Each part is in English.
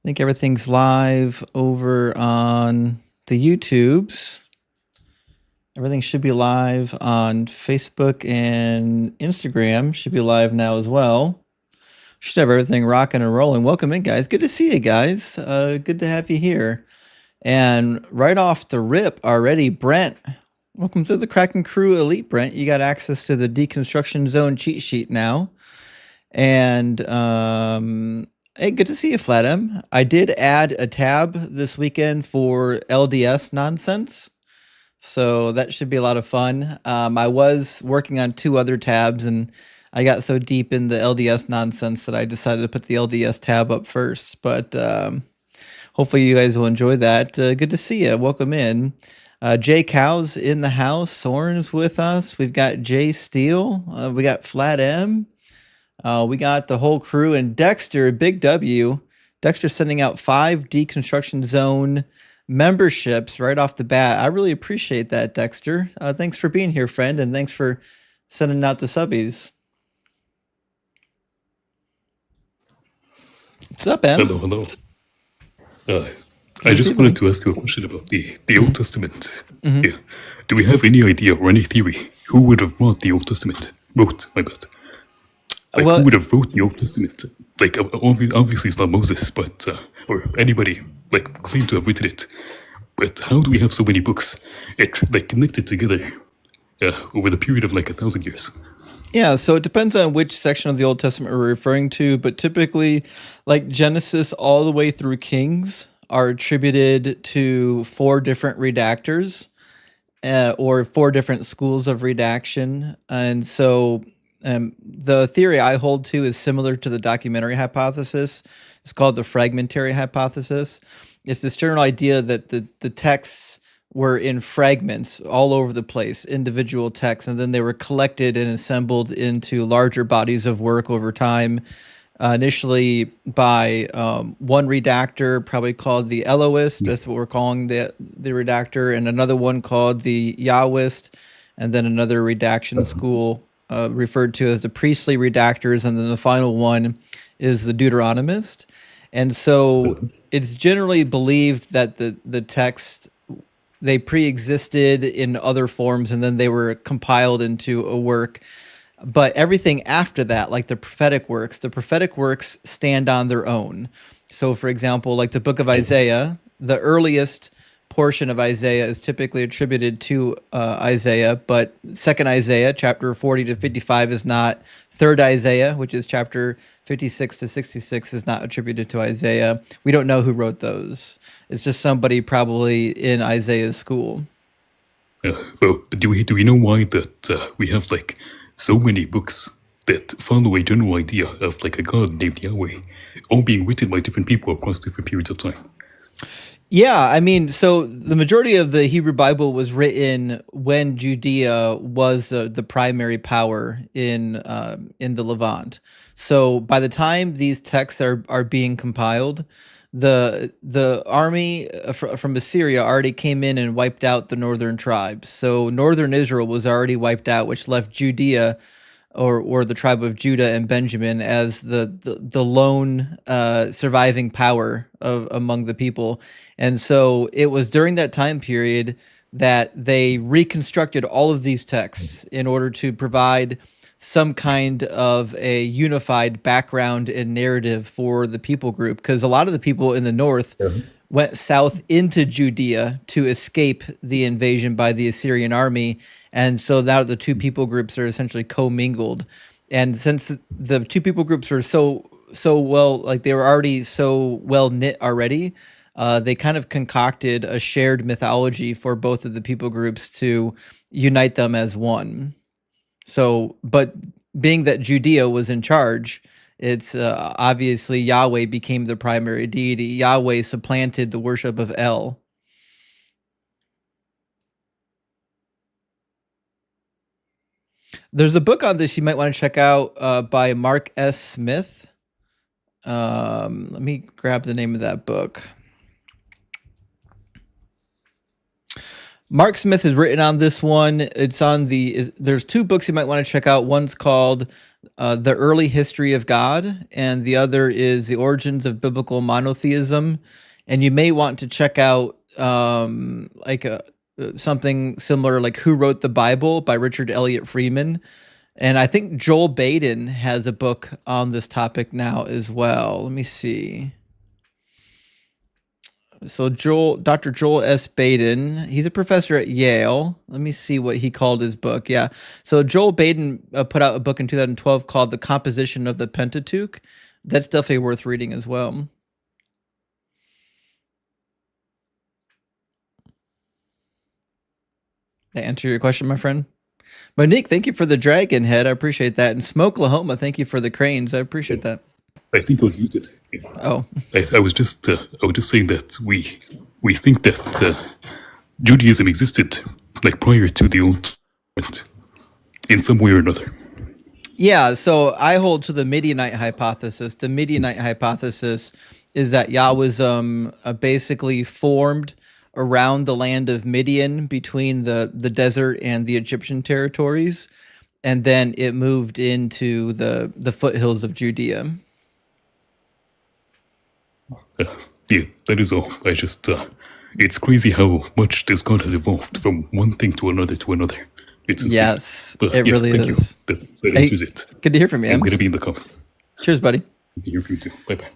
think everything's live over on the YouTubes. Everything should be live on Facebook and Instagram. Should be live now as well. Should have everything rocking and rolling. Welcome in, guys. Good to see you guys. Good to have you here. And right off the rip already, Brent, welcome to the Kraken Crew Elite, Brent. You got access to the Deconstruction Zone cheat sheet now. And hey, good to see you, Flat M. I did add a tab this weekend for LDS nonsense, so that should be a lot of fun. I was working on two other tabs, and I got so deep in the LDS nonsense that I decided to put the LDS tab up first. But hopefully you guys will enjoy that. Good to see you. Welcome in. Jay Cow's in the house. Soren's with us. We've got Jay Steele. We got Flat M. We got the whole crew, and Dexter, big W. Dexter sending out 5 Deconstruction Zone memberships right off the bat. I really appreciate that, Dexter. Thanks for being here, friend, and thanks for sending out the subbies. What's up, Em? Hello. I just wanted to ask you a question about the Old Testament. Mm-hmm. Yeah. Do we have any idea or any theory who would have wrote the Old Testament? Wrote, my bad. Like, who would have wrote the Old Testament? Like, obviously it's not Moses, but, or anybody, like, claimed to have written it. But how do we have so many books, like, connected together over the period of, like, 1,000 years? Yeah, so it depends on which section of the Old Testament we're referring to, but typically, like Genesis all the way through Kings are attributed to 4 different redactors, or 4 different schools of redaction. And so the theory I hold to is similar to the documentary hypothesis. It's called the fragmentary hypothesis. It's this general idea that the texts were in fragments all over the place, individual texts, and then they were collected and assembled into larger bodies of work over time, initially by one redactor, probably called the Elohist, that's what we're calling the redactor, and another one called the Yahwist, and then another redaction school referred to as the priestly redactors, and then the final one is the Deuteronomist. And so it's generally believed that the text, they pre-existed in other forms and then they were compiled into a work. But everything after that, like the prophetic works stand on their own. So for example, like the book of Isaiah, the earliest portion of Isaiah is typically attributed to Isaiah, but 2nd Isaiah, chapter 40 to 55 is not. 3rd Isaiah, which is chapter 56 to 66, is not attributed to Isaiah. We don't know who wrote those. It's just somebody probably in Isaiah's school. Well, do we know why that we have like so many books that follow a general idea of like a god named Yahweh, all being written by different people across different periods of time? Yeah, I mean, so the majority of the Hebrew Bible was written when Judea was the primary power in the Levant. So by the time these texts are being compiled, the army from Assyria already came in and wiped out the northern tribes. So northern Israel was already wiped out, which left Judea, or the tribe of Judah and Benjamin, as the lone surviving power among the people. And so it was during that time period that they reconstructed all of these texts in order to provide some kind of a unified background and narrative for the people group, because a lot of the people in the north went south into Judea to escape the invasion by the Assyrian army. And so now the two people groups are essentially commingled. And since the two people groups were so well, like they were already so well knit already, they kind of concocted a shared mythology for both of the people groups to unite them as one. So, but being that Judea was in charge, it's obviously Yahweh became the primary deity. Yahweh supplanted the worship of El. There's a book on this you might want to check out by Mark S. Smith. Let me grab the name of that book. Mark Smith has written on this one. It's on there's 2 books you might want to check out. One's called The Early History of God, and the other is The Origins of Biblical Monotheism. And you may want to check out something similar, like Who Wrote the Bible by Richard Elliott Freeman. And I think Joel Baden has a book on this topic now as well. Let me see. So Dr. Joel S. Baden, he's a professor at Yale. Let me see what he called his book. Yeah. So Joel Baden put out a book in 2012 called The Composition of the Pentateuch. That's definitely worth reading as well. That answer your question, my friend? Monique, thank you for the dragon head. I appreciate that. And Smokelahoma, thank you for the cranes. I appreciate that. I think I was muted. Oh, I was just saying that we think that Judaism existed like prior to the Old Testament in some way or another. yeah. So I hold to the Midianite hypothesis. The Midianite hypothesis is that Yahwism basically formed around the land of Midian between the desert and the Egyptian territories, and then it moved into the foothills of Judea. Yeah, that is all. I just, it's crazy how much this God has evolved from one thing to another to another. It's insane. Yes, But, it really thank is. you. That answers it. Good to hear from you, I'm going to Ems. be in the comments. Cheers, buddy. Good to hear from you too. Bye-bye.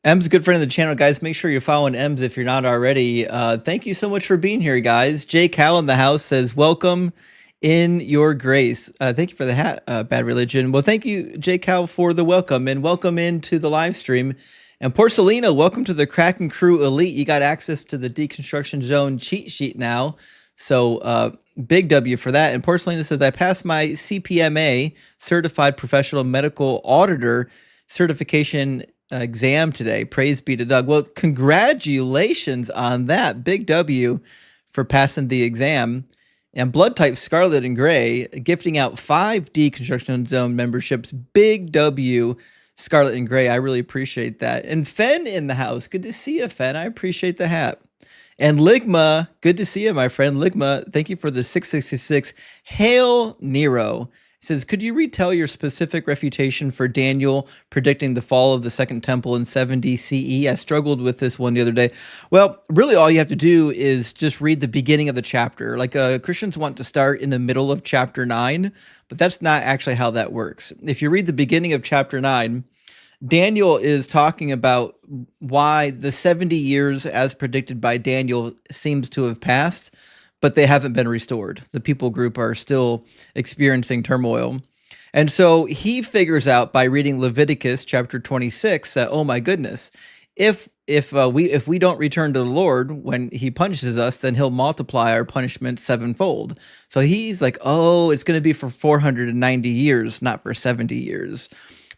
Em's a good friend of the channel, guys. Make sure you're following Ems if you're not already. Thank you so much for being here, guys. Jay Cal in the house says, welcome in your grace. Thank you for the hat, Bad Religion. Well, thank you, Jay Cal, for the welcome, and welcome into the live stream. And Porcelina, welcome to the Kraken Crew Elite. You got access to the Deconstruction Zone cheat sheet now. So big W for that. And Porcelina says, I passed my CPMA, Certified Professional Medical Auditor certification exam today. Praise be to Doug. Well, congratulations on that. Big W for passing the exam. And Blood Type Scarlet and Gray gifting out 5 Deconstruction Zone memberships. Big W, Scarlet and Gray. I really appreciate that. And Fen in the house. Good to see you, Fen. I appreciate the hat. And Ligma, good to see you, my friend. Ligma, thank you for the 666. Hail Nero. He says, could you retell your specific refutation for Daniel predicting the fall of the Second Temple in 70 CE? I struggled with this one the other day. Well, really all you have to do is just read the beginning of the chapter. Like Christians want to start in the middle of chapter 9, but that's not actually how that works. If you read the beginning of chapter 9, Daniel is talking about why the 70 years as predicted by Daniel seems to have passed, but they haven't been restored. The people group are still experiencing turmoil. And so he figures out by reading Leviticus chapter 26 that, oh my goodness, if we don't return to the Lord when he punishes us, then he'll multiply our punishment sevenfold. So he's like, oh, it's going to be for 490 years, not for 70 years.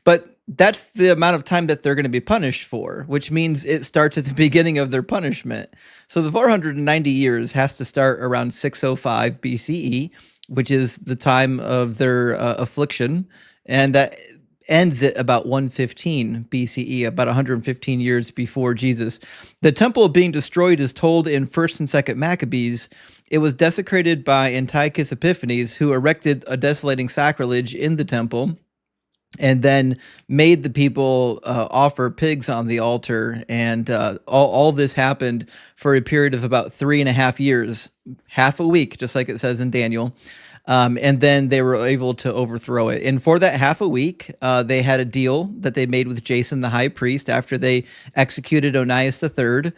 But that's the amount of time that they're going to be punished for, which means it starts at the beginning of their punishment. So the 490 years has to start around 605 BCE, which is the time of their affliction, and that ends at about 115 BCE, about 115 years before Jesus. The temple being destroyed is told in 1st and 2nd Maccabees. It was desecrated by Antiochus Epiphanes, who erected a desolating sacrilege in the temple, and then made the people offer pigs on the altar. And all this happened for a period of about 3.5 years, half a week, just like it says in Daniel. And then they were able to overthrow it. And for that half a week, they had a deal that they made with Jason, the high priest, after they executed Onias III,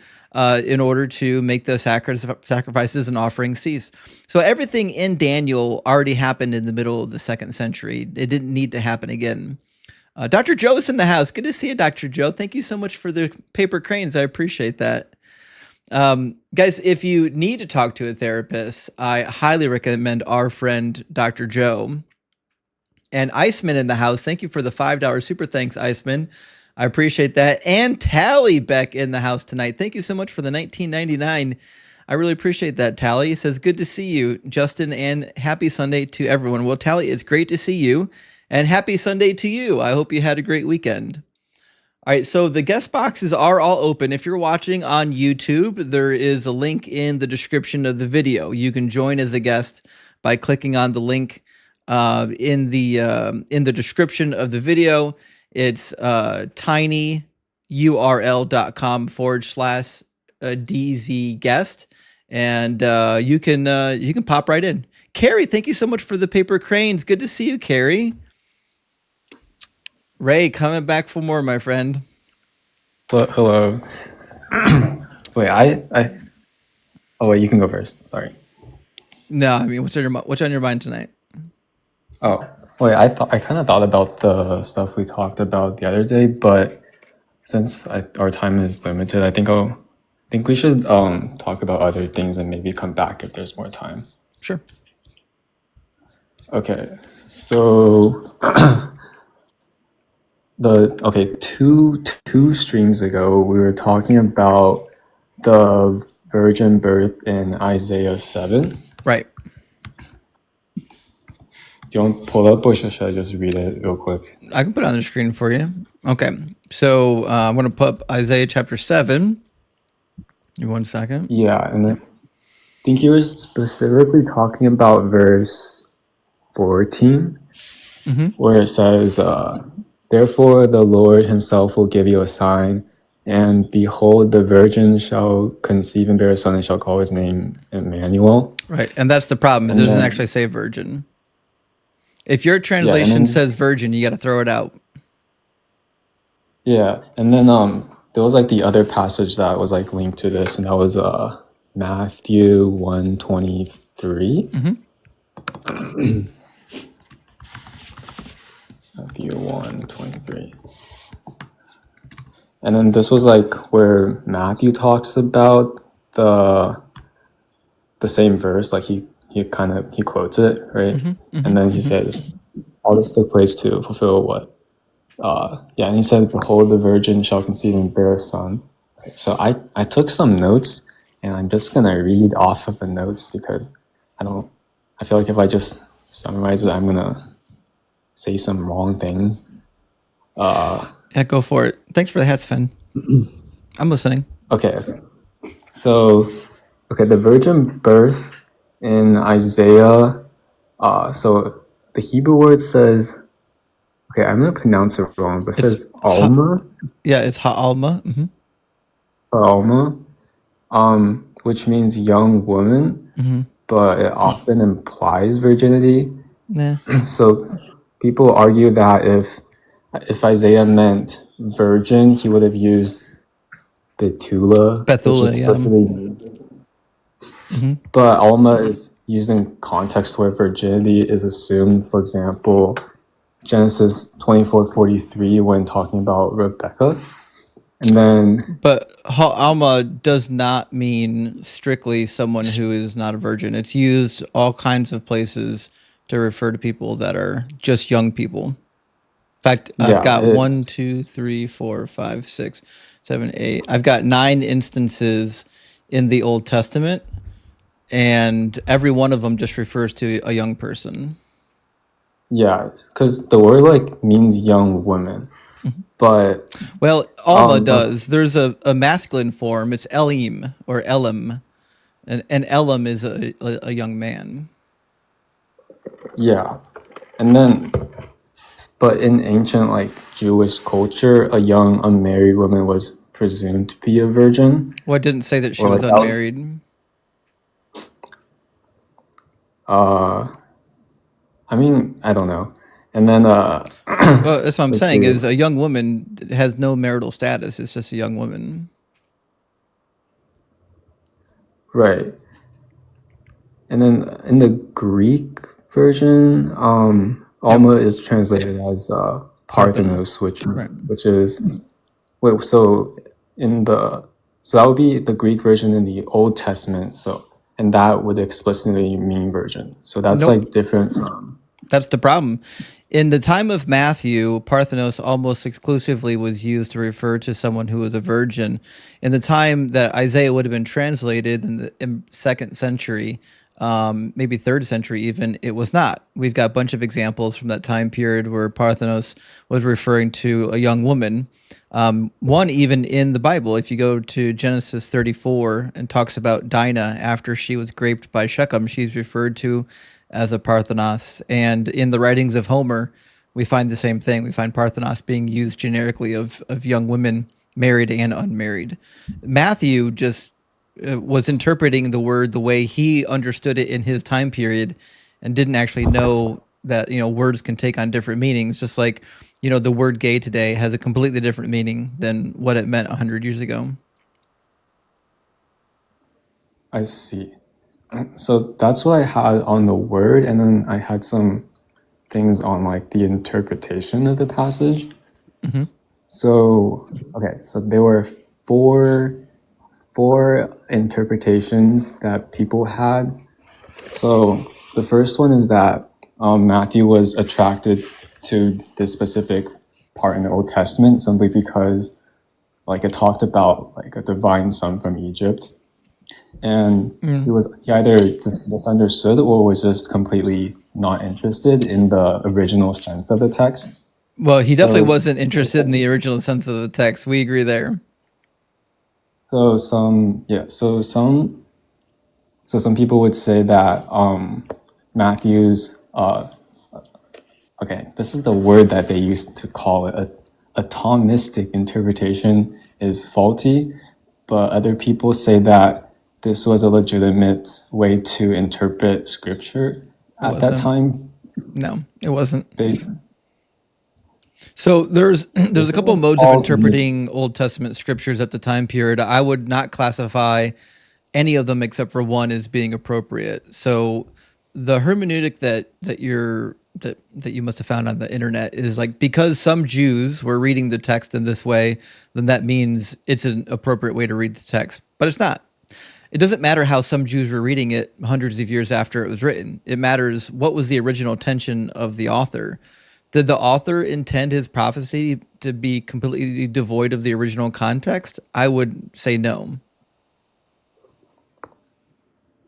in order to make the sacrifices and offerings cease. So everything in Daniel already happened in the middle of the 2nd century. It didn't need to happen again. Dr. Joe is in the house. Good to see you, Dr. Joe. Thank you so much for the paper cranes. I appreciate that. Guys, if you need to talk to a therapist, I highly recommend our friend, Dr. Joe. And Iceman in the house. Thank you for the $5 super thanks, Iceman. I appreciate that. And Tally Beck in the house tonight. Thank you so much for the $19.99. I really appreciate that, Tally. He says, good to see you, Justin, and happy Sunday to everyone. Well, Tally, it's great to see you, and happy Sunday to you. I hope you had a great weekend. All right, so the guest boxes are all open. If you're watching on YouTube, there is a link in the description of the video. You can join as a guest by clicking on the link In the description of the video, it's tinyurl.com/DZ guest, and you can pop right in. Carrie, thank you so much for the paper cranes. Good to see you, Carrie. Ray, coming back for more, my friend. Hello. Wait, oh wait, you can go first. Sorry. No, I mean, what's on your mind tonight? Oh, wait, I kind of thought about the stuff we talked about the other day, but since our time is limited, I think we should talk about other things and maybe come back if there's more time. Sure. Okay, so two streams ago we were talking about the virgin birth in Isaiah 7. Right. Do you want to pull up or should I just read it real quick? I can put it on the screen for you. Okay. So I'm going to put up Isaiah chapter 7. Give me 1 second. Yeah, and I think you were specifically talking about verse 14, where it says, therefore the Lord himself will give you a sign, and behold, the virgin shall conceive and bear a son and shall call his name Emmanuel. Right. And that's the problem. It doesn't actually say virgin. If your translation says virgin, you got to throw it out. Yeah, and then there was like the other passage that was like linked to this, and that was Matthew 1:23. Matthew 1:23. And then this was like where Matthew talks about the same verse, like he quotes it, right? And then he says, all this took place to fulfill what? And he said, behold, the virgin shall conceive and bear a son. So I took some notes, and I'm just gonna read off of the notes because I feel like if I just summarize it, I'm gonna say some wrong things. Yeah, go for it. Thanks for the hats, Finn. I'm listening. Okay. So, the virgin birth in Isaiah, so the Hebrew word says, I'm going to pronounce it wrong, but it says Alma. Yeah, it's Ha'alma. Alma, which means young woman, but it often implies virginity. Yeah. So people argue that if Isaiah meant virgin, he would have used Betula. But Alma is used in context where virginity is assumed. For example, Genesis 24:43 when talking about Rebecca. And then, but Alma does not mean strictly someone who is not a virgin. It's used all kinds of places to refer to people that are just young people. In fact, I've got 1, 2, 3, 4, 5, 6, 7, 8. I've got 9 instances in the Old Testament, and every one of them just refers to a young person. Yeah, because the word means young woman. But Alma does. There's a masculine form. It's Elim or Elim, and Elim is a young man. Yeah, and then, but in ancient Jewish culture, a young unmarried woman was presumed to be a virgin. Well, it didn't say that she was unmarried. I mean, I don't know. And then, well, that's what I'm saying is a young woman has no marital status. It's just a young woman. Right. And then in the Greek version, Alma is translated as Parthenos, which is so that would be the Greek version in the Old Testament. And that would explicitly mean virgin. So that's different from. That's the problem. In the time of Matthew, Parthenos almost exclusively was used to refer to someone who was a virgin. In the time that Isaiah would have been translated in the 2nd century, maybe 3rd century even, it was not. We've got a bunch of examples from that time period where Parthenos was referring to a young woman. One even in the Bible, if you go to Genesis 34 and talks about Dinah after she was raped by Shechem, she's referred to as a Parthenos. And in the writings of Homer, we find the same thing. We find Parthenos being used generically of young women, married and unmarried. Matthew just was interpreting the word the way he understood it in his time period and didn't actually know that, words can take on different meanings. Just like, the word gay today has a completely different meaning than what it meant 100 years ago. I see. So that's what I had on the word, and then I had some things on like the interpretation of the passage. Mm-hmm. So there were four interpretations that people had. So the first one is that Matthew was attracted to this specific part in the Old Testament simply because like it talked about like a divine son from Egypt, and he either just misunderstood or was just completely not interested in the original sense of the text. Well, he definitely wasn't interested in the original sense of the text. We agree there. So some people would say that Matthew's this is the word that they used to call it, a Thomistic interpretation is faulty, but other people say that this was a legitimate way to interpret scripture at that time. No, it wasn't. So there's a couple of modes of interpreting Old Testament scriptures at the time period. I would not classify any of them except for one as being appropriate. So the hermeneutic that you must have found on the internet is like, because some Jews were reading the text in this way, then that means it's an appropriate way to read the text. But it's not. It doesn't matter how some Jews were reading it hundreds of years after it was written. It matters what was the original intention of the author. Did the author intend his prophecy to be completely devoid of the original context? I would say no.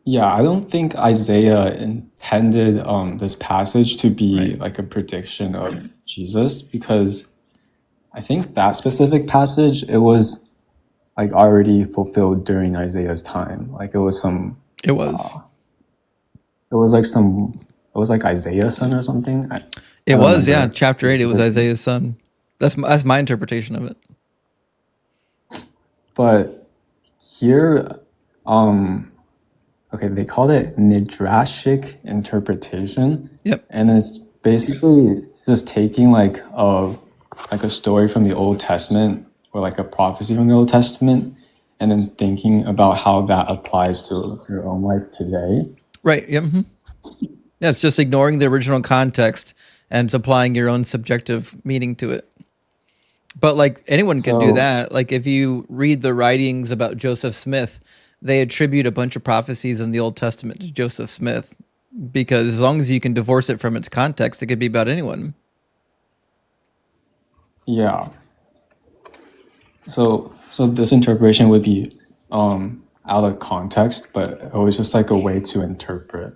Yeah, I don't think Isaiah intended this passage to be like a prediction of Jesus, because I think that specific passage, it was like already fulfilled during Isaiah's time. Like it was like Isaiah's son or something. It was, yeah. Chapter 8, it was Isaiah's son. That's my interpretation of it. But here, they called it midrashic interpretation. Yep. And it's basically just taking like a story from the Old Testament or like a prophecy from the Old Testament and then thinking about how that applies to your own life today. Right. Yep. Mm-hmm. Yeah, it's just ignoring the original context and applying your own subjective meaning to it. But like anyone can do that. Like if you read the writings about Joseph Smith, they attribute a bunch of prophecies in the Old Testament to Joseph Smith, because as long as you can divorce it from its context, it could be about anyone. Yeah. So this interpretation would be out of context, but it was just like a way to interpret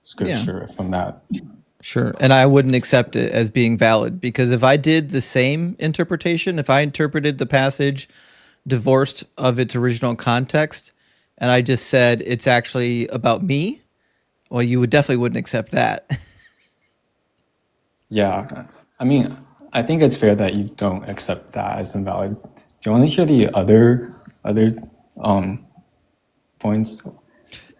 scripture from that. Sure. And I wouldn't accept it as being valid, because if I did the same interpretation, if I interpreted the passage divorced of its original context, and I just said it's actually about me, well, you definitely wouldn't accept that. Yeah. I mean, I think it's fair that you don't accept that as invalid. Do you want to hear the other points?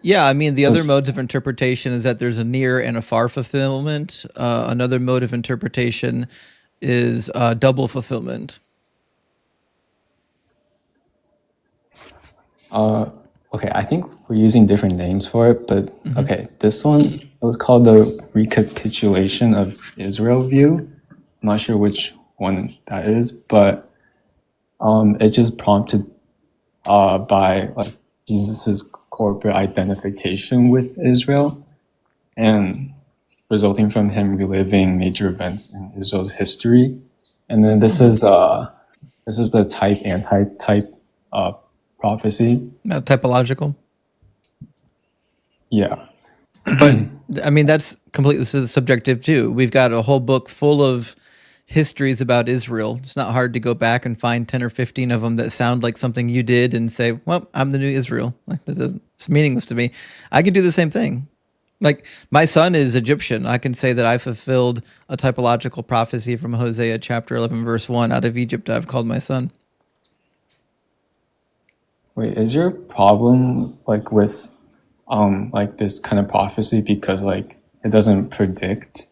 Yeah, I mean, the other modes of interpretation is that there's a near and a far fulfillment. Another mode of interpretation is double fulfillment. I think we're using different names for it, but this one, it was called the recapitulation of Israel view. I'm not sure which one that is, but it's just prompted by like Jesus's corporate identification with Israel, and resulting from him reliving major events in Israel's history. And then this is the type anti-type prophecy. Typological. Yeah. But I mean, that's completely subjective too. We've got a whole book full of histories about Israel. It's not hard to go back and find 10 or 15 of them that sound like something you did and say, well, I'm the new Israel. Like, it's meaningless to me. I can do the same thing. Like, my son is Egyptian. I can say that I fulfilled a typological prophecy from Hosea chapter 11, verse 1. Out of Egypt, I've called my son. Wait, is your problem like with like this kind of prophecy because like it doesn't predict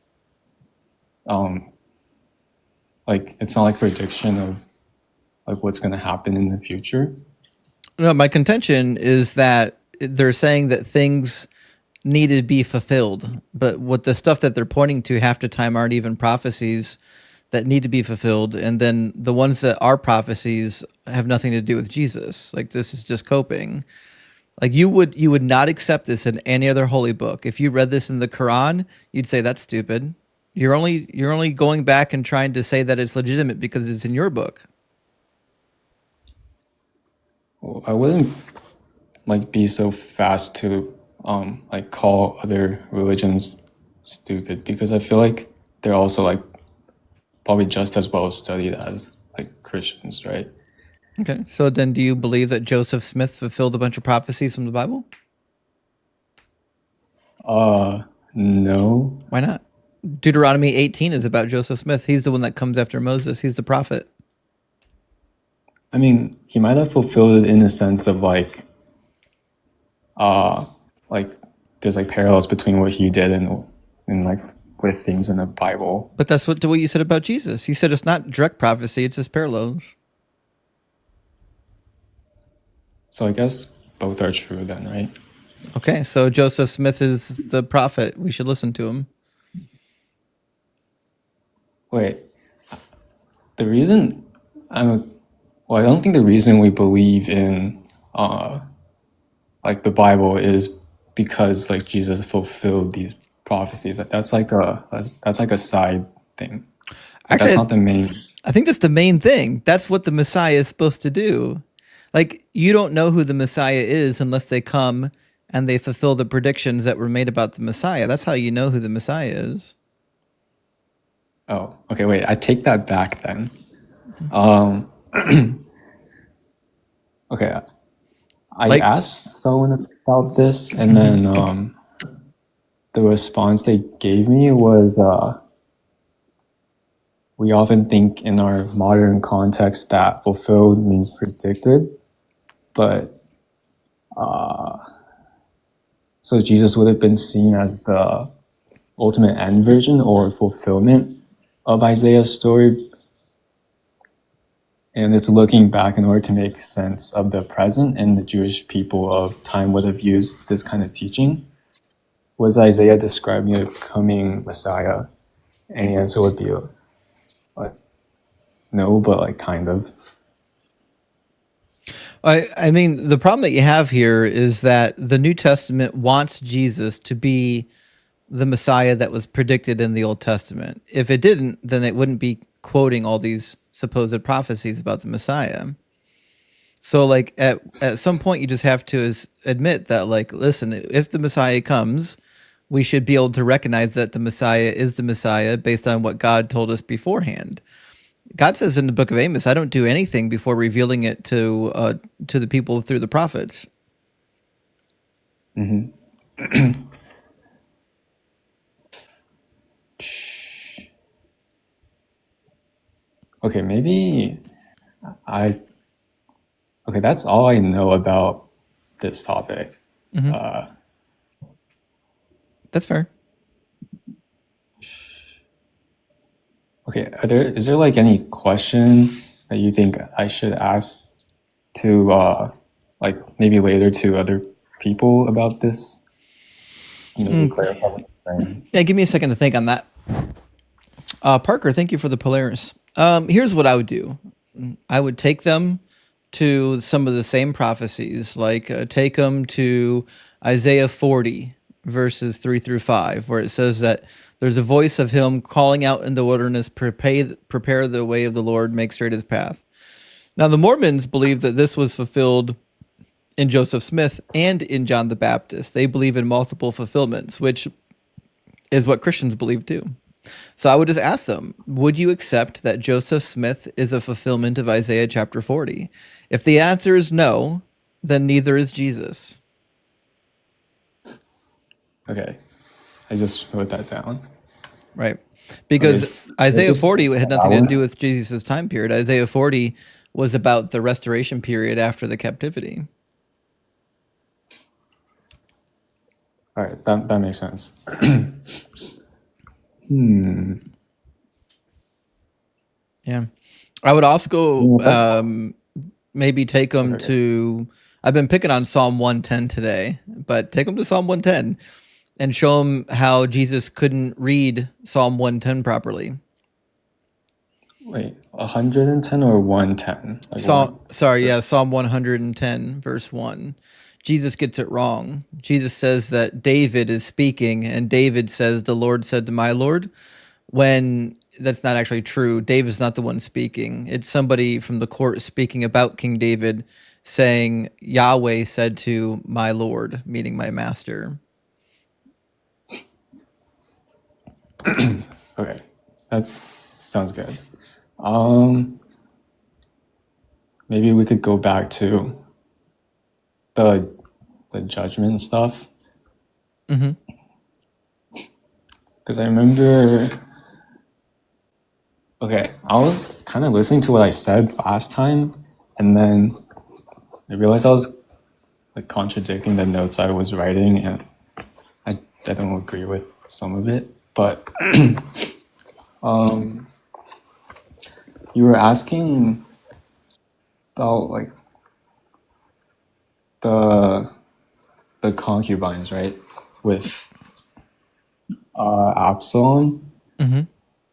like it's not like prediction of like what's going to happen in the future? No, my contention is that they're saying that things need to be fulfilled, but what the stuff that they're pointing to half the time aren't even prophecies that need to be fulfilled, and then the ones that are prophecies have nothing to do with Jesus. Like, this is just coping. Like, you would not accept this in any other holy book. If you read this in the Quran, you'd say that's stupid. You're only going back and trying to say that it's legitimate because it's in your book. Well, I wouldn't like be so fast to like call other religions stupid because I feel like they're also like probably just as well studied as like Christians, right? Okay, so then do you believe that Joseph Smith fulfilled a bunch of prophecies from the Bible? No. Why not? Deuteronomy 18 is about Joseph Smith. He's the one that comes after Moses. He's the prophet. I mean, he might have fulfilled it in the sense of like there's like parallels between what he did and like with things in the Bible. But that's what you said about Jesus. You said it's not direct prophecy, it's just parallels. So I guess both are true then, right? Okay, so Joseph Smith is the prophet. We should listen to him. Wait, the reason I don't think the reason we believe in like the Bible is because like Jesus fulfilled these prophecies. That's like a side thing. Like, Actually, that's not the main. I think that's the main thing. That's what the Messiah is supposed to do. Like, you don't know who the Messiah is unless they come and they fulfill the predictions that were made about the Messiah. That's how you know who the Messiah is. Oh, okay. Wait, I take that back then. Okay, I asked someone about this, and then the response they gave me was, we often think in our modern context that fulfilled means predicted, but so Jesus would have been seen as the ultimate end version or fulfillment of Isaiah's story. And it's looking back in order to make sense of the present, and the Jewish people of time would have used this kind of teaching. Was Isaiah describing a coming Messiah? And the answer would be like, no, but like kind of. I mean, the problem that you have here is that the New Testament wants Jesus to be the Messiah that was predicted in the Old Testament. If it didn't, then it wouldn't be quoting all these supposed prophecies about the Messiah. So like at some point you just have to admit that, like, listen, if the Messiah comes, we should be able to recognize that the Messiah is the Messiah based on what God told us beforehand. God says in the book of Amos, I don't do anything before revealing it to the people through the prophets. Mm-hmm. Okay, maybe okay, that's all I know about this topic. Mm-hmm. That's fair. Okay, is there like any question that you think I should ask to like maybe later to other people about this? You know, to clarify what you're saying. Yeah, give me a second to think on that. Parker, thank you for the Polaris. Here's what I would do. I would take them to some of the same prophecies, like take them to Isaiah 40, verses 3 through 5, where it says that there's a voice of him calling out in the wilderness, prepare the way of the Lord, make straight his path. Now, the Mormons believe that this was fulfilled in Joseph Smith and in John the Baptist. They believe in multiple fulfillments, which is what Christians believe too. So I would just ask them, would you accept that Joseph Smith is a fulfillment of Isaiah chapter 40? If the answer is no, then neither is Jesus. Okay. I just wrote that down. Right. Because Isaiah 40 had nothing to do with Jesus' time period. Isaiah 40 was about the restoration period after the captivity. All right, that makes sense. Yeah. I would also maybe take them to, I've been picking on Psalm 110 today, but take them to Psalm 110 and show them how Jesus couldn't read Psalm 110 properly. Wait, 110 or 110? Like Psalm 110, verse 1. Jesus gets it wrong. Jesus says that David is speaking, and David says, the Lord said to my Lord, when that's not actually true. David's not the one speaking. It's somebody from the court speaking about King David, saying, Yahweh said to my Lord, meaning my master. Okay, sounds good. Maybe we could go back to the judgment stuff. Because I remember, okay, I was kind of listening to what I said last time, and then I realized I was like contradicting the notes I was writing, and I don't agree with some of it. But you were asking about like the concubines, right? With Absalom.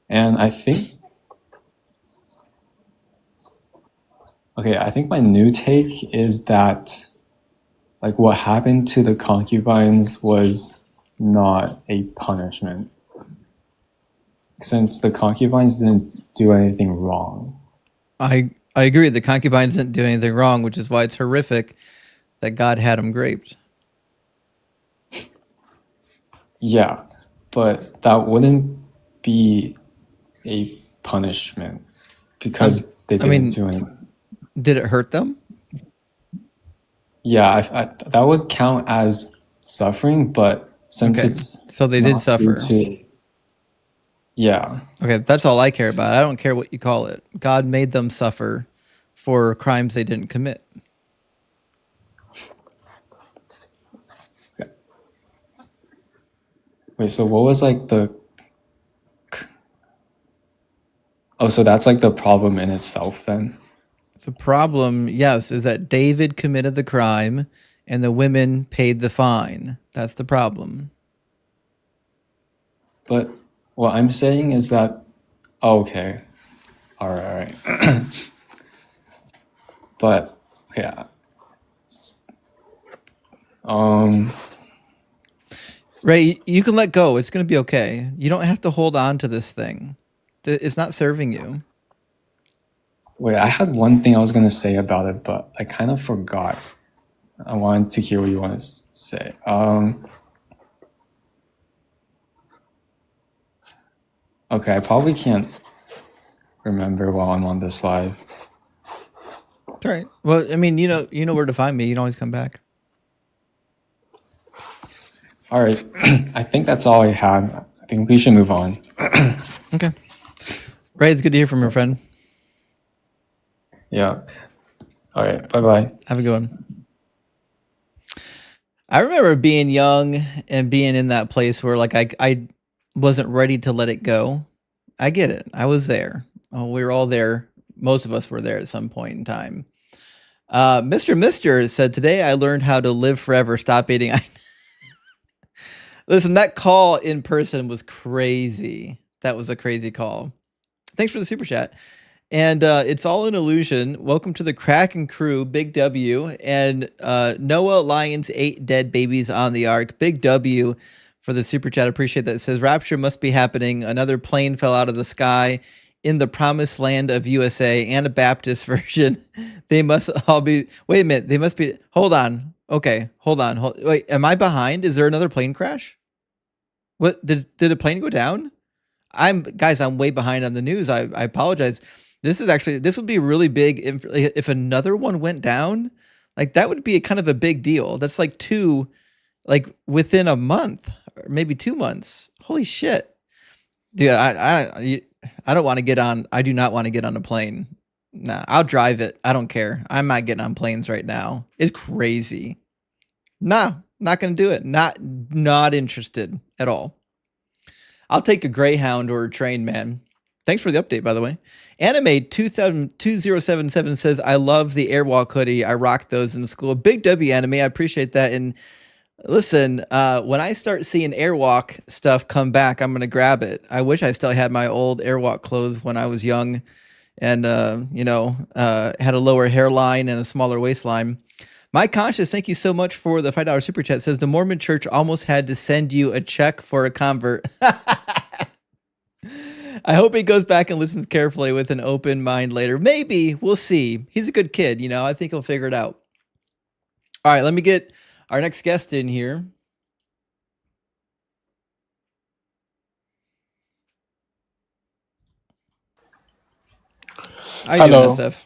And I think my new take is that like what happened to the concubines was not a punishment, since the concubines didn't do anything wrong. I agree. The concubines didn't do anything wrong, which is why it's horrific that God had them raped. Yeah, but that wouldn't be a punishment because they didn't do anything. Did it hurt them? Yeah, that would count as suffering, but since it's so they did suffer. Yeah. Okay, that's all I care about. I don't care what you call it. God made them suffer for crimes they didn't commit. Wait, so what was like the... Oh, so that's like the problem in itself then? The problem, yes, is that David committed the crime and the women paid the fine. That's the problem. But what I'm saying is that... Oh, okay. All right. But, okay. Ray, you can let go. It's going to be okay. You don't have to hold on to this thing. It's not serving you. Wait, I had one thing I was going to say about it, but I kind of forgot. I wanted to hear what you want to say. Okay, I probably can't remember while I'm on this live. All right. Well, I mean, you know where to find me. You can always come back. All right. I think that's all I had. I think we should move on. Okay. Ray, it's good to hear from your friend. Yeah. All right. Bye-bye. Have a good one. I remember being young and being in that place where like I wasn't ready to let it go. I get it. I was there. We were all there. Most of us were there at some point in time. Mr. said, today I learned how to live forever. Stop eating. Listen, that call in person was crazy. That was a crazy call. Thanks for the super chat. And it's all an illusion. Welcome to the Kraken crew, Big W. And Noah Lyons, 8 dead babies on the ark. Big W for the super chat. Appreciate that. It says, rapture must be happening. Another plane fell out of the sky. in the promised land of USA Anabaptist version. They must all be. Wait a minute. They must be. Hold on. Okay. Hold on. Wait. Am I behind? Is there another plane crash? What did a plane go down? I'm way behind on the news. I apologize. This would be really big if another one went down. Like that would be a kind of a big deal. That's like two, like within a month or maybe 2 months. Holy shit. Dude, I don't want to get on. I do not want to get on a plane. Nah, I'll drive it. I don't care. I'm not getting on planes right now. It's crazy. Nah, not going to do it. Not interested at all. I'll take a Greyhound or a train, man. Thanks for the update, by the way. Anime 2077 says, I love the Airwalk hoodie. I rocked those in school. Big W Anime. I appreciate that. And listen, when I start seeing Airwalk stuff come back, I'm going to grab it. I wish I still had my old Airwalk clothes when I was young and, had a lower hairline and a smaller waistline. My Conscious, thank you so much for the $5 super chat. Says the Mormon church almost had to send you a check for a convert. I hope he goes back and listens carefully with an open mind later. Maybe. We'll see. He's a good kid, I think he'll figure it out. All right, let me get our next guest in here. How you doing, SF?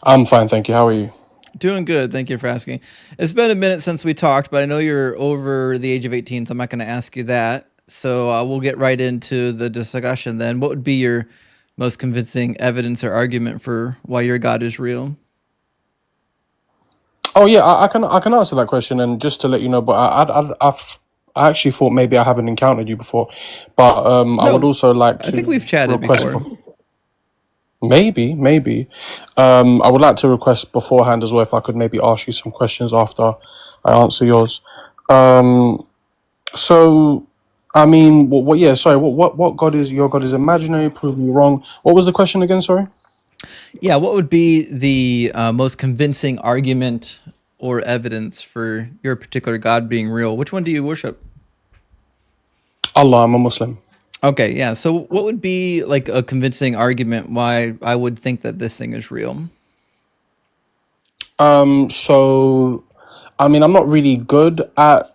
I'm fine, thank you. How are you? Doing good. Thank you for asking. It's been a minute since we talked, but I know you're over the age of 18, so I'm not going to ask you that. So we'll get right into the discussion then. What would be your most convincing evidence or argument for why your God is real? Oh yeah, I can answer that question, and just to let you know, but I actually thought maybe I haven't encountered you before, but I would also like to. I think we've chatted before. Maybe. I would like to request beforehand as well if I could maybe ask you some questions after I answer yours. So, I mean, what? Yeah, sorry. What God is? Your God is imaginary. Prove me wrong. What was the question again? Sorry. Yeah, what would be the most convincing argument or evidence for your particular God being real? Which one do you worship? Allah, I'm a Muslim. Okay, yeah. So what would be like a convincing argument why I would think that this thing is real? So, I mean, I'm not really good at.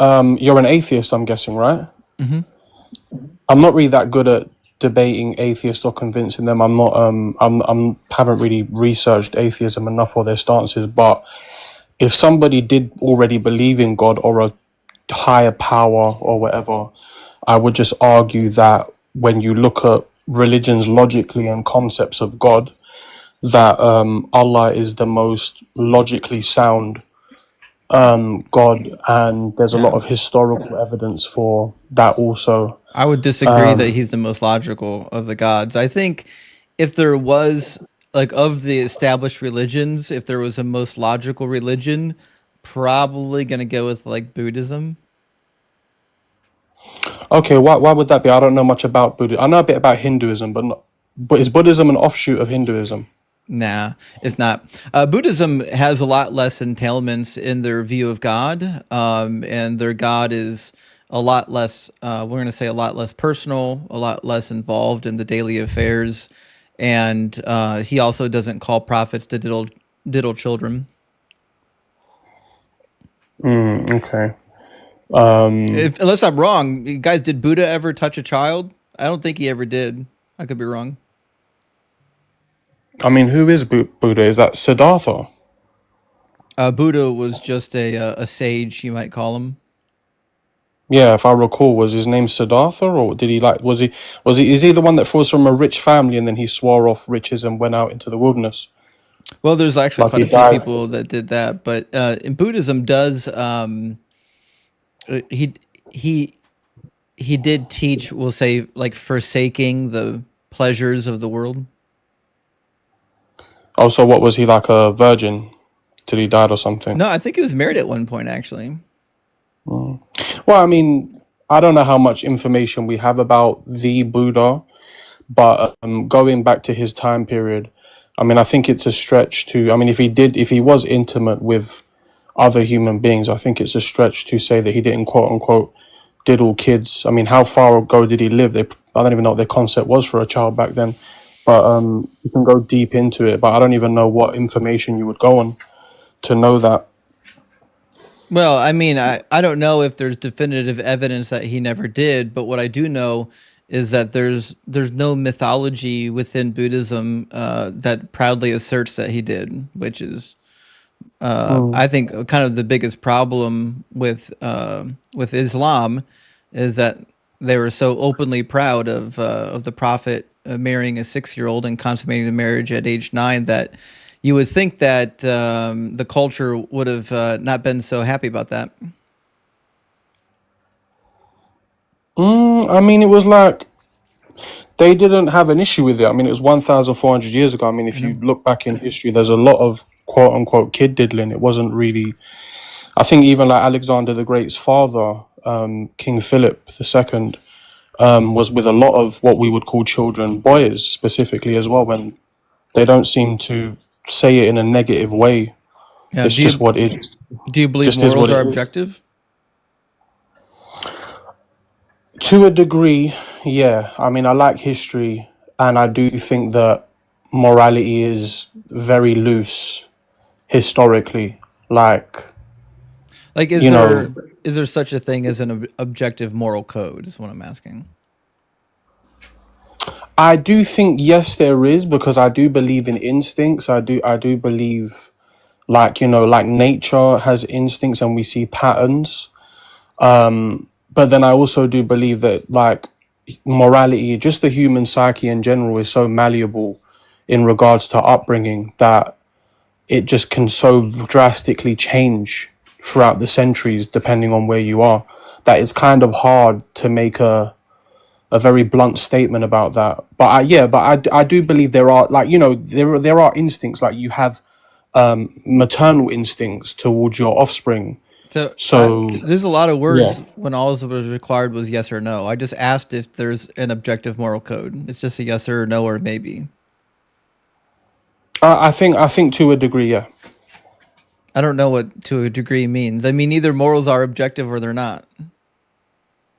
You're an atheist, I'm guessing, right? Mm-hmm. I'm not really that good at debating atheists or convincing them. I'm not. Haven't really researched atheism enough or their stances. But if somebody did already believe in God or a higher power or whatever, I would just argue that when you look at religions logically and concepts of God, that Allah is the most logically sound God, and there's a lot of historical evidence for that also. I would disagree that he's the most logical of the gods. I think if there was, like, of the established religions, if there was a most logical religion, probably going to go with, like, Buddhism. Okay, why would that be? I don't know much about Buddhism. I know a bit about Hinduism, but is Buddhism an offshoot of Hinduism? Nah, it's not. Buddhism has a lot less entailments in their view of God, and their God is a lot less, we're going to say a lot less personal, a lot less involved in the daily affairs, and he also doesn't call prophets to diddle children. Okay. Unless I'm wrong, guys, did Buddha ever touch a child? I don't think he ever did. I could be wrong. I mean, who is Buddha? Is that Siddhartha? Buddha was just a sage, you might call him. Yeah, if I recall, was his name Siddhartha, or did he is he the one that was from a rich family and then he swore off riches and went out into the wilderness? Well, there's actually Like quite he a few died. people that did that, but in Buddhism does he did teach, we'll say, like, forsaking the pleasures of the world. Oh, so what was he, like a virgin till he died or something? No, I think he was married at one point, actually. Well, I mean, I don't know how much information we have about the Buddha, but going back to his time period, I mean, I think it's a stretch to. I mean, if he was intimate with other human beings, I think it's a stretch to say that he didn't, quote unquote, diddle kids. I mean, how far ago did he live? I don't even know what their concept was for a child back then. But you can go deep into it. But I don't even know what information you would go on to know that. Well, I mean, I don't know if there's definitive evidence that he never did, but what I do know is that there's no mythology within Buddhism that proudly asserts that he did, which is I think kind of the biggest problem with Islam is that they were so openly proud of the Prophet marrying a 6-year-old and consummating the marriage at age 9 that you would think that the culture would have not been so happy about that. I mean, it was like they didn't have an issue with it. I mean, it was 1,400 years ago. I mean, if you look back in history, there's a lot of quote unquote kid diddling. It wasn't really. I think even like Alexander the Great's father, King Philip II, was with a lot of what we would call children, boys specifically as well, when they don't seem to say it in a negative way. Yeah, It's just what it is. do you believe Just is morals what are it is. objective? To a degree, yeah. I mean, I like history, and I do think that morality is very loose historically. Like, Like, you know, is there such a thing as an objective moral code? Is what I'm asking. I do think yes, there is, because I do believe in instincts. I do believe, like, like nature has instincts, and we see patterns. But then I also do believe that, like, morality, just the human psyche in general, is so malleable in regards to upbringing that it just can so drastically change throughout the centuries depending on where you are, that it's kind of hard to make a very blunt statement about that. But I do believe there are, like, there are instincts, like you have maternal instincts towards your offspring. So there's a lot of Yeah. words when all that was required was yes or no. I just asked if there's an objective moral code. It's just a yes or no or maybe. I think to a degree, yeah. I don't know what to a degree means. I mean, either morals are objective or they're not.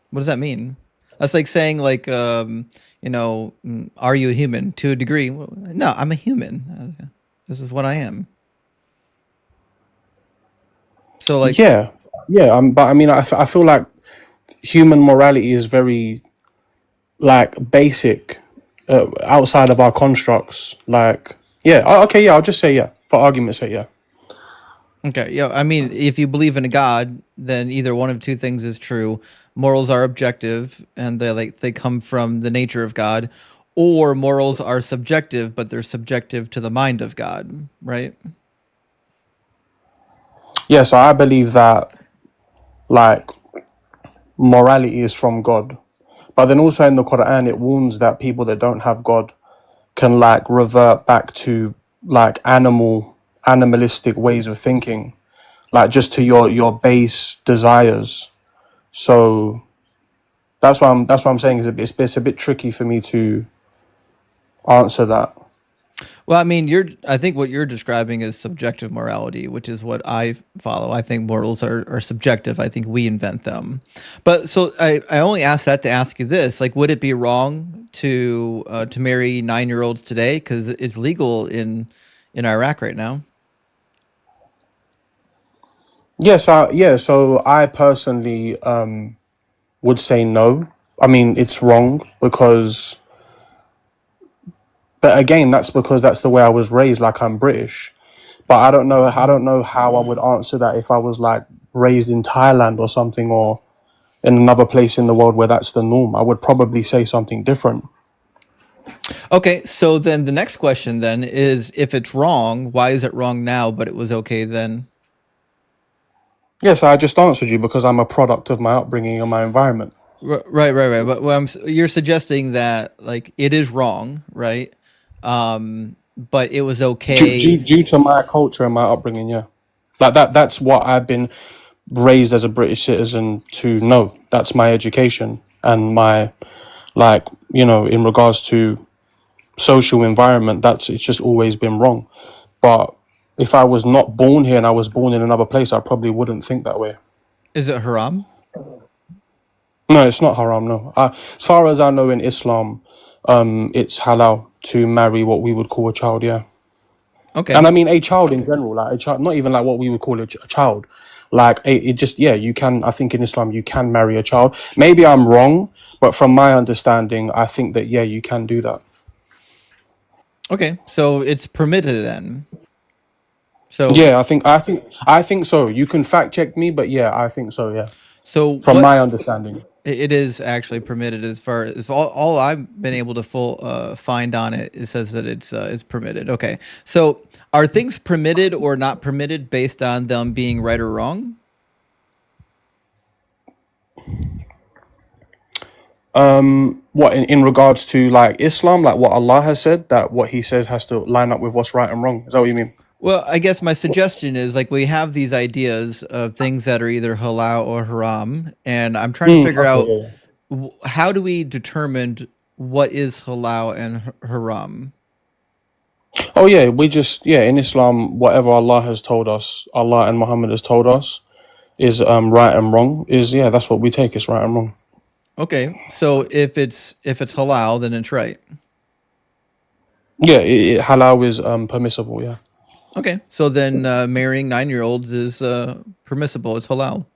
What does that mean? That's like saying, like, are you a human? To a degree. Well, no, I'm a human. This is what I am. So, like, Yeah, yeah. But I mean, I feel like human morality is very, like, basic, outside of our constructs. Like, yeah, okay, yeah. I'll just say yeah for argument's sake. Yeah. okay, yeah. I mean, if you believe in a God, then either one of two things is true. Morals are objective, and they come from the nature of God, or morals are subjective, but they're subjective to the mind of God, right? Yeah. So I believe that, like, morality is from God, but then also in the Quran it warns that people that don't have God can, like, revert back to, like, animalistic ways of thinking, like just to your base desires. So that's what I'm saying is it's a bit tricky for me to answer that. Well, I mean, I think what you're describing is subjective morality, which is what I follow. I think morals are subjective. I think we invent them. But so I only asked that to ask you this: like, would it be wrong to marry 9-year-olds today because it's legal in Iraq right now? So I personally would say no. I mean, it's wrong because, but again, that's because that's the way I was raised. Like, I'm British, but I don't know how I would answer that if I was, like, raised in Thailand or something, or in another place in the world where that's the norm. I would probably say something different. Okay, so then the next question then is, if it's wrong, why is it wrong now, but it was okay then? Yes, I just answered you because I'm a product of my upbringing and my environment. Right. But you're suggesting that, like, it is wrong, right? But it was okay. Due to my culture and my upbringing, yeah. Like that's what I've been raised as a British citizen to know. That's my education and my, like, in regards to social environment, it's just always been wrong. But if I was not born here and I was born in another place, I probably wouldn't think that way. Is it haram? No, it's not haram. No, as far as I know, in Islam, it's halal to marry what we would call a child. Yeah, and Okay. I mean a child in general, like a child, not even like what we would call a child. Like it just, yeah, you can. I think in Islam you can marry a child. Maybe I'm wrong, but from my understanding, I think that yeah, you can do that. Okay. So it's permitted then. So Yeah, I think so. You can fact check me, but yeah, I think so. Yeah, so from what my understanding. it is actually permitted as far as all I've been able to find on it. It says that it's permitted. Okay. So are things permitted or not permitted based on them being right or wrong? What in regards to like Islam, like what Allah has said, that what He says has to line up with what's right and wrong. Is that what you mean? Well, I guess my suggestion is like we have these ideas of things that are either halal or haram, and I'm trying to figure Okay, out yeah, yeah. how do we determine what is halal and haram? Oh yeah, we just yeah in Islam, whatever Allah has told us, Allah and Muhammad has told us is right and wrong. Is yeah, that's what we take. It's right and wrong. Okay, so if it's halal, then it's right. Yeah, halal is permissible. Yeah, Okay, so then marrying 9-year-olds is permissible. It's halal.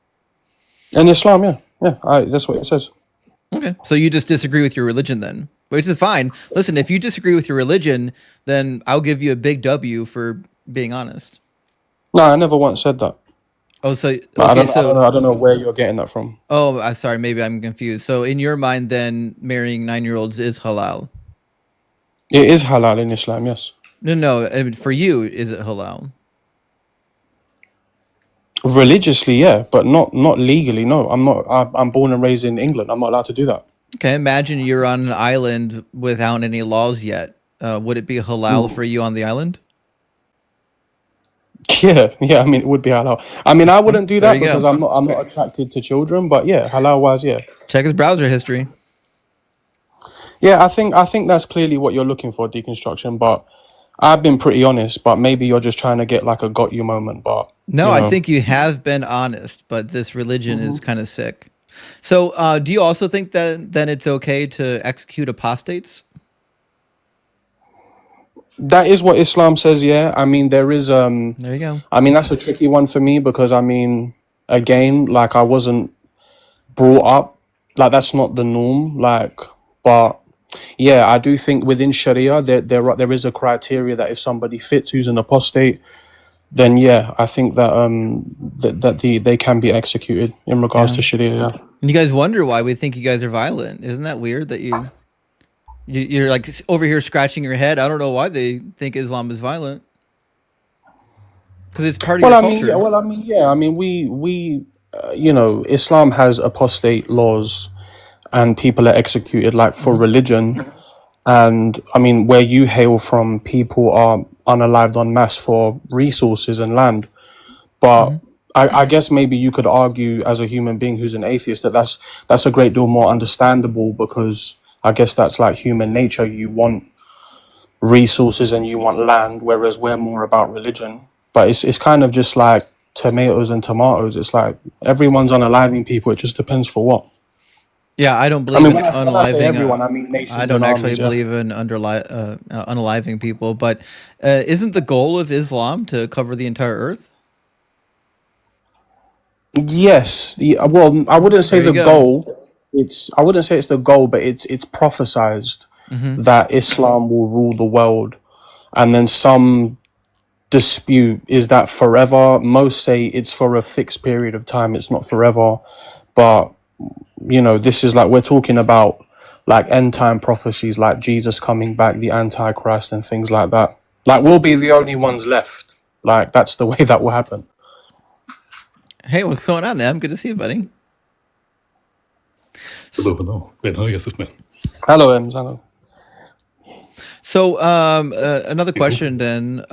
in Islam, yeah, yeah, that's what it says. Okay, so you just disagree with your religion then, which is fine. Listen, if you disagree with your religion, then I'll give you a big W for being honest. No, I never once said that. Oh, so Like, okay, I don't know where you're getting that from. oh, I'm sorry, maybe I'm confused. So in your mind, then marrying 9-year-olds is halal. It is halal in Islam, yes. No, no, I mean, for you, is it halal? Religiously, yeah, but not legally. No, I'm not. I'm born and raised in England. I'm not allowed to do that. Okay, imagine you're on an island without any laws yet. Would it be halal for you on the island? Yeah, yeah. I mean, it would be halal. I mean, I wouldn't do There that you because go. I'm not attracted to children. But yeah, halal wise, yeah, Check his browser history. yeah. I think that's clearly what you're looking for, deconstruction. But I've been pretty honest. But maybe you're just trying to get like a got you moment. But No, you I know, think you have been honest, but this religion is kind of sick. So, do you also think that then it's okay to execute apostates? that is what Islam says. Yeah, I mean, there is There you go. I mean, that's a tricky one for me because I mean, again, like I wasn't brought up like that's not the norm. Like, but yeah, I do think within Sharia there is a criteria that if somebody fits who's an apostate, then yeah, I think that they can be executed in regards Yeah. to Sharia. Yeah. And you guys wonder why we think you guys are violent. Isn't that weird that you're like over here scratching your head? I don't know why they think Islam is violent. Because it's part of Well, your I mean, yeah. culture. Well, I mean, yeah. I mean, we you know, Islam has apostate laws, and people are executed like for religion. And I mean, where you hail from, people are unalived en masse for resources and land. But Hmm. I guess maybe you could argue, as a human being who's an atheist, that that's a great deal more understandable because I guess that's like human nature. You want resources and you want land, whereas we're more about religion. But it's kind of just like tomatoes and tomatoes. It's like everyone's unaliving people. It just depends for what. Yeah, I don't I believe mean, in when I say unaliving. everyone, I mean I nations don't and actually armies. Yeah. believe in unaliving people. But isn't the goal of Islam to cover the entire earth? Yes. Well, I wouldn't say There you the go. goal. I wouldn't say it's the goal, but it's prophesized Hmm. that Islam will rule the world, and then some dispute is that forever. Most say it's for a fixed period of time. It's not forever, but you know, this is like we're talking about like end time prophecies, like Jesus coming back, the Antichrist, and things like that. Like we'll be the only ones left. Like that's the way that will happen. Hey, what's going on, Em? Good to see you, buddy. Hello, hello. Ben, how is it, man? Hello, Ems. Hello. So, another question then.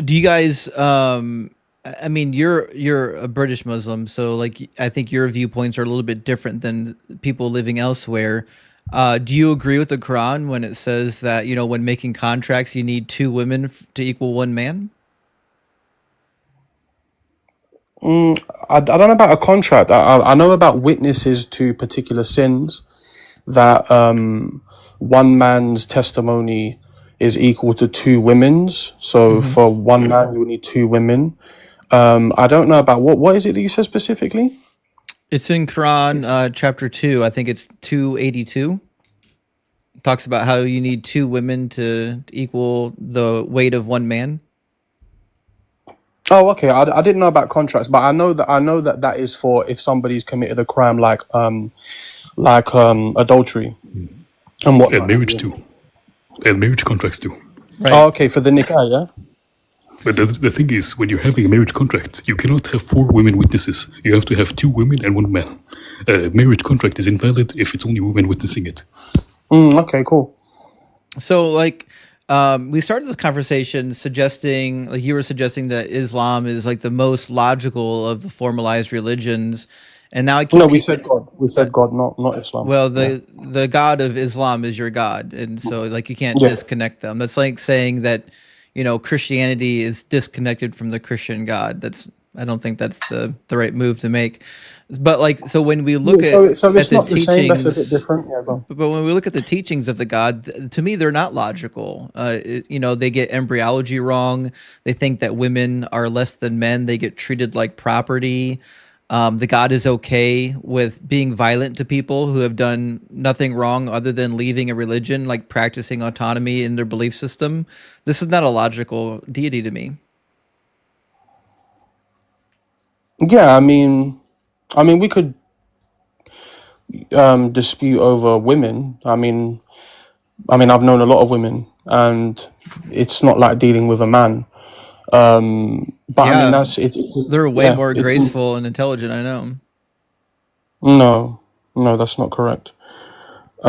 Do you guys? I mean, you're a British Muslim, so like I think your viewpoints are a little bit different than people living elsewhere. Do you agree with the Quran when it says that when making contracts you need two women to equal one man? I don't know about a contract. I know about witnesses to particular sins, that one man's testimony is equal to two women's. So Hmm. for one man, you will need two women. I don't know about what is it that you said specifically? It's in Quran, chapter 2. I think it's 282. Talks about how you need two women to equal the weight of one man. Oh, okay. I didn't know about contracts, but I know that that is for if somebody's committed a crime like adultery and And whatnot. marriage too. And marriage contracts too. Right. Oh, okay, for the nikah, yeah. But the thing is, when you're having a marriage contract, you cannot have 4 women witnesses. You have to have 2 women and 1 man. A marriage contract is invalid if it's only women witnessing it. Okay, cool. So, like, we started this conversation suggesting, like, you were suggesting that Islam is like the most logical of the formalized religions, and now I No, keep we said hearing, God. We said God, not Islam. well, Yeah. the God of Islam is your God, and so like you can't Yeah. disconnect them. That's like saying that, Christianity is disconnected from the Christian God. I don't think that's the right move to make. But like, so when we look So at it's the not the same. That's a bit teachings. different. Yeah, go. But when we look at the teachings of the God, to me, they're not logical. They get embryology wrong. They think that women are less than men. They get treated like property. The God is okay with being violent to people who have done nothing wrong other than leaving a religion, like practicing autonomy in their belief system. This is not a logical deity to me. Yeah, I mean, we could dispute over women. I've known a lot of women, and it's not like dealing with a man. But I mean, Yeah, it's they're way yeah, more it's graceful and intelligent. I know. no, no, that's not correct. I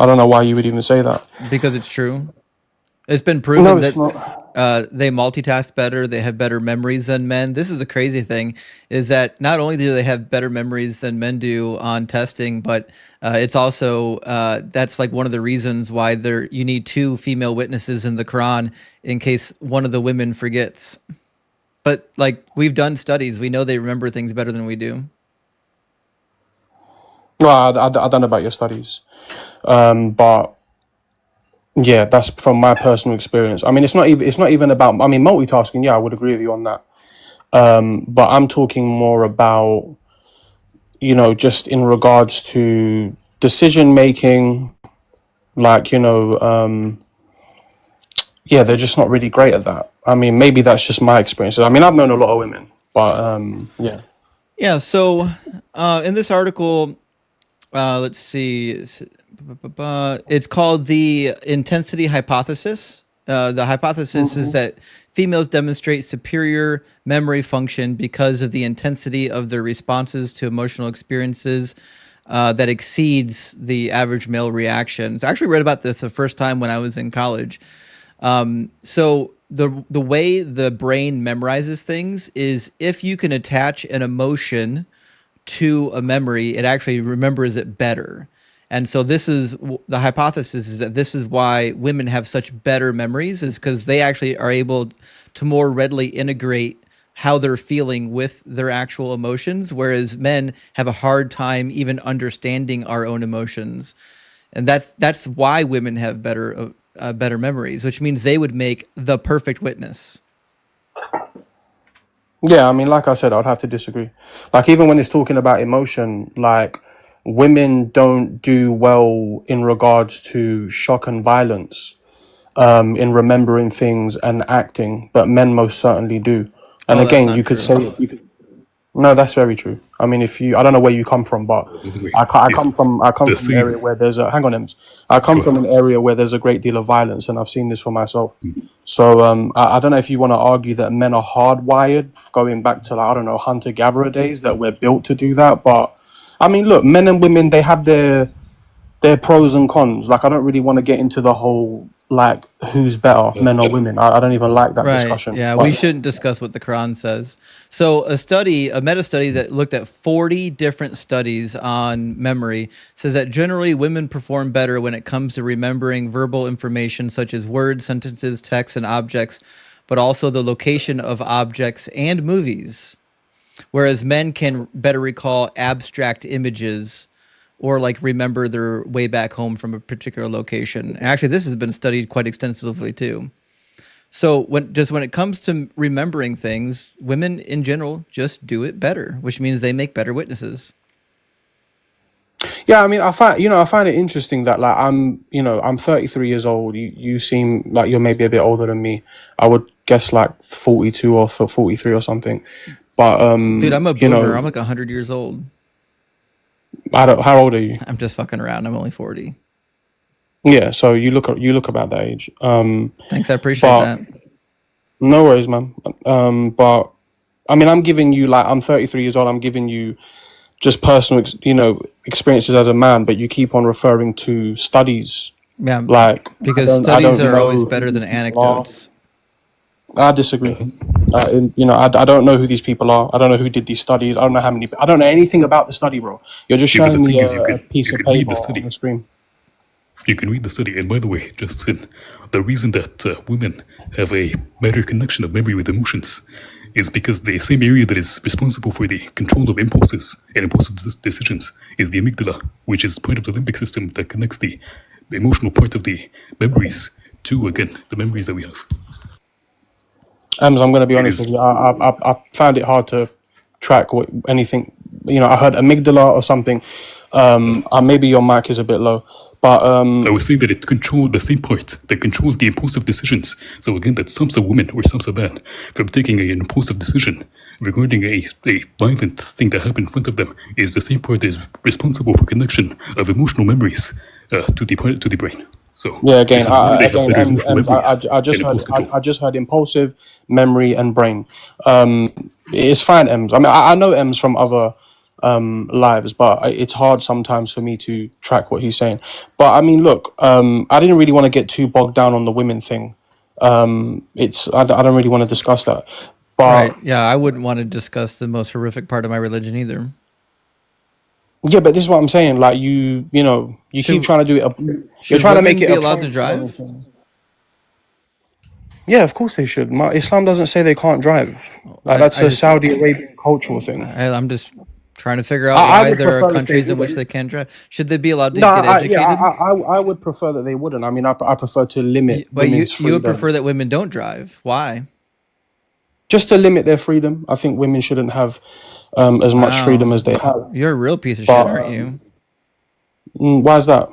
don't know why you would even say that. Because it's true. It's been No, proven it's that not. they multitask better. They have better memories than men. This is the crazy thing: is that not only do they have better memories than men do on testing, but it's also that's like one of the reasons why you need two female witnesses in the Quran in case one of the women forgets. But like we've done studies, we know they remember things better than we do. Well, I don't know about your studies, but yeah, that's from my personal experience. I mean, it's not even about. I mean, multitasking. Yeah, I would agree with you on that. But I'm talking more about just in regards to decision making. Like yeah, they're just not really great at that. I mean, maybe that's just my experience. I mean, I've known a lot of women, but yeah. Yeah. So in this article, let's see. It's called the intensity hypothesis. The hypothesis is that females demonstrate superior memory function because of the intensity of their responses to emotional experiences that exceeds the average male reactions. I actually read about this the first time when I was in college. So the way the brain memorizes things is if you can attach an emotion to a memory, it actually remembers it better. And so this is the hypothesis is that this is why women have such better memories is because they actually are able to more readily integrate how they're feeling with their actual emotions, whereas men have a hard time even understanding our own emotions. And that's why women have better memories, which means they would make the perfect witness. Yeah, I mean, like I said, I'd have to disagree. Like, even when it's talking about emotion, like, women don't do well in regards to shock and violence, in remembering things and acting, but men most certainly do. And Oh, that's again, not you could true. say, no, that's very true. I mean, I don't know where you come from, but By the way, I come from an area same. where hang on, Ems. I come Go from ahead. an area where there's a great deal of violence, and I've seen this for myself. So I don't know if you want to argue that men are hardwired, going back to, like, I don't know, hunter gatherer days, that we're built to do that. But I mean, look, men and women, they have their pros and cons. Like, I don't really want to get into the whole, like, who's better, men or women. I don't even like that Right. discussion. Yeah, we But shouldn't discuss what the Quran says. So a meta study that looked at 40 different studies on memory says that generally women perform better when it comes to remembering verbal information such as words, sentences, texts, and objects, but also the location of objects and movies. Whereas men can better recall abstract images or like remember their way back home from a particular location. Actually, this has been studied quite extensively too. So when it comes to remembering things, women in general just do it better, which means they make better witnesses. Yeah, I mean, I find it interesting that like I'm 33 years old. You seem like you're maybe a bit older than me. I would guess like 42 or 43 or something. But Dude, I'm a boomer. I'm like 100 years old. How old are you? I'm just fucking around. I'm only 40. Yeah, so you look about that age. Thanks, I appreciate but that. no worries, man. But I mean, I'm 33 years old. I'm giving you just personal, experiences as a man, but you keep on referring to studies. Yeah, Like, because I studies don't are know always who better than these people are. anecdotes. I disagree. I don't know who these people are. I don't know who did these studies. I don't know how many. I don't know anything about the study, bro. You're just Yeah, but the showing me thing is, a piece you of can read paper the on study. the screen. You can read the study, and by the way, Justin, the reason that women have a better connection of memory with emotions is because the same area that is responsible for the control of impulses and impulsive decisions is the amygdala, which is part of the limbic system that connects the emotional part of the memories to, again, the memories that we have. I'm going to be It honest is with you. I found it hard to track what anything. I heard amygdala or something. Maybe your mic is a bit low, but I was saying that it controls the same part that controls the impulsive decisions. So again, that stops a woman or stops a man from taking an impulsive decision regarding a violent thing that happened in front of them is the same part that is responsible for connection of emotional memories to the brain. So yeah, this is why they have better emotional memories I just and heard impulse control. I just heard impulsive memory and brain. It's fine, Ems. I mean, I know Ems from other lives, but it's hard sometimes for me to track what he's saying. But I mean, look, I didn't really want to get too bogged down on the women thing. I don't really want to discuss that. But Right. Yeah, I wouldn't want to discuss the most horrific part of my religion either. yeah, but this is what I'm saying. Like you keep Should trying to do it. You're should trying to women make it be a allowed to point and drive? everything. Yeah, of course they should. Islam doesn't say they can't drive. Like, that's I a just Saudi Arabian cultural thing. I'm just trying to figure out I why would there are prefer if they countries in which they wouldn't. can drive. Should they be allowed to No, get educated? I would prefer that they wouldn't. I mean, I prefer to limit But women's you would prefer freedom. that women don't drive. Why? Just to limit their freedom. I think women shouldn't have as much freedom Wow. as they have. You're a real piece of shit, But aren't you? why is that?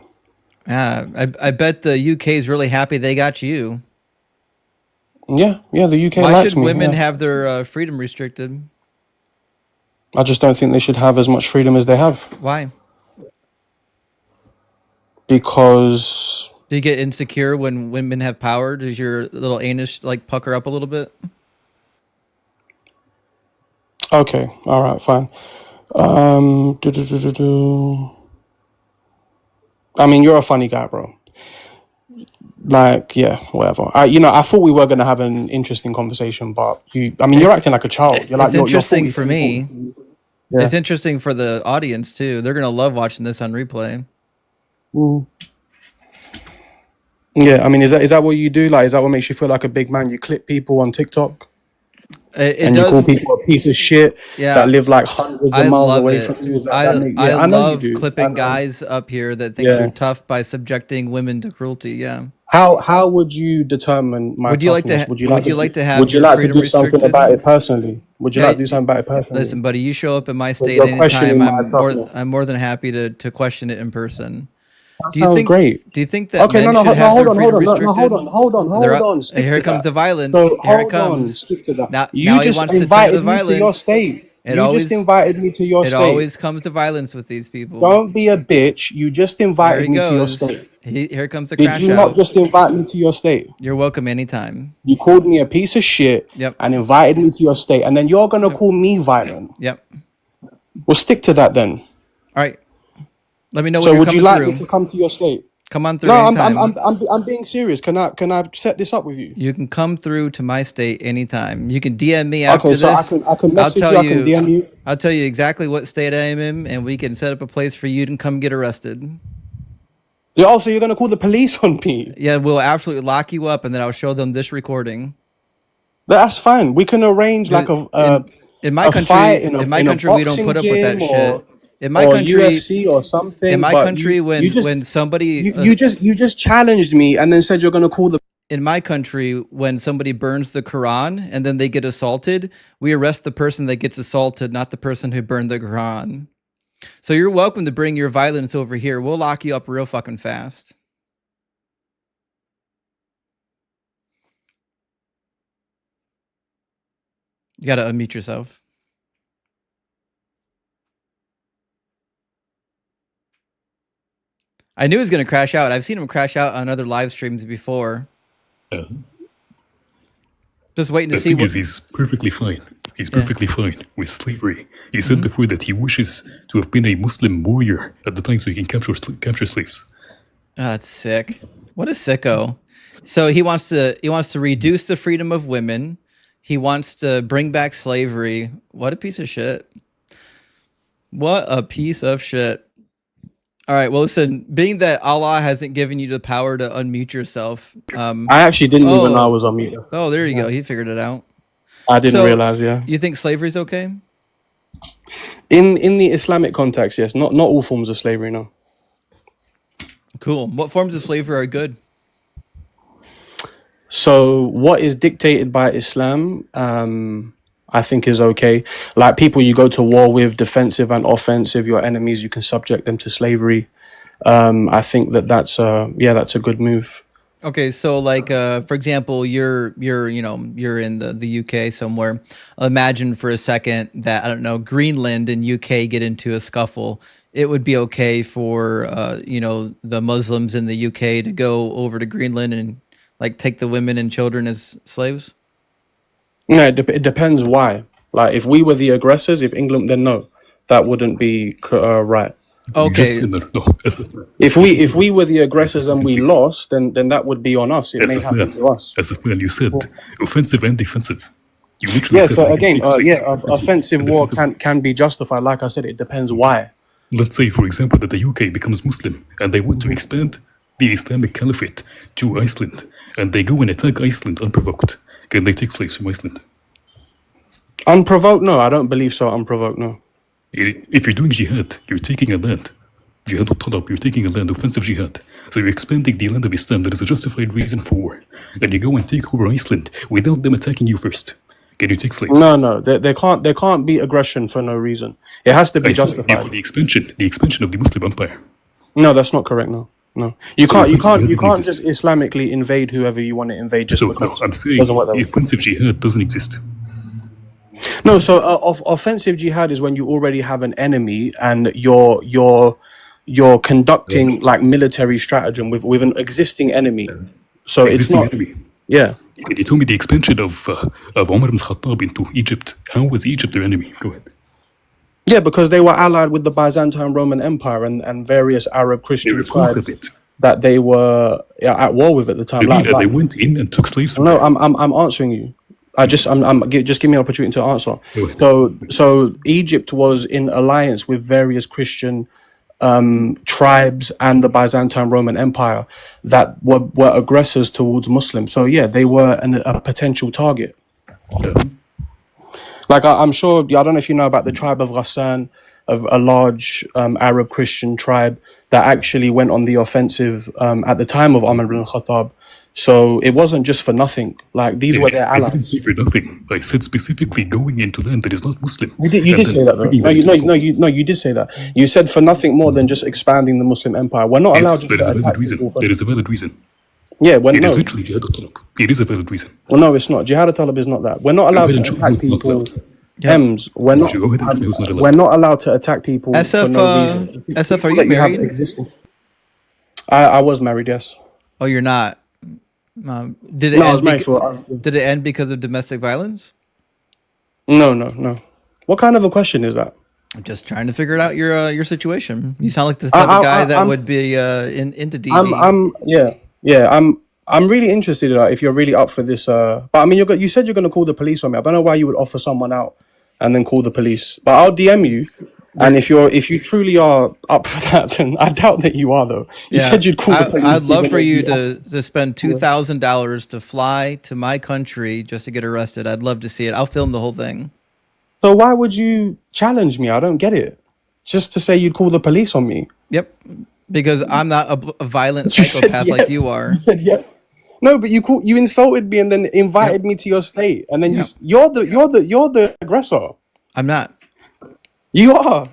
Yeah, I bet the UK is really happy they got you. Yeah, the UK Why likes should me. women Yeah. have their freedom restricted? I just don't think they should have as much freedom as they have Why? because Do you get insecure when women have power? Does your little anus like pucker up a little bit? okay, all right, fine. Do, do, do, do, do. I mean, you're a funny guy, bro. Like, yeah, whatever. I thought we were gonna have an interesting conversation, but you're acting like a child. It's You're interesting for 43, me. 40. Yeah. It's interesting for the audience too. They're gonna love watching this on replay. Yeah, I mean, is that what you do? Like, is that what makes you feel like a big man? You clip people on TikTok It and you does. call people a piece of shit Yeah, that live like hundreds I of miles love away it. from you. Is that I make, I yeah, I know you love do. I clipping know. guys up here that think they're Yeah. tough by subjecting women to cruelty. Yeah. How would you determine my Would you like toughness? to would you like to have would you your like to freedom do something restricted? about it personally? Would you Yeah, like to do something about it personally? listen, buddy, you show up in my Because state you're questioning anytime. my toughness. I'm more than happy to question it in person. That Do you sounds think great. do you think that Okay, men no, should have hold their on, freedom no, restricted? hold on. Stick Here to comes the that. violence. So Here it hold on, comes. stick to that. Now You he just wants to turn to the invited me to your violence. state. It You just always invited me to your it state. always comes to violence with these people. Don't be a bitch. You just There invited he me to your goes. state. Here comes the Did crash you not out. just invite me to your state? You're welcome anytime. You called me a piece of shit Yep. and invited me to your state, and then you're gonna call me violent. Yep. Well, stick to that then. All right. Let me know when So you're would you coming like through. me to come to your state? Come on through No, anytime. I'm being serious. Can I set this up with you? You can come through to my state anytime. You can DM me after Okay, so this. I can I'll message tell you. I can DM you. I'll tell you exactly what state I am in, and we can set up a place for you to come get arrested. Yeah. Also, you're gonna call the police on me. Yeah, we'll absolutely lock you up, and then I'll show them this recording. That's fine. We can arrange like And In my a fight country, in my in a country, we don't boxing put up with that game shit. In my or country, UFC or something. in my But country, you just when somebody you just challenged me and then said you're gonna call the in my country, when somebody burns the Quran and then they get assaulted, we arrest the person that gets assaulted, not the person who burned the Quran. So you're welcome to bring your violence over here. We'll lock you up real fucking fast. You gotta unmute yourself. I knew he was gonna crash out. I've seen him crash out on other live streams before. Just waiting to The see thing what. is, he's perfectly fine. He's perfectly fine with slavery. He said before that he wishes to have been a Muslim warrior at the time so he can capture slaves. Oh, that's sick. What a sicko. So he wants to reduce the freedom of women. He wants to bring back slavery. What a piece of shit. What a piece of shit. All right. Well, listen, being that Allah hasn't given you the power to unmute yourself. I actually didn't even know I was on mute. Oh, there you go. He figured it out. I didn't realize, yeah. You think slavery's okay? In the Islamic context, yes. Not all forms of slavery, no. Cool. What forms of slavery are good? So what is dictated by Islam, I think is okay. Like people you go to war with, defensive and offensive, your enemies, you can subject them to slavery. I think that's a good move. Okay, so like for example, you're in the UK somewhere. Imagine for a second that, I don't know, Greenland and UK get into a scuffle. It would be okay for the Muslims in the UK to go over to Greenland and like take the women and children as slaves? No, it depends why. Like if we were the aggressors, if England, then no, that wouldn't be right. Okay. If we were the aggressors and we lost, then that would be on us. It may happen to us. As a plan, you said offensive and defensive. You literally said. So again, offensive war can be justified. Like I said, it depends why. Let's say, for example, that the UK becomes Muslim and they want to expand the Islamic Caliphate to Iceland, and they go and attack Iceland unprovoked. Can they take slaves from Iceland? Unprovoked? No, I don't believe so. Unprovoked? No. If you're doing jihad, you're taking a land. Jihad al-talab, you're taking a land, offensive jihad. So you're expanding the land of Islam. There is a justified reason for war. And you go and take over Iceland without them attacking you first. Can you take slaves? No. There can't be aggression for no reason. It has to be justified. Yeah, for the expansion of the Muslim empire. No, that's not correct. No. You can't just Islamically invade whoever you want to invade. Just I'm saying offensive jihad doesn't exist. No, so offensive jihad is when you already have an enemy and you're conducting like military stratagem with an existing enemy. So existing it's not. Enemy. Yeah. You told me the expansion of Umar ibn Khattab into Egypt. How was Egypt their enemy? Go ahead. Yeah, because they were allied with the Byzantine Roman Empire and various Arab Christian tribes that they were at war with at the time. They went in and took slaves from them. I'm answering you. Just give me an opportunity to answer. So Egypt was in alliance with various Christian tribes and the Byzantine Roman Empire that were aggressors towards Muslims. So yeah, they were a potential target. Like I'm sure, I don't know if you know about the tribe of Ghassan, of a large Arab Christian tribe that actually went on the offensive at the time of Umar ibn Khattab. So it wasn't just for nothing. Like these were their allies. I didn't say for nothing. I said specifically going into land that is not Muslim. You did say that though. No, you did say that. You said for nothing more than just expanding the Muslim empire. We're not allowed to attack people. There is a valid reason. Yeah, it is literally jihad al-talab. It is a valid reason. Well, no, it's not. Jihad al-talab is not that. We're not allowed to attack people. We're not allowed to attack people for no reason. SF, are you married? I was married, yes. Oh, you're not? Did it end because of domestic violence? No. What kind of a question is that? I'm just trying to figure out your situation. You sound like the type of guy that would be into DV. I'm really interested if you're really up for this. But I mean, you said you're going to call the police on me. I don't know why you would offer someone out and then call the police. But I'll DM you. And if you truly are up for that, then I doubt that you are, though. You said you'd call the police. I'd love for you to spend $2,000 to fly to my country just to get arrested. I'd love to see it. I'll film the whole thing. So why would you challenge me? I don't get it. Just to say you'd call the police on me. Yep. Because I'm not a violent You said psychopath yes. like you are. You said yes. No, but you insulted me and then invited me to your state, and then you're the aggressor. I'm not. You are.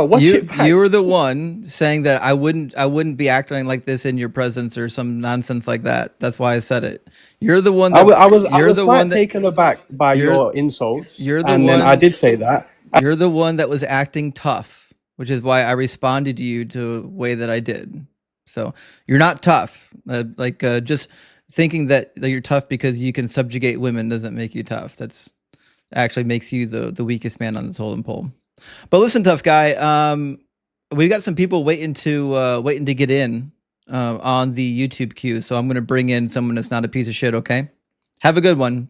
Watch it back. You were the one saying that I wouldn't be acting like this in your presence or some nonsense like that. That's why I said it. You're the one that I was quite taken aback by your insults. You're the and one. Then I did say that. You're the one that was acting tough, which is why I responded to you to the way that I did. So you're not tough. Just thinking that you're tough because you can subjugate women doesn't make you tough. That's actually makes you the weakest man on the totem pole. But listen, tough guy, we've got some people waiting to get in on the YouTube queue. So I'm going to bring in someone that's not a piece of shit. Okay, have a good one.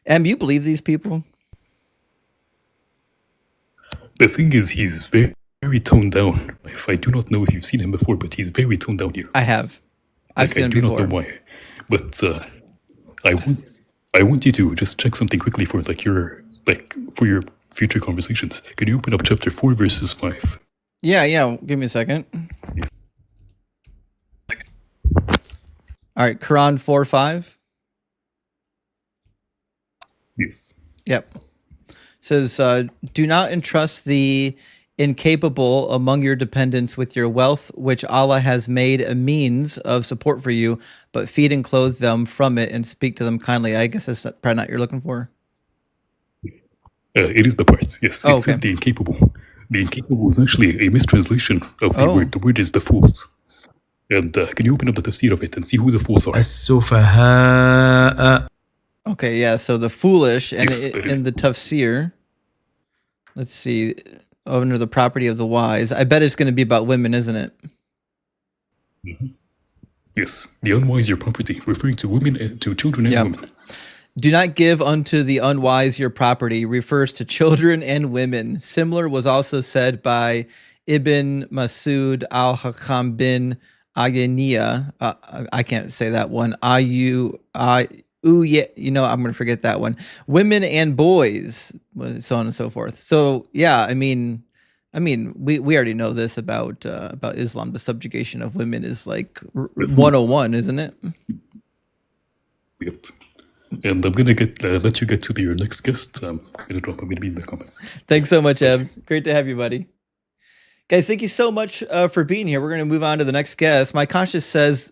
You believe these people? The thing is, he's very, very toned down. I do not know if you've seen him before, but he's very toned down here. I have. I've seen him before. I do not know why, but I want you to just check something quickly for for your future conversations. Can you open up chapter 4, verses 5? Yeah. Give me a second. All right, Quran 4:5. Yes. Yep. It says, do not entrust the incapable among your dependents with your wealth, which Allah has made a means of support for you, but feed and clothe them from it and speak to them kindly. I guess that's probably not what you're looking for. It is the part, yes. It says the incapable. The incapable is actually a mistranslation of the word. The word is the fools. And can you open up the tafsir of it and see who the fools are? Okay, yeah, so the foolish, and in the tafsir, let's see, under the property of the wise, I bet it's going to be about women, isn't it? Mm-hmm. Yes, the unwise your property, referring to women, to children and women. Do not give unto the unwise your property, refers to children and women. Similar was also said by Ibn Masud al-Hakam bin Ayaniya. I can't say that one. I'm going to forget that one. Women and boys, so on and so forth. So yeah, I mean, we already know this about Islam. The subjugation of women is like 101, isn't it? Yep. And I'm gonna let you get to your next guest. I'm gonna drop a maybe in the comments. Thanks so much, Ebs. Great to have you, buddy. Guys, thank you so much for being here. We're gonna move on to the next guest. My conscience says,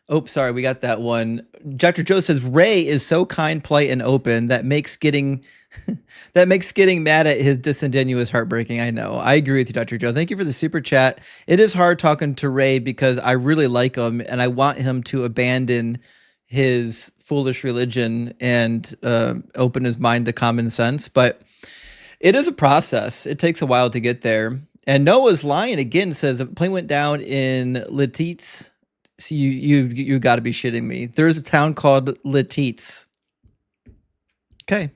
oh, sorry, we got that one. Dr. Joe says Ray is so kind, polite, and open that makes getting mad at his disingenuous heartbreaking. I know. I agree with you, Dr. Joe. Thank you for the super chat. It is hard talking to Ray because I really like him and I want him to abandon his foolish religion and open his mind to common sense. But it is a process. It takes a while to get there. And Noah's lying again. Says a plane went down in Letitz. So you got to be shitting me. There's a town called Letitz. Okay.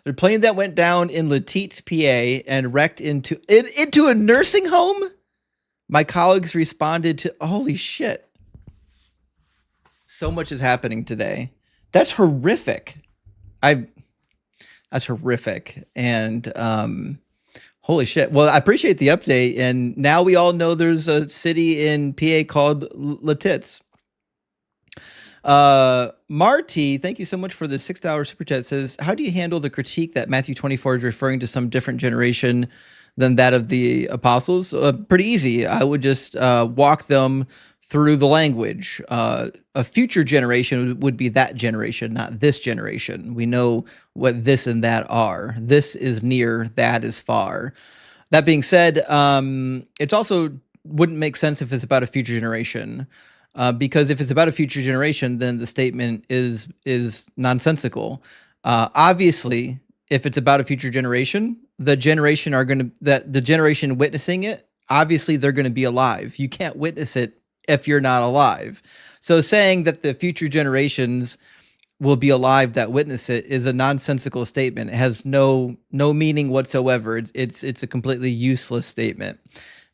The plane that went down in Letitz, PA, and wrecked into a nursing home. My colleagues responded to, holy shit. So much is happening today. That's horrific. That's horrific. And holy shit. Well, I appreciate the update. And now we all know there's a city in PA called Letitz. Marty, thank you so much for the $6 super chat. Says, how do you handle the critique that Matthew 24 is referring to some different generation than that of the apostles? Pretty easy. I would just walk them through the language. A future generation would be that generation, not this generation. We know what this and that are. This is near, that is far. That being said, it's also wouldn't make sense if it's about a future generation. Because if it's about a future generation, then the statement is nonsensical. Obviously, if it's about a future generation, the generation witnessing it, obviously they're going to be alive. You can't witness it if you're not alive. So saying that the future generations will be alive that witness it is a nonsensical statement. It has no meaning whatsoever. It's a completely useless statement.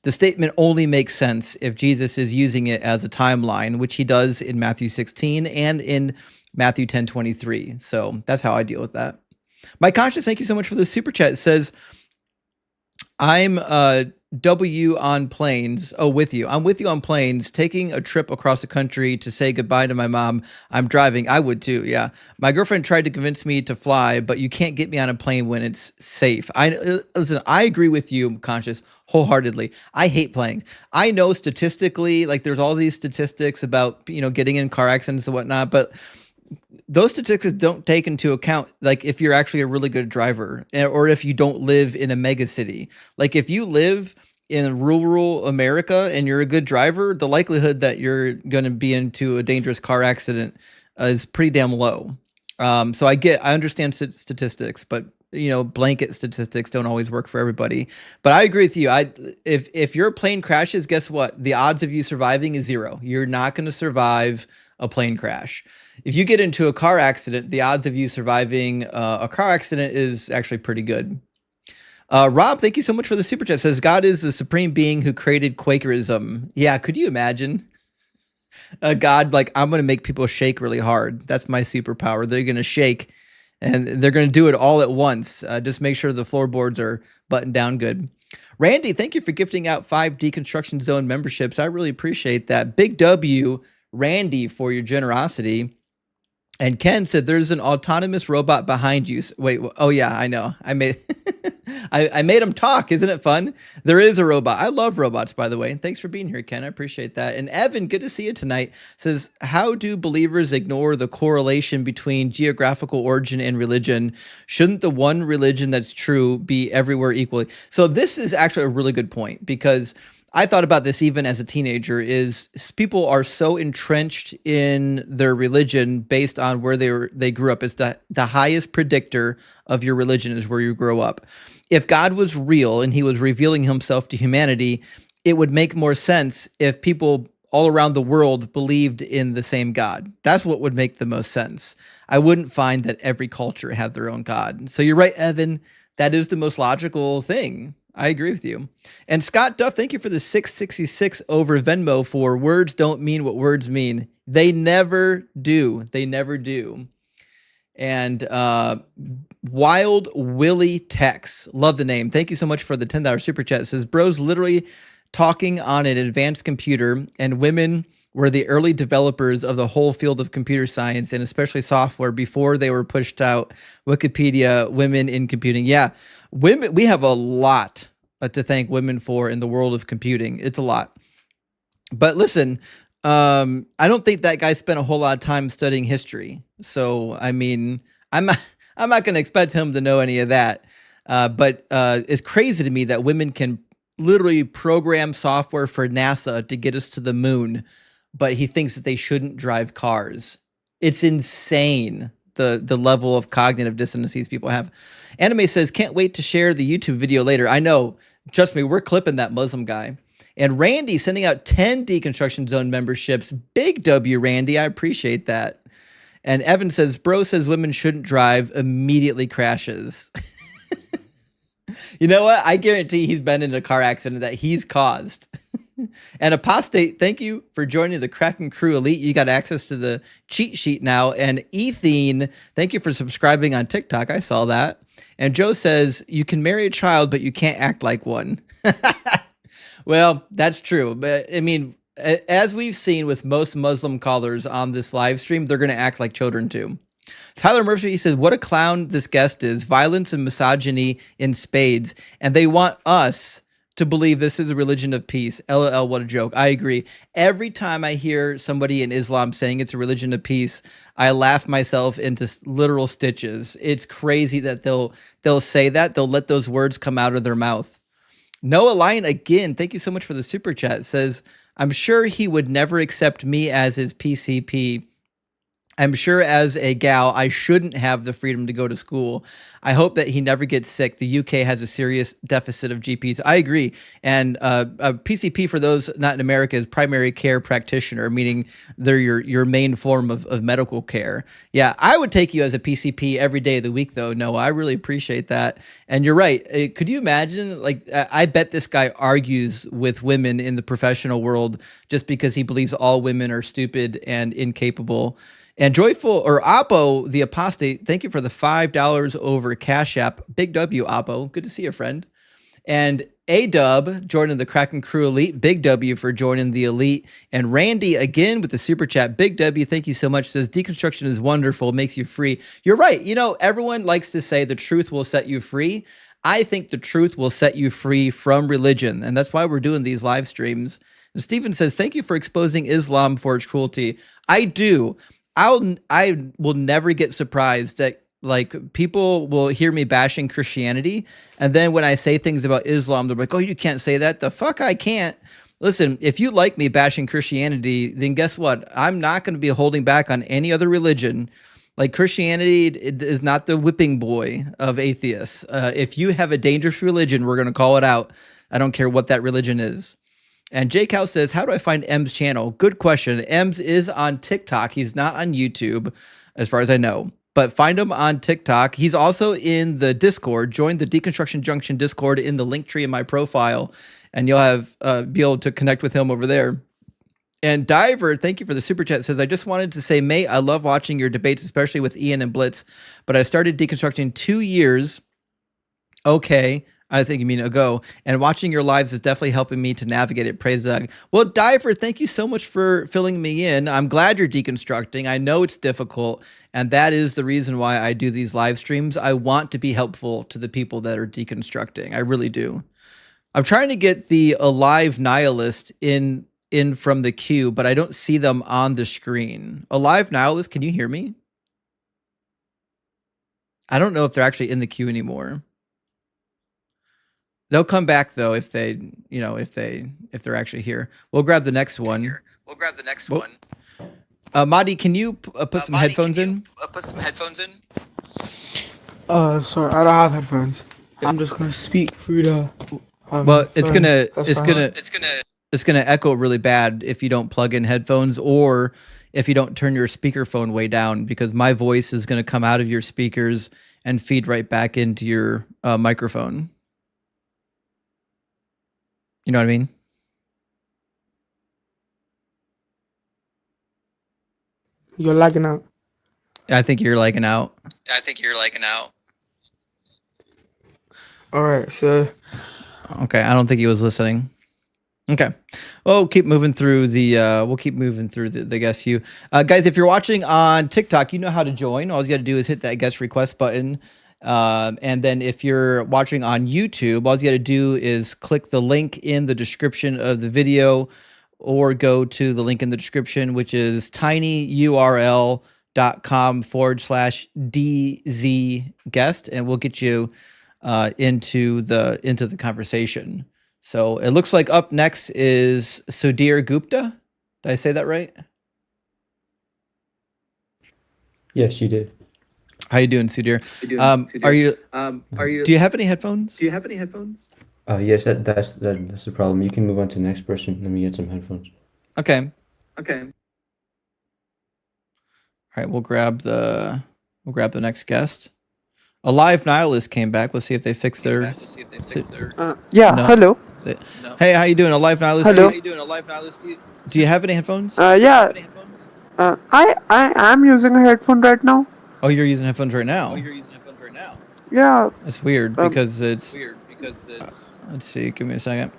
The statement only makes sense if Jesus is using it as a timeline, which he does in Matthew 16 and in Matthew 10:23. So that's how I deal with that. My conscience, thank you so much for the super chat. It says, I'm W on planes. Oh, with you. I'm with you on planes. Taking a trip across the country to say goodbye to my mom. I'm driving. I would too. Yeah. My girlfriend tried to convince me to fly, but you can't get me on a plane when it's safe. Listen, I agree with you, Conscious, wholeheartedly. I hate planes. I know statistically, like there's all these statistics about, getting in car accidents and whatnot, but those statistics don't take into account like if you're actually a really good driver or if you don't live in a mega city. Like if you live in rural America and you're a good driver, the likelihood that you're going to be into a dangerous car accident is pretty damn low. So I understand statistics, but blanket statistics don't always work for everybody. But I agree with you. If your plane crashes, guess what? The odds of you surviving is 0. You're not going to survive a plane crash. If you get into a car accident, the odds of you surviving a car accident is actually pretty good. Rob, thank you so much for the super chat. Says God is the supreme being who created Quakerism. Yeah, could you imagine God like I'm going to make people shake really hard? That's my superpower. They're going to shake, and they're going to do it all at once. Just make sure the floorboards are buttoned down good. Randy, thank you for gifting out 5 Deconstruction Zone memberships. I really appreciate that. Big W, Randy, for your generosity. And Ken said, there's an autonomous robot behind you. Wait, oh yeah, I know. I made I made him talk. Isn't it fun? There is a robot. I love robots, by the way. And thanks for being here, Ken. I appreciate that. And Evan, good to see you tonight, says, how do believers ignore the correlation between geographical origin and religion? Shouldn't the one religion that's true be everywhere equally? So this is actually a really good point, because I thought about this even as a teenager, is people are so entrenched in their religion based on where they grew up. It's the highest predictor of your religion is where you grow up. If God was real and he was revealing himself to humanity, it would make more sense if people all around the world believed in the same God. That's what would make the most sense. I wouldn't find that every culture had their own God. So you're right, Evan. That is the most logical thing. I agree with you. And Scott Duff, thank you for the 666 over Venmo for words don't mean what words mean. They never do. They never do. And Wild Willie Tex, love the name. Thank you so much for the $10 super chat. It says, bros literally talking on an advanced computer, and women were the early developers of the whole field of computer science and especially software before they were pushed out. Wikipedia, women in computing. Yeah, women, we have a lot to thank women for in the world of computing. It's a lot. But listen, I don't think that guy spent a whole lot of time studying history. So, I mean, I'm not going to expect him to know any of that. But it's crazy to me that women can literally program software for NASA to get us to the moon, but he thinks that they shouldn't drive cars. It's insane, the level of cognitive dissonance these people have. Anime says, can't wait to share the YouTube video later. I know. Trust me, we're clipping that Muslim guy. And Randy sending out 10 Deconstruction Zone memberships. Big W, Randy. I appreciate that. And Evan says, bro says women shouldn't drive, immediately crashes. You know what? I guarantee he's been in a car accident that he's caused. And Apostate, thank you for joining the Kraken Crew Elite. You got access to the cheat sheet now. And Ethene, thank you for subscribing on TikTok. I saw that. And Joe says, you can marry a child, but you can't act like one. Well, that's true. But I mean, as we've seen with most Muslim callers on this live stream, they're going to act like children too. Tyler Murphy says, what a clown this guest is. Violence and misogyny in spades. And they want us to believe this is a religion of peace. LOL, what a joke. I agree. Every time I hear somebody in Islam saying it's a religion of peace, I laugh myself into literal stitches. It's crazy that they'll say that. They'll let those words come out of their mouth. Noah Lyon, again, thank you so much for the super chat. Says, I'm sure he would never accept me as his PCP. I'm sure as a gal, I shouldn't have the freedom to go to school. I hope that he never gets sick. The UK has a serious deficit of GPs. I agree. And a PCP, for those not in America, is primary care practitioner, meaning they're your main form of medical care. Yeah, I would take you as a PCP every day of the week, though. No, I really appreciate that. And you're right. Could you imagine? Like, I bet this guy argues with women in the professional world just because he believes all women are stupid and incapable. And Joyful or Oppo, the apostate, thank you for the $5 over Cash App. Big W, Oppo. Good to see you, friend. And A-Dub joining the Kraken Crew Elite. Big W for joining the Elite. And Randy again with the super chat. Big W, thank you so much. Says deconstruction is wonderful, makes you free. You're right. You know, everyone likes to say the truth will set you free. I think the truth will set you free from religion. And that's why we're doing these live streams. And Stephen says, thank you for exposing Islam for its cruelty. I do. I will never get surprised that like people will hear me bashing Christianity, and then when I say things about Islam, they're like, "Oh, you can't say that." The fuck I can't. Listen, if you like me bashing Christianity, then guess what? I'm not going to be holding back on any other religion. Like Christianity is not the whipping boy of atheists. If you have a dangerous religion, we're going to call it out. I don't care what that religion is. And Jake House says, how do I find M's channel? Good question. M's is on TikTok. He's not on YouTube, as far as I know. But find him on TikTok. He's also in the Discord. Join the Deconstruction Junction Discord in the link tree in my profile, and you'll have be able to connect with him over there. And Diver, thank you for the super chat, says, I just wanted to say, mate, I love watching your debates, especially with Ian and Blitz, but I started deconstructing 2 years. Okay. I think you mean ago, and watching your lives is definitely helping me to navigate it. Praise God. Well, Diver, thank you so much for filling me in. I'm glad you're deconstructing. I know it's difficult, and that is the reason why I do these live streams. I want to be helpful to the people that are deconstructing. I really do. I'm trying to get the Alive Nihilist in from the queue, but I don't see them on the screen. Alive Nihilist, can you hear me? I don't know if they're actually in the queue anymore. They'll come back though if they, if they're actually here. We'll grab the next one. Madi, can you put some headphones in? Sorry, I don't have headphones. I'm just gonna speak through the. Well, it's phone. gonna echo really bad if you don't plug in headphones or if you don't turn your speakerphone way down, because my voice is gonna come out of your speakers and feed right back into your microphone. You know what I mean? You're lagging out. I think you're lagging out. All right, so. Okay, I don't think he was listening. Okay, well, we'll keep moving through the guest queue. Guys, if you're watching on TikTok, you know how to join. All you got to do is hit that guest request button. And then if you're watching on YouTube, all you got to do is click the link in the description of the video, or go to the link in the description, which is tinyurl.com/DZ guest, and we'll get you into the conversation. So it looks like up next is Sudhir Gupta. Did I say that right? Yes, you did. How you doing, Sudhir? Do you have any headphones? Yes, that's the problem. You can move on to the next person. Let me get some headphones. Okay. All right, we'll grab the next guest. Alive Nihilist came back. Let's see if they fixed their. Yeah. No. Hello. Hey, how you doing, Alive Nihilist? Hello. Do you have any headphones? Yeah. I am using a headphone right now. Oh, you're using headphones right now. Yeah. That's weird because it's. Let's see. Give me a second.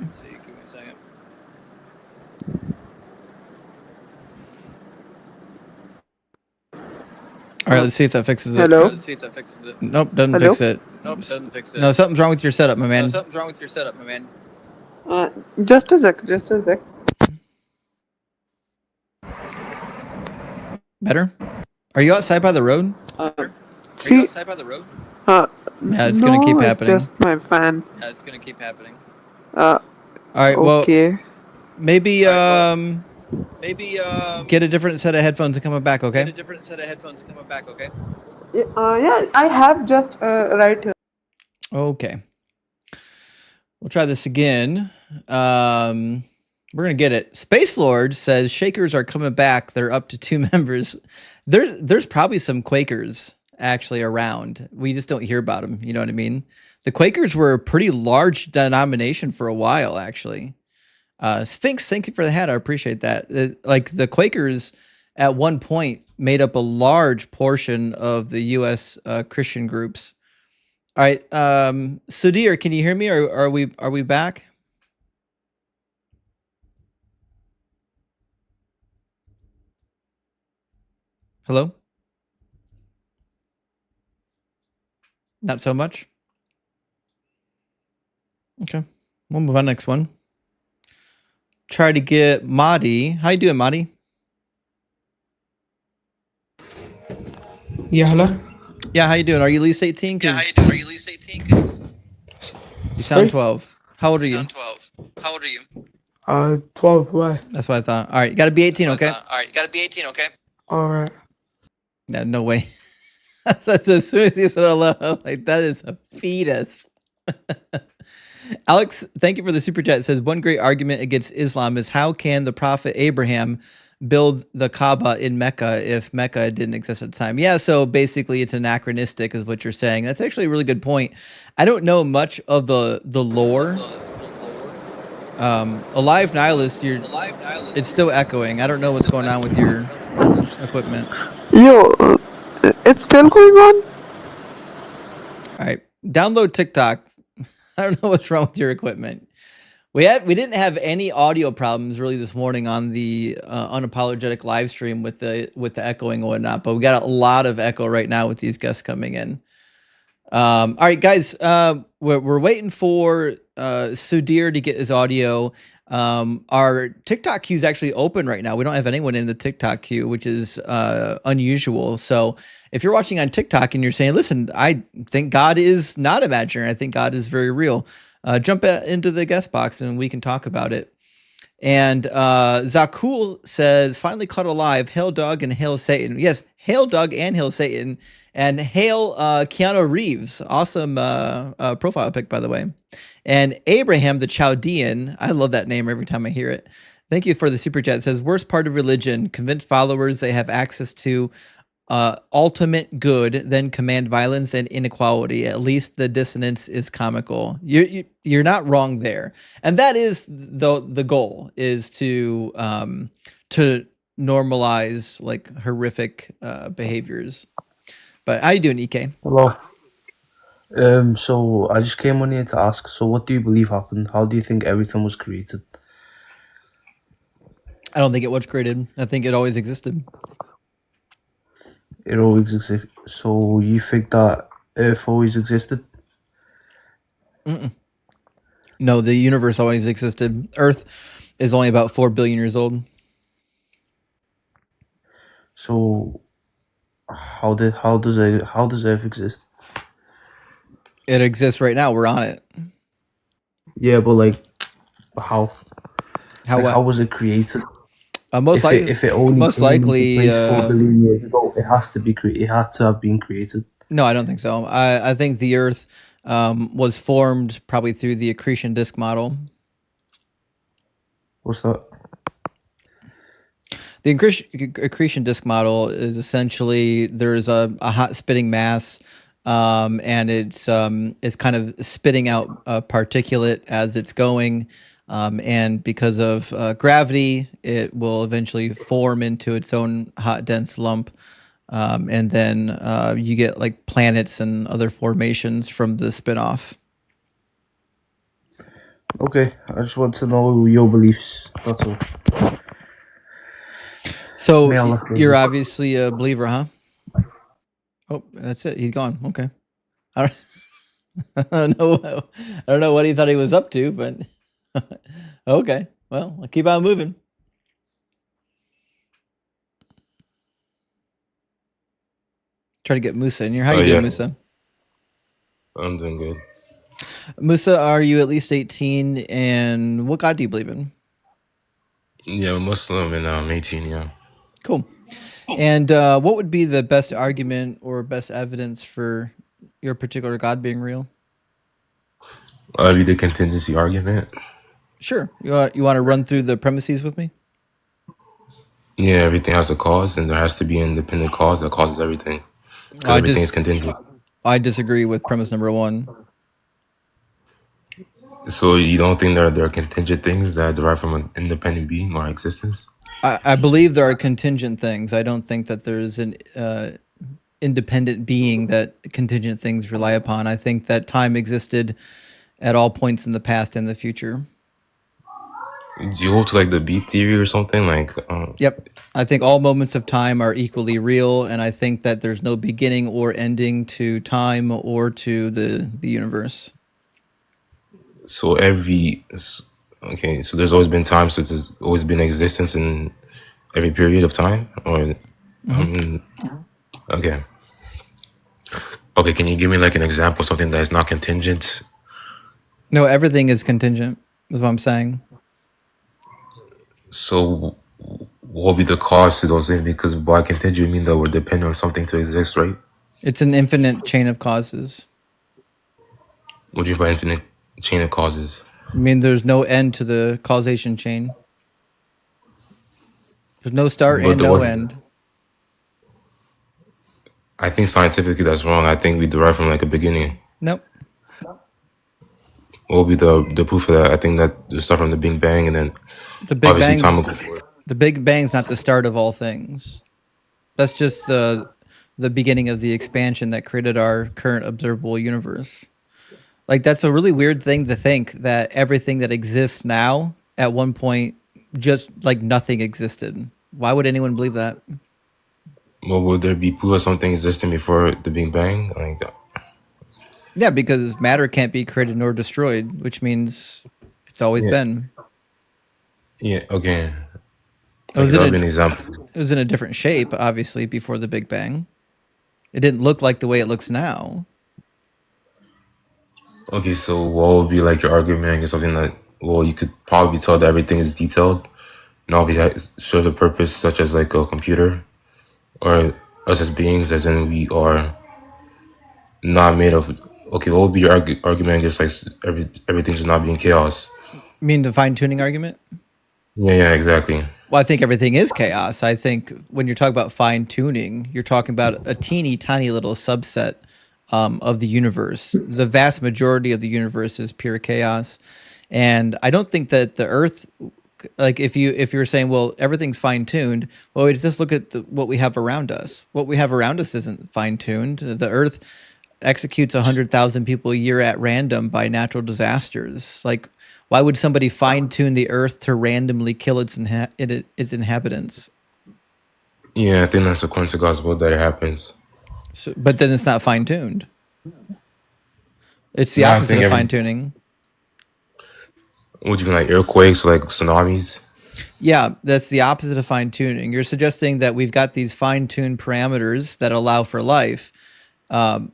All right, let's see if that fixes it. Hello. Nope, doesn't Hello? fix it. No, something's wrong with your setup, my man. Just a sec. Better? Are you outside by the road? See. Yeah, it's gonna keep happening. It's just my fan. All right, well, Okay. maybe get a different set of headphones and come back, okay? Yeah, I have just right here. Okay. We'll try this again. We're gonna get it. Space Lord says Shakers are coming back. They're up to 2 members. There's probably some Quakers actually around. We just don't hear about them. You know what I mean? The Quakers were a pretty large denomination for a while, actually. Sphinx, thank you for the hat. I appreciate that. Like the Quakers at one point made up a large portion of the U.S. Christian groups. All right, Sudhir, can you hear me? Or are we back? Hello? Not so much. Okay, we'll move on next one. Try to get Madi. How you doing, Madi? Yeah, hello? Yeah, how you doing? Are you at least 18? Yeah, how you doing? Are you at least 18? Cause you Sorry? sound 12. How old are you? sound 12. How old are you? 12, why? That's what I thought. All right, you got to be 18, okay? All right, you gotta be 18, okay? Alright. Yeah, no way. That's as soon as you said hello, I'm like, that is a fetus. Alex, thank you for the super chat. It says one great argument against Islam is how can the prophet Abraham build the Kaaba in Mecca if Mecca didn't exist at the time? Yeah, so basically it's anachronistic is what you're saying. That's actually a really good point. I don't know much of the lore. Alive Nihilist, it's still echoing. I don't know what's going on with your equipment. Yo, it's still going on? All right, download TikTok. I don't know what's wrong with your equipment. We didn't have any audio problems really this morning on the unapologetic live stream with the echoing and whatnot, but we got a lot of echo right now with these guests coming in. All right, guys, we're waiting for Sudhir to get his audio. Our TikTok queue is actually open right now. We don't have anyone in the TikTok queue, which is unusual. So if you're watching on TikTok and you're saying, listen, I think God is not imaginary, I think God is very real, jump into the guest box and we can talk about it. And Zakul says, finally caught alive, hail Doug and hail Satan. Yes, hail Doug and hail Satan. And hail Keanu Reeves. Awesome profile pic, by the way. And Abraham the Chaldean. I love that name every time I hear it. Thank you for the super chat. It says, worst part of religion, convince followers they have access to ultimate good, then command violence and inequality. At least the dissonance is comical. You're not wrong there. And that is the goal, is to normalize like horrific behaviors. But how you doing, EK? Hello. So I just came on here to ask, so what do you believe happened? How do you think everything was created? I don't think it was created. I think it always existed. It always existed. So you think that Earth always existed? No, the universe always existed. Earth is only about 4 billion years old. So how does Earth exist? It exists right now. We're on it. Yeah, but like how? How was it created? Most likely, if it only most came into likely, place 4 billion years ago, it has to be it had to have been created. No, I don't think so. I think the Earth was formed probably through the accretion disk model. What's that? The accretion disk model is essentially there's a hot spitting mass, and it's kind of spitting out particulate as it's going, and because of gravity, it will eventually form into its own hot dense lump, and then you get like planets and other formations from the spin-off. Okay, I just want to know your beliefs. That's all. So you're obviously a believer, huh? Oh, that's it. He's gone. Okay. I don't know what he thought he was up to, but okay. Well, I'll keep on moving. Try to get Musa in here. How you doing, Musa? I'm doing good. Musa, are you at least 18? And what God do you believe in? Yeah, I'm Muslim and I'm 18, yeah. Cool. And what would be the best argument or best evidence for your particular God being real? Be the contingency argument. Sure. You want to run through the premises with me? Yeah, everything has a cause, and there has to be an independent cause that causes everything. Because everything is contingent. I disagree with premise number 1. So you don't think there are contingent things that derive from an independent being or existence? I believe there are contingent things. I don't think that there's an independent being that contingent things rely upon. I think that time existed at all points in the past and the future. Do you hold to like the beat theory or something? Like, Yep. I think all moments of time are equally real, and I think that there's no beginning or ending to time or to the universe. so okay, so there's always been time, so there's always been existence in every period of time, or okay, okay. Can you give me like an example of something that is not contingent? No, everything is contingent, is what I'm saying. So, what would be the cause to those things? Because by contingent, you mean that we're dependent on something to exist, right? It's an infinite chain of causes. What do you mean by infinite chain of causes? I mean, there's no end to the causation chain. There's no start But and there no was, end. I think scientifically that's wrong. I think we derive from like a beginning. Nope. What would be the proof of that? I think that we start from the Big Bang, and then The Big obviously time Bang's will go forward. the Big Bang's not the start of all things. That's just the beginning of the expansion that created our current observable universe. Like, that's a really weird thing to think, that everything that exists now at one point just like nothing existed. Why would anyone believe that? Well, would there be proof of something existing before the Big Bang? Like, Yeah, because matter can't be created nor destroyed, which means it's always yeah, been. yeah, okay. It was Okay, that in would be an a example. it was in a different shape, obviously, before the Big Bang. It didn't look like the way it looks now. Okay, so what would be like your argument against something that, well, you could probably tell that everything is detailed and all serves a purpose, such as like a computer or us as beings, as in we are not made of. Okay, what would be your argument against like everything just not being chaos? You mean the fine tuning argument? Yeah, yeah, exactly. Well, I think everything is chaos. I think when you're talking about fine tuning, you're talking about a teeny tiny little subset of the universe. The vast majority of the universe is pure chaos, and I don't think that the Earth, like if you're saying, well, everything's fine tuned, well, we just look at what we have around us. What we have around us isn't fine tuned. The Earth executes 100,000 people a year at random by natural disasters. Like, why would somebody fine tune the Earth to randomly kill its inhabitants? Yeah, I think that's according to God's will that it happens. So, but then it's not fine tuned. It's the No, I opposite think of fine tuning. would you mean like earthquakes, like tsunamis? Yeah, that's the opposite of fine tuning. You're suggesting that we've got these fine tuned parameters that allow for life,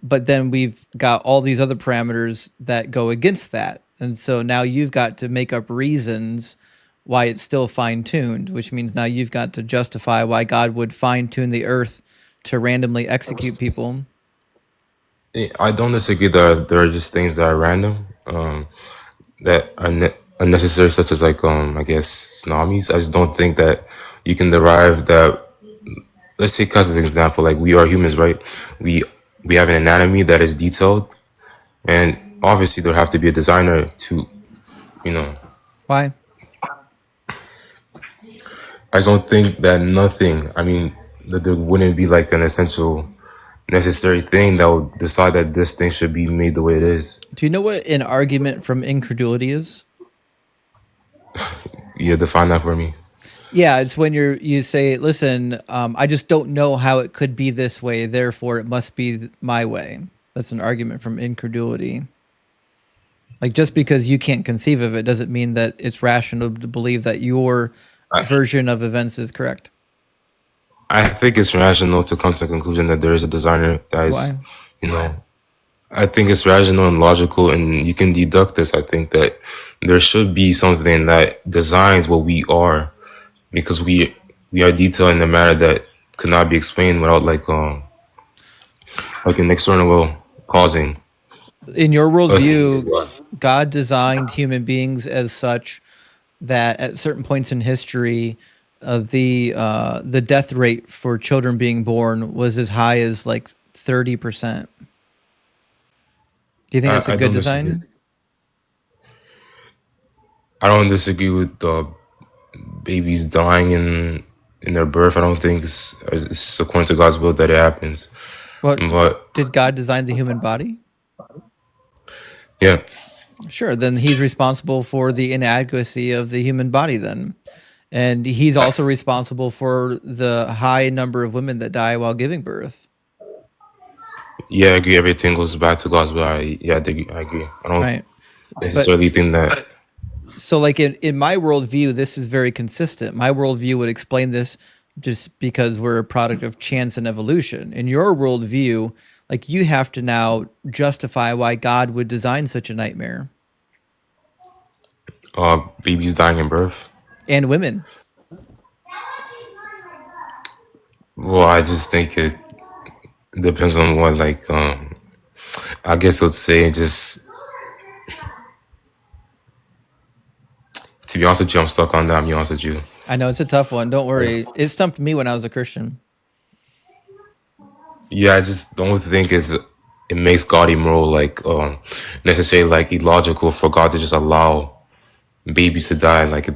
but then we've got all these other parameters that go against that. And so now you've got to make up reasons why it's still fine tuned, which means now you've got to justify why God would fine tune the Earth to randomly execute people. I don't disagree that there are just things that are random, that are unnecessary, such as like I guess tsunamis. I just don't think that you can derive that. Let's take us as an example. Like we are humans, right? We we have an anatomy that is detailed, and obviously there have to be a designer to, you know. Why? I just don't think that nothing. I mean, that there wouldn't be like an essential, necessary thing that would decide that this thing should be made the way it is. Do you know what an argument from incredulity is? Yeah, define that for me. Yeah, it's when you say, listen, I just don't know how it could be this way, therefore it must be my way. That's an argument from incredulity. Like, just because you can't conceive of it doesn't mean that it's rational to believe that your version of events is correct. I think it's rational to come to the conclusion that there is a designer that is, Why? you know, I think it's rational and logical, and you can deduct this. I think that there should be something that designs what we are, because we are detailed in a manner that could not be explained without like an external will causing In your us. worldview, God designed human beings as such that at certain points in history, the death rate for children being born was as high as like 30%. Do you think that's a I good don't disagree. design? I don't disagree with babies dying in their birth. I don't think it's just according to God's will that it happens. But did God design the human body? yeah, Sure. Then he's responsible for the inadequacy of the human body then. And he's also responsible for the high number of women that die while giving birth. yeah, I agree. Everything goes back to God's will. I agree. I don't Right. necessarily think that. So like in my worldview, this is very consistent. My worldview would explain this just because we're a product of chance and evolution. In your worldview, like you have to now justify why God would design such a nightmare. Babies dying in birth. And women. Well, I just think it depends on what, like, I guess let's say just, to be honest with you, I'm stuck on that. I'm be honest with you. I know it's a tough one. Don't worry. It stumped me when I was a Christian. Yeah, I just don't think it makes God immoral, like, necessarily like illogical for God to just allow babies to die, like,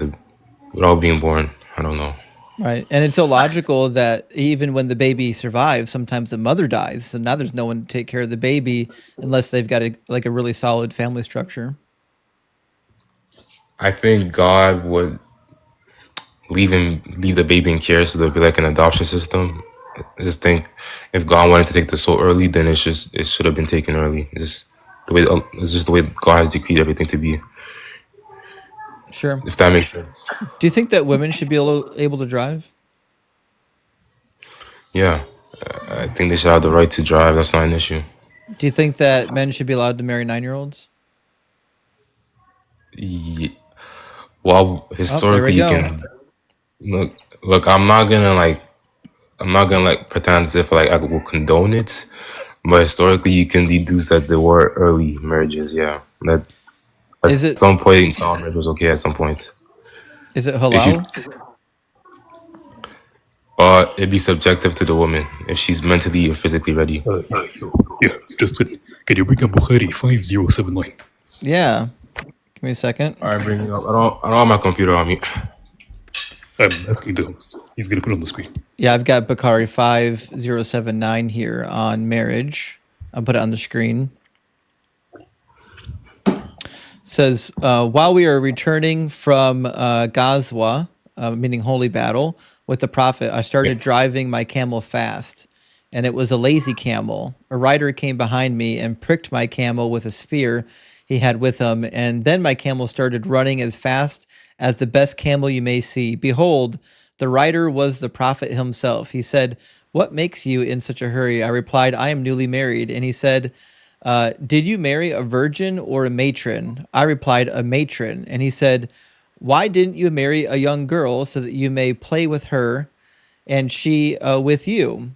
without being born. I don't know. Right. And it's illogical that even when the baby survives, sometimes the mother dies. So now there's no one to take care of the baby unless they've got a really solid family structure. I think God would leave the baby in care, so there'll be like an adoption system. I just think if God wanted to take this so early, then it should have been taken early. It's just the way God has decreed everything to be. Sure. If that makes sense. Do you think that women should be able to drive? Yeah, I think they should have the right to drive. That's not an issue. Do you think that men should be allowed to marry 9-year-olds? Yeah. Well, historically, there we you can look. I'm not gonna pretend as if like I will condone it, but historically, you can deduce that there were early marriages. Yeah, that at some point, marriage was okay. At some point, is it halal? It'd be subjective to the woman if she's mentally or physically ready. So yeah, just can you bring up Bukhari 5079? Yeah. Give me a second. All right, bring it up. I don't have my computer on me. I'm asking the host. He's gonna put it on the screen. Yeah, I've got Bukhari 5079 here on marriage. I'll put it on the screen. It says, while we are returning from Ghazwa, meaning holy battle, with the Prophet, I started driving my camel fast, and it was a lazy camel. A rider came behind me and pricked my camel with a spear he had with him, and then my camel started running as fast as the best camel you may see. Behold, the rider was the Prophet himself. He said, "What makes you in such a hurry?" I replied, "I am newly married." And he said, "Did you marry a virgin or a matron?" I replied, "A matron." And he said, "Why didn't you marry a young girl so that you may play with her and she with you?"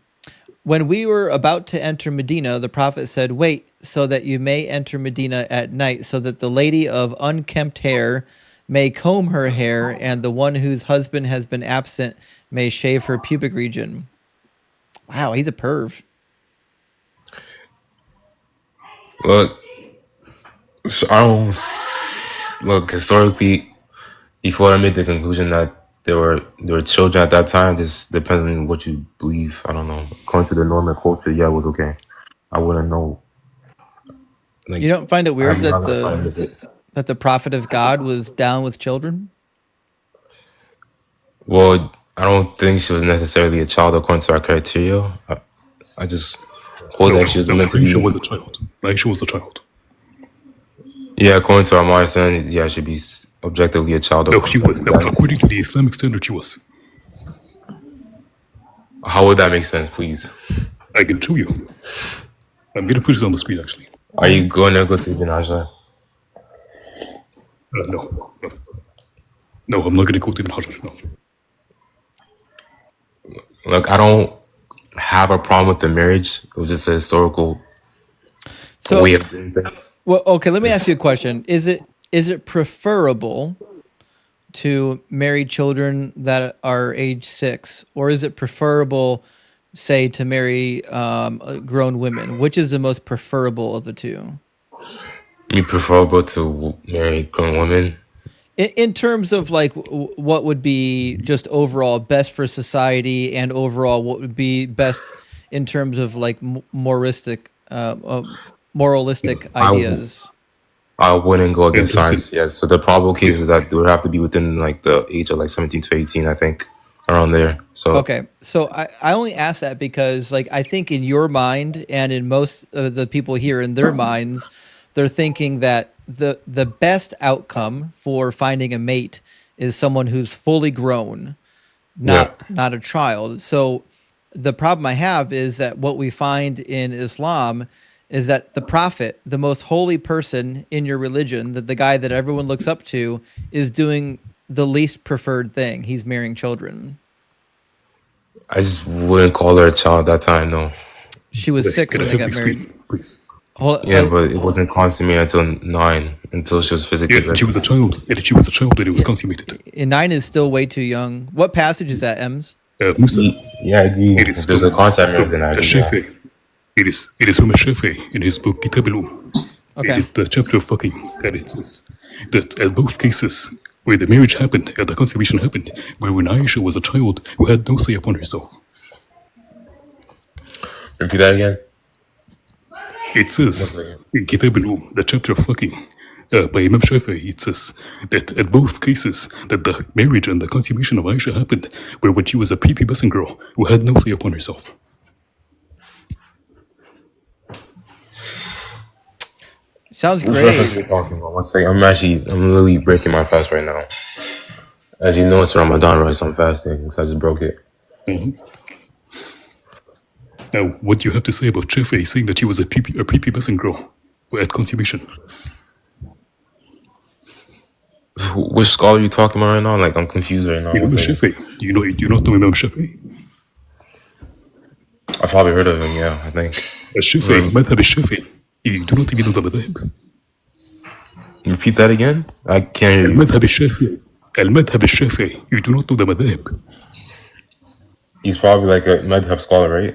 When we were about to enter Medina, the Prophet said, "Wait, so that you may enter Medina at night, so that the lady of unkempt hair may comb her hair, and the one whose husband has been absent may shave her pubic region." Wow, he's a perv. Look, so I don't look historically. Before I made the conclusion that there were children at that time, just depends on what you believe. I don't know. According to the normal culture, yeah, it was okay. I wouldn't know. Like, you don't find it weird that the Prophet of God was down with children? Well, I don't think she was necessarily a child according to our criteria. I just hold that she was meant to be. She was a child. Like she was a child. Yeah, according to our modern standards, yeah, she be objectively a child. No, she was. No, according to the Islamic standard, she was. How would that make sense, please? I can show you. I'm gonna put it on the screen, actually. Are you going to go to Ibn Hajar? No. No, I'm not gonna go to Ibn Hajar, no. Look, I don't have a problem with the marriage. It was just a historical way of doing things. Well, okay, let me ask you a question. Is it preferable to marry children that are age 6, or is it preferable, say, to marry grown women? Which is the most preferable of the two? You preferable to marry grown women? In terms of like what would be just overall best for society, and overall what would be best in terms of like moralistic ideas. I wouldn't go against Interesting. science. Yeah. So the probable case is that they would have to be within like the age of like 17 to 18, I think, around there. So Okay, so I only ask that because like I think in your mind and in most of the people here in their minds, they're thinking that the best outcome for finding a mate is someone who's fully grown, not a child. So the problem I have is that what we find in Islam is that the prophet, the most holy person in your religion, that the guy that everyone looks up to, is doing the least preferred thing. He's marrying children. I just wouldn't call her a child that time, though. She was 6 Can I when they have got the married. screen, please? Yeah, but it wasn't consummated until 9, until she was physically Yeah, ready. she was a child, and she was a child when it was consummated. 9 is still way too young. What passage is that, Ems? Musa, Yeah, I agree. it is If there's a from, contact and everything, I from agree. Yeah. Shafi. It is from Shafi in his book Kitab al-Um. Okay. It is the chapter of fucking, and it says that at both cases where the marriage happened and the consummation happened, where when Aisha was a child who had no say upon herself. Repeat that again. It says in Kitab al-Um, the chapter of fucking, by Imam Shafi'i, it says that at both cases that the marriage and the consummation of Aisha happened were when she was a prepubescent girl who had no say upon herself. Sounds Which reference great. are we talking about? One second. I'm literally breaking my fast right now. As you know, it's Ramadan, right? So I'm fasting, so I just broke it. Now, what do you have to say about Shafi'i saying that she was a prepubescent girl at consummation? Which scholar are you talking about right now? Like, I'm confused right now. You know One second. Shafi'i? Do you not know Imam Shafi'i? I probably heard of him, yeah, I think. الشافعي مذهب الشافعي you do not even know the مذاهب. Repeat that again? I can't hear you. المذهب الشافعي you do not know the مذاهب. He's probably like a madhab scholar, right?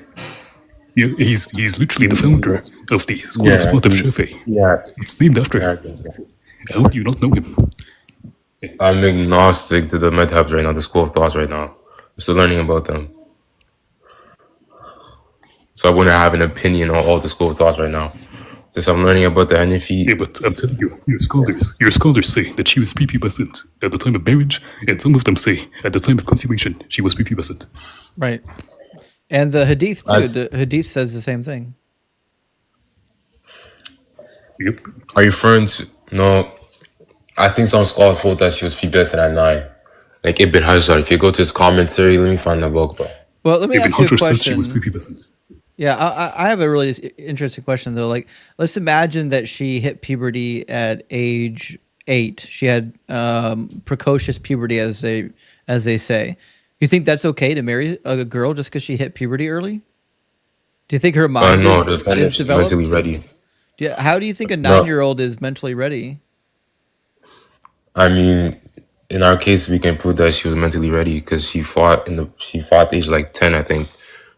Yeah, he's literally the founder of the school of thought of Shafi'i. Yeah. It's named after him. How do you not know him? I'm agnostic to the madhabs right now, the school of thoughts right now. I'm still learning about them. So I wouldn't have an opinion on all the school of thoughts right now. Since I'm learning about the Hanafi. Yeah, but I'm telling you, your scholars say that she was prepubescent at the time of marriage, and some of them say at the time of consummation she was prepubescent. Right. And the Hadith too. The Hadith says the same thing. Yep. Are you referring to? No, I think some scholars hold that she was prepubescent at 9. Like Ibn Hajar. If you go to his commentary, let me find the book, bro. Well, let me Ibn ask you a Hajar says she question. was prepubescent. Yeah, I have a really interesting question though. Like, let's imagine that she hit puberty at age 8. She had precocious puberty, as they say. You think that's okay to marry a girl just because she hit puberty early? Do you think her mind No, is depending if she's developed? mentally ready. How do you think a 9-year-old is mentally ready? I mean, in our case, we can prove that she was mentally ready because she fought at the age of like 10, I think.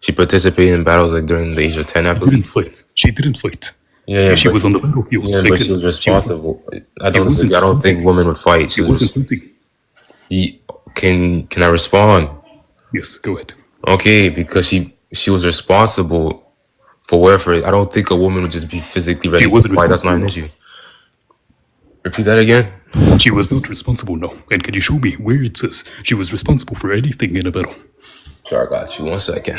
She participated in battles like during the age of 10, I believe. She didn't fight. Yeah, she was on the battlefield. Yeah, but she was responsible. I don't think women would fight. She wasn't fighting. Can I respond? Yes, go ahead. Okay, because she was responsible for whatever. I don't think a woman would just be physically ready to fight. That's not an issue. Repeat that again. She was not responsible, no. And can you show me where it says she was responsible for anything in a battle? Sure, I got you. 1 second.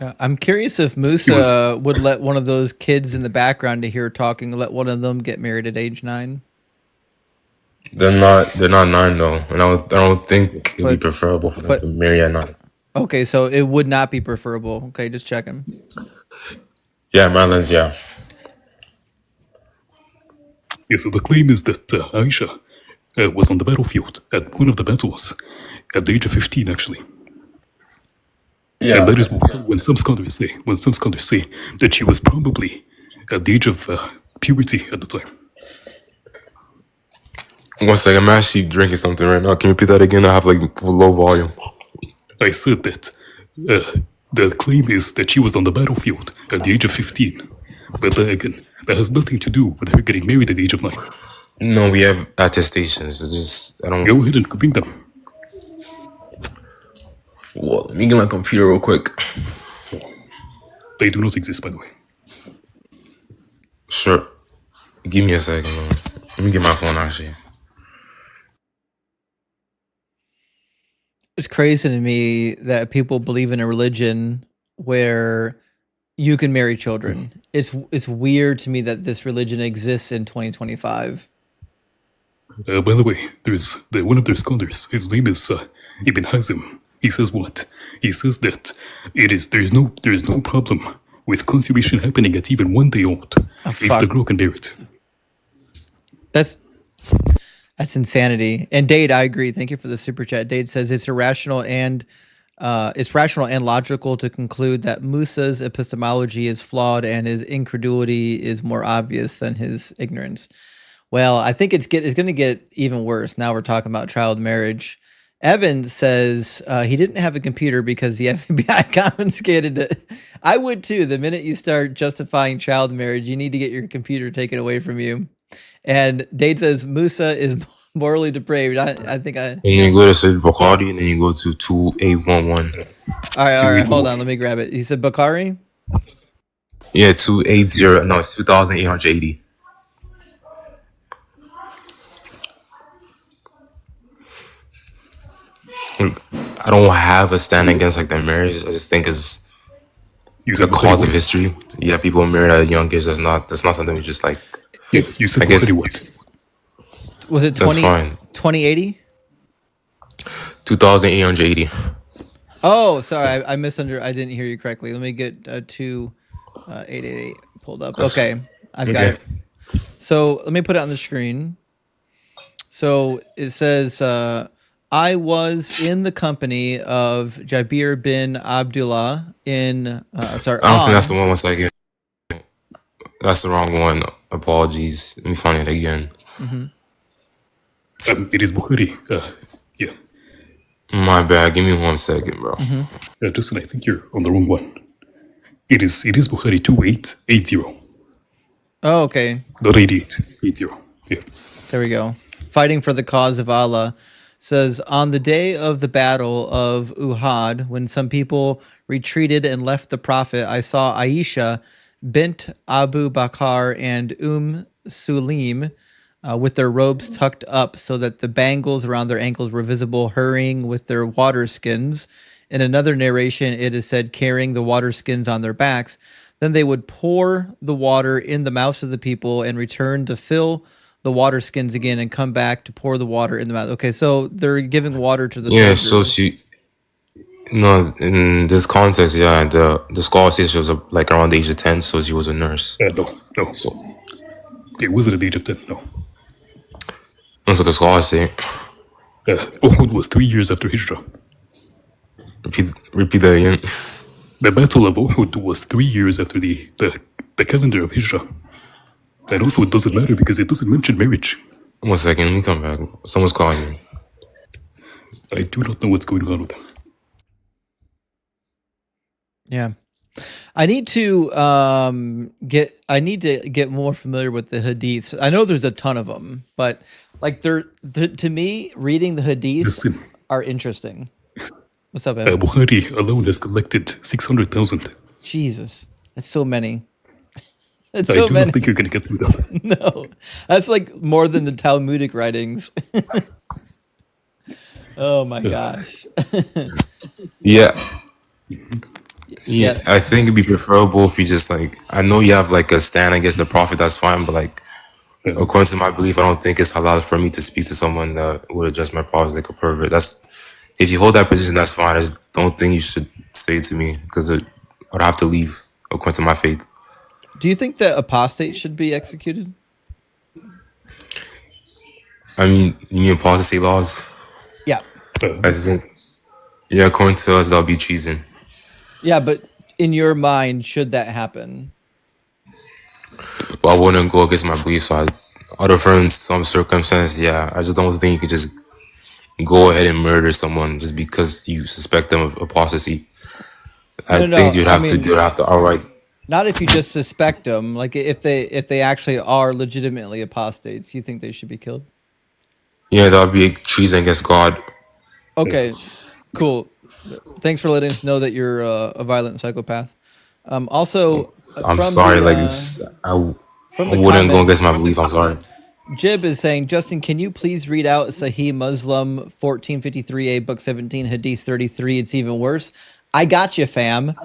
Yeah, I'm curious if Musa would let one of those kids in the background to hear talking, let one of them get married at age 9. They're not 9 though, and I don't think it'd be preferable for them to marry at 9. Okay, so it would not be preferable. Okay, just checking. Yeah, Maryland's, yeah. Yeah, so the claim is that Aisha was on the battlefield at one of the battles at the age of 15, actually. Yeah. And that is when some scholars say that she was probably at the age of puberty at the time. 1 second, I'm actually drinking something right now. Can you repeat that again? I have like low volume. I said that the claim is that she was on the battlefield at the age of 15. But again, that has nothing to do with her getting married at the age of 9. No, we have attestations. It's just I don't. Go ahead and bring them. Well, let me get my computer real quick. They do not exist, by the way. Sure. Give me a second. Let me get my phone actually. It's crazy to me that people believe in a religion where you can marry children. It's weird to me that this religion exists in 2025. By the way, there's one of their scholars. His name is Ibn Hazm. He says what? He says that there is no problem with consummation happening at even 1 day old if the girl can bear it. That's insanity. And Dade, I agree. Thank you for the super chat. Dade says it's rational and logical to conclude that Musa's epistemology is flawed and his incredulity is more obvious than his ignorance. Well, I think it's going to get even worse. Now we're talking about child marriage. Evan says he didn't have a computer because the FBI confiscated it. I would too. The minute you start justifying child marriage, you need to get your computer taken away from you. And Dade says Musa is morally depraved. I think I. And you go to Sayyid Bukhari, and then you go to 2811. All right. Hold on. Let me grab it. He said Bukhari? Yeah, 280. No, it's 2880. I don't have a stand against like the marriage. I just think it's the cause of history. Yeah, people married at a young age. That's not something we just like. You said what? Was it 2080? 2880. Oh, sorry, I misunderstood. I didn't hear you correctly. Let me get 2888 pulled up. Okay, I've got it. So let me put it on the screen. So it says, I was in the company of Jabir bin Abdullah in, sorry. I don't think that's the one. 1 second. That's the wrong one. Apologies. Let me find it again. It is Bukhari. Yeah. My bad. Give me 1 second, bro. Justin, I think you're on the wrong one. It is Bukhari 2880. Oh, okay. Not 8880. Yeah. There we go. Fighting for the cause of Allah. Says, on the day of the battle of Uhud, when some people retreated and left the Prophet, I saw Aisha bint Abu Bakr and Sulaim with their robes tucked up so that the bangles around their ankles were visible, hurrying with their water skins. In another narration, it is said carrying the water skins on their backs. Then they would pour the water in the mouths of the people and return to fill the water skins again and come back to pour the water in the mouth. Okay, so they're giving water to the soldiers. No, in this context, yeah, the scholar says she was like around the age of 10, so she was a nurse. No. So it wasn't at the age of 10, no. That's what the scholars say. Uhud was 3 years after Hijrah. Repeat that again. The Battle of Uhud was 3 years after the calendar of Hijrah. And also, it doesn't matter because it doesn't mention marriage. 1 second, let me come back. Someone's calling me. I do not know what's going on with them. Yeah. I need to get more familiar with the hadiths. I know there's a ton of them, but like to me, reading the hadiths are interesting. What's up, Evan? Bukhari alone has collected 600,000. Jesus, that's so many. I do not think you're going to get through that. No, that's like more than the Talmudic writings. Oh my gosh. Yeah, I think it'd be preferable if you just like, I know you have like a stand against the Prophet, that's fine, but like, according to my belief, I don't think it's halal for me to speak to someone that would address my Prophet like a pervert. If you hold that position, that's fine. I just don't think you should say it to me because I'd have to leave according to my faith. Do you think that apostates should be executed? I mean, you mean apostasy laws? Yeah. Yeah, according to us, that'll be treason. Yeah, but in your mind, should that happen? Well, I wouldn't go against my beliefs. So other friends, some circumstances, yeah. I just don't think you could just go ahead and murder someone just because you suspect them of apostasy. I think you'd have to outright. Not if you just suspect them. Like if they actually are legitimately apostates, you think they should be killed? Yeah, that would be treason against God. Okay, cool. Thanks for letting us know that you're a violent psychopath. Also, I'm from sorry. the Like I from the wouldn't go against comments, my belief. I'm sorry. Jib is saying, Justin, can you please read out Sahih Muslim 1453a, Book 17, Hadith 33? It's even worse. I got you, fam.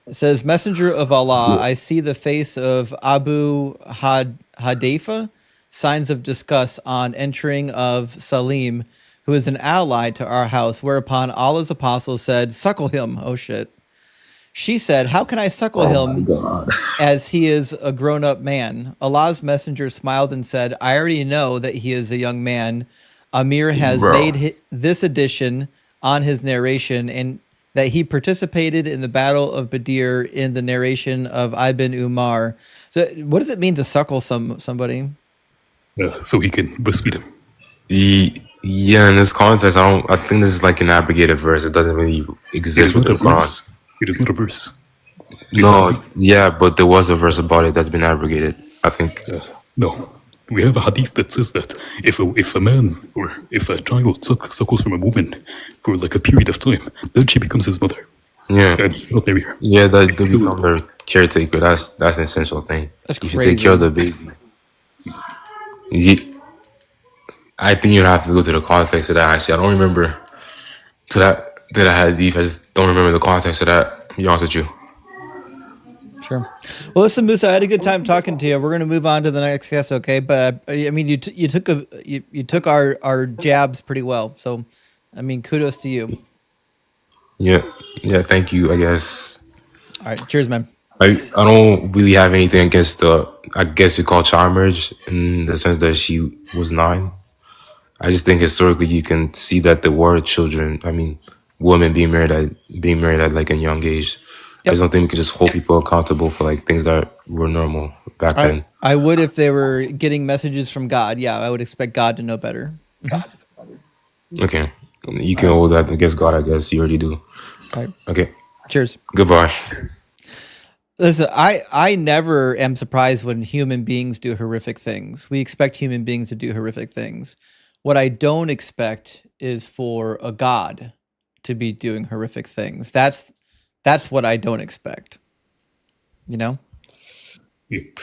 It says, Messenger of Allah, I see the face of Abu Hadifa, signs of disgust on entering of Salim, who is an ally to our house, whereupon Allah's apostle said, suckle him. Oh, shit. She said, how can I suckle him as he is a grown-up man? Allah's messenger smiled and said, I already know that he is a young man. Amir has made this addition on his narration, and that he participated in the Battle of Badr in the narration of Ibn Umar. So what does it mean to suckle somebody? So he can breastfeed him. Yeah, in this context, I think this is like an abrogated verse. It doesn't really exist with the Quran. It is not a verse. No, yeah, but there was a verse about it that's been abrogated, I think. No. We have a hadith that says that if a man or if a child suckles from a woman for like a period of time, then she becomes his mother. Yeah. And he cannot marry her. Yeah, they become their caretaker. That's an essential thing. That's if crazy. you take care of the baby. I think you'd have to go to the context of that, actually. I don't remember that I had hadith. I just don't remember the context of that, to be honest with you. Sure. Well, listen, Musa, I had a good time talking to you. We're going to move on to the next guest, okay? But I mean, you took our jabs pretty well. So, I mean, kudos to you. Yeah, thank you, I guess. All right, cheers, man. I don't really have anything against I guess you call child marriage, in the sense that she was 9. I just think historically you can see that there were children, women being married at like a young age. I just don't think we could just hold people accountable for like things that were normal back then. I would if they were getting messages from God. Yeah, I would expect God to know better. Mm-hmm. Okay. You can hold that against God, I guess. You already do. All right. Okay. Cheers. Goodbye. Listen, I never am surprised when human beings do horrific things. We expect human beings to do horrific things. What I don't expect is for a God to be doing horrific things. That's what I don't expect. You know? Yep.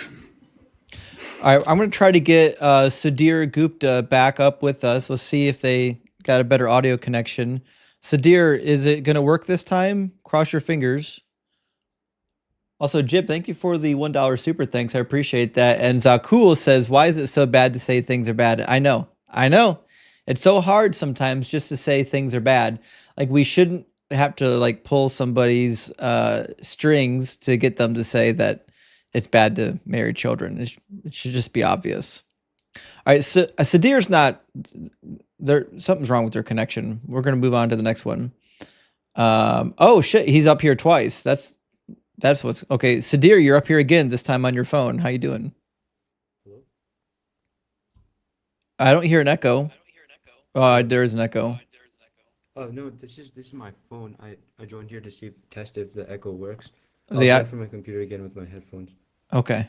All right, I'm going to try to get Sudhir Gupta back up with us. Let's see if they got a better audio connection. Sudhir, is it going to work this time? Cross your fingers. Also, Jib, thank you for the $1 super thanks. I appreciate that. And Zakul says, why is it so bad to say things are bad? I know. It's so hard sometimes just to say things are bad. Like, we shouldn't have to like pull somebody's strings to get them to say that it's bad to marry children. It should just be obvious. All right, so Sudhir's not there. Something's wrong with their connection. We're going to move on to the next one. Oh shit, he's up here twice. That's what's okay. Sudhir, you're up here again. This time on your phone. How you doing? Hello? I don't hear an echo. Oh, there is an echo. Oh no, this is my phone. I joined here to test if the echo works. I'll try from my computer again with my headphones. Okay.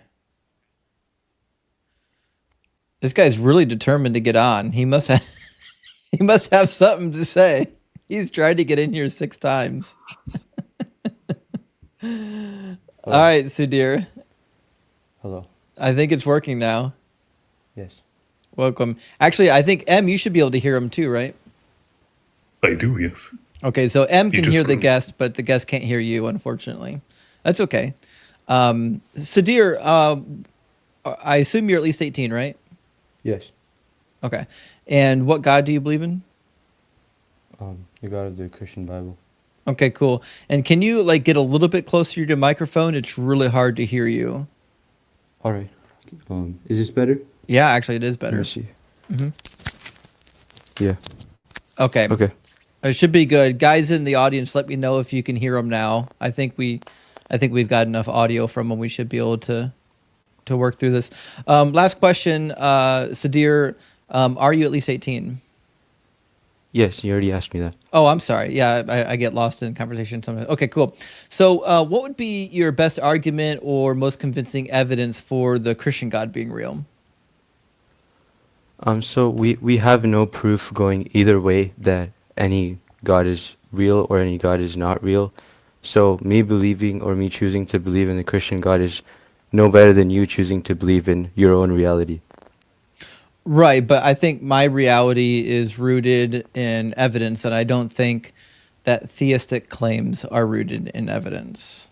This guy's really determined to get on. He must have something to say. He's tried to get in here 6 times. All right, Sudhir. Hello. I think it's working now. Yes. Welcome. Actually, I think M, you should be able to hear him too, right? I do, yes. Okay, so M can hear the guest, but the guest can't hear you, unfortunately. That's okay. Sudhir, I assume you're at least 18, right? Yes. Okay. And what God do you believe in? The God of the Christian Bible. Okay, cool. And can you like get a little bit closer to your microphone? It's really hard to hear you. All right. Is this better? Yeah, actually, it is better. Let me see. Mm-hmm. Yeah. Okay. Okay. It should be good. Guys in the audience, let me know if you can hear them now. I think we've got enough audio from them. We should be able to work through this. Last question, Sudhir, are you at least 18? Yes, you already asked me that. Oh, I'm sorry. Yeah, I get lost in conversation sometimes. Okay, cool. So, what would be your best argument or most convincing evidence for the Christian God being real? So we have no proof going either way that any God is real or any God is not real. So me believing or me choosing to believe in the Christian God is no better than you choosing to believe in your own reality. Right, but I think my reality is rooted in evidence, and I don't think that theistic claims are rooted in evidence.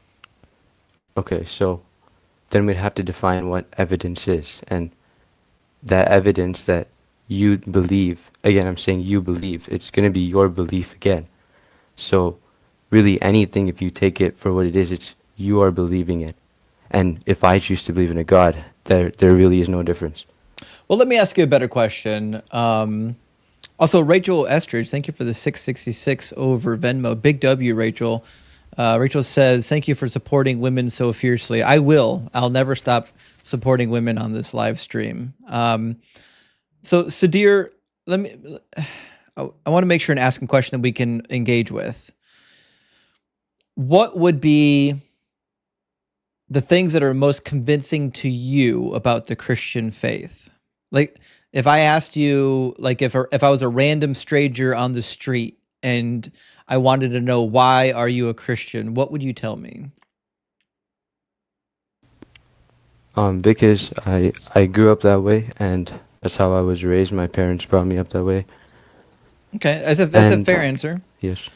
Okay, so then we'd have to define what evidence is, and that evidence that you believe, again, I'm saying you believe, it's going to be your belief again. So really anything, if you take it for what it is, it's you are believing it. And if I choose to believe in a God, there really is no difference. Well, let me ask you a better question. Also, Rachel Estridge, thank you for the 666 over Venmo. Big W, Rachel. Rachel says, thank you for supporting women so fiercely. I will. I'll never stop supporting women on this live stream. So, Sadir, I want to make sure and ask a question that we can engage with. What would be the things that are most convincing to you about the Christian faith? Like, if I asked you, like, if I was a random stranger on the street and I wanted to know why are you a Christian, what would you tell me? Because I grew up that way, and that's how I was raised. My parents brought me up that way. Okay, that's a fair answer. Yes.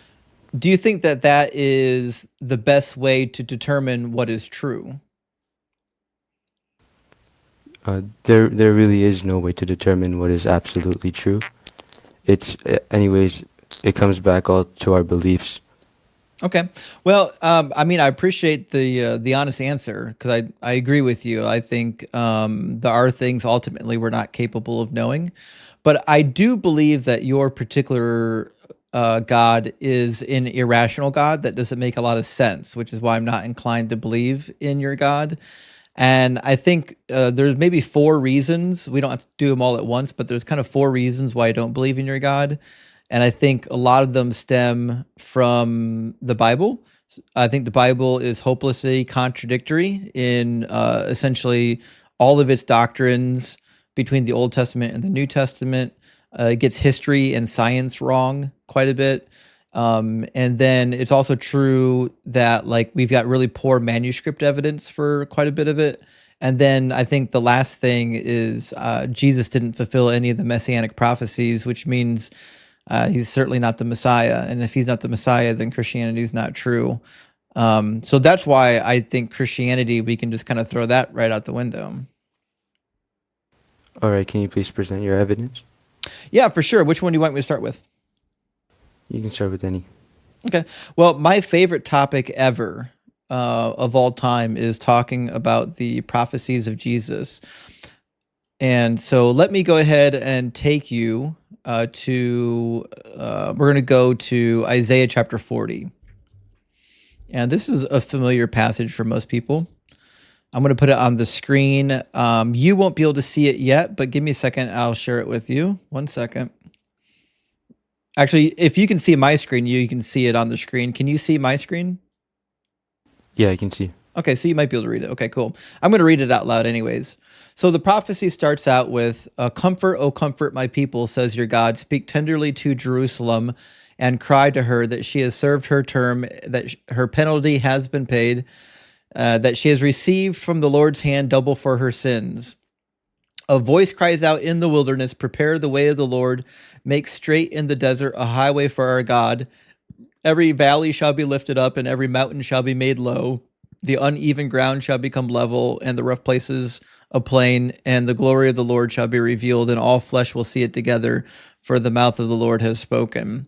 Do you think that that is the best way to determine what is true? There really is no way to determine what is absolutely true. It's anyways, it comes back all to our beliefs. Okay. Well, I mean, I appreciate the honest answer because I agree with you. I think there are things ultimately we're not capable of knowing, but I do believe that your particular God is an irrational God that doesn't make a lot of sense, which is why I'm not inclined to believe in your God. And I think there's maybe 4 reasons. We don't have to do them all at once, but there's kind of 4 reasons why I don't believe in your God. And I think a lot of them stem from the Bible. I think the Bible is hopelessly contradictory in essentially all of its doctrines between the Old Testament and the New Testament. It gets history and science wrong quite a bit. And then it's also true that like we've got really poor manuscript evidence for quite a bit of it. And then I think the last thing is Jesus didn't fulfill any of the messianic prophecies, which means he's certainly not the Messiah. And if he's not the Messiah, then Christianity is not true. So that's why I think Christianity, we can just kind of throw that right out the window. All right, can you please present your evidence? Yeah, for sure. Which one do you want me to start with? You can start with any. Okay. Well, my favorite topic ever of all time is talking about the prophecies of Jesus. And so let me go ahead and take you we're going to go to Isaiah chapter 40. And this is a familiar passage for most people. I'm going to put it on the screen. You won't be able to see it yet, but give me a second. I'll share it with you. 1 second. Actually, if you can see my screen, you can see it on the screen. Can you see my screen? Yeah, I can see. Okay, so you might be able to read it. Okay, cool. I'm going to read it out loud anyways. So the prophecy starts out with, comfort, O comfort my people, says your God. Speak tenderly to Jerusalem and cry to her that she has served her term, that her penalty has been paid, that she has received from the Lord's hand double for her sins. A voice cries out in the wilderness, prepare the way of the Lord, make straight in the desert a highway for our God. Every valley shall be lifted up and every mountain shall be made low. The uneven ground shall become level and the rough places a plain, and the glory of the Lord shall be revealed, and all flesh will see it together, for the mouth of the Lord has spoken.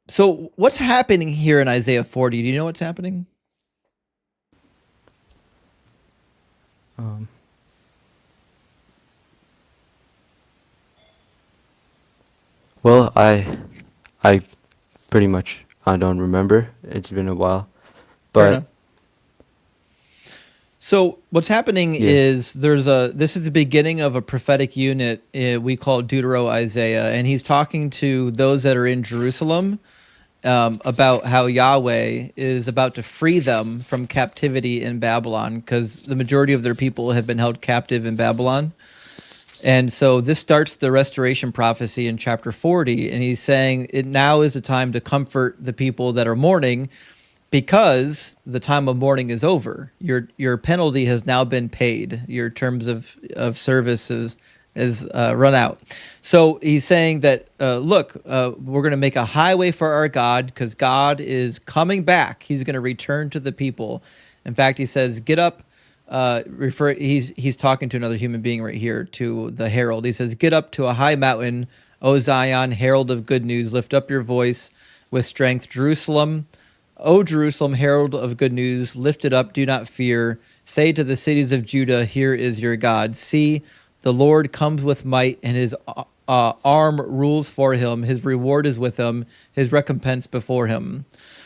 So what's happening here in Isaiah 40? Do you know what's happening? Well, I pretty much I don't remember. It's been a while, but So what's happening Yeah. is this is the beginning of a prophetic unit we call Deutero Isaiah, and he's talking to those that are in Jerusalem about how Yahweh is about to free them from captivity in Babylon, because the majority of their people have been held captive in Babylon. And so this starts the restoration prophecy in chapter 40, and he's saying it now is the time to comfort the people that are mourning, because the time of mourning is over. Your penalty has now been paid. Your terms of service is run out. So he's saying that, look, we're going to make a highway for our God, because God is coming back. He's going to return to the people. In fact, he says, get up. He's talking to another human being right here, to the herald. He says, get up to a high mountain, O Zion, herald of good news. Lift up your voice with strength. Jerusalem, O Jerusalem, herald of good news, lift it up, do not fear. Say to the cities of Judah, here is your God. See, the Lord comes with might, and his arm rules for him. His reward is with him, his recompense before him.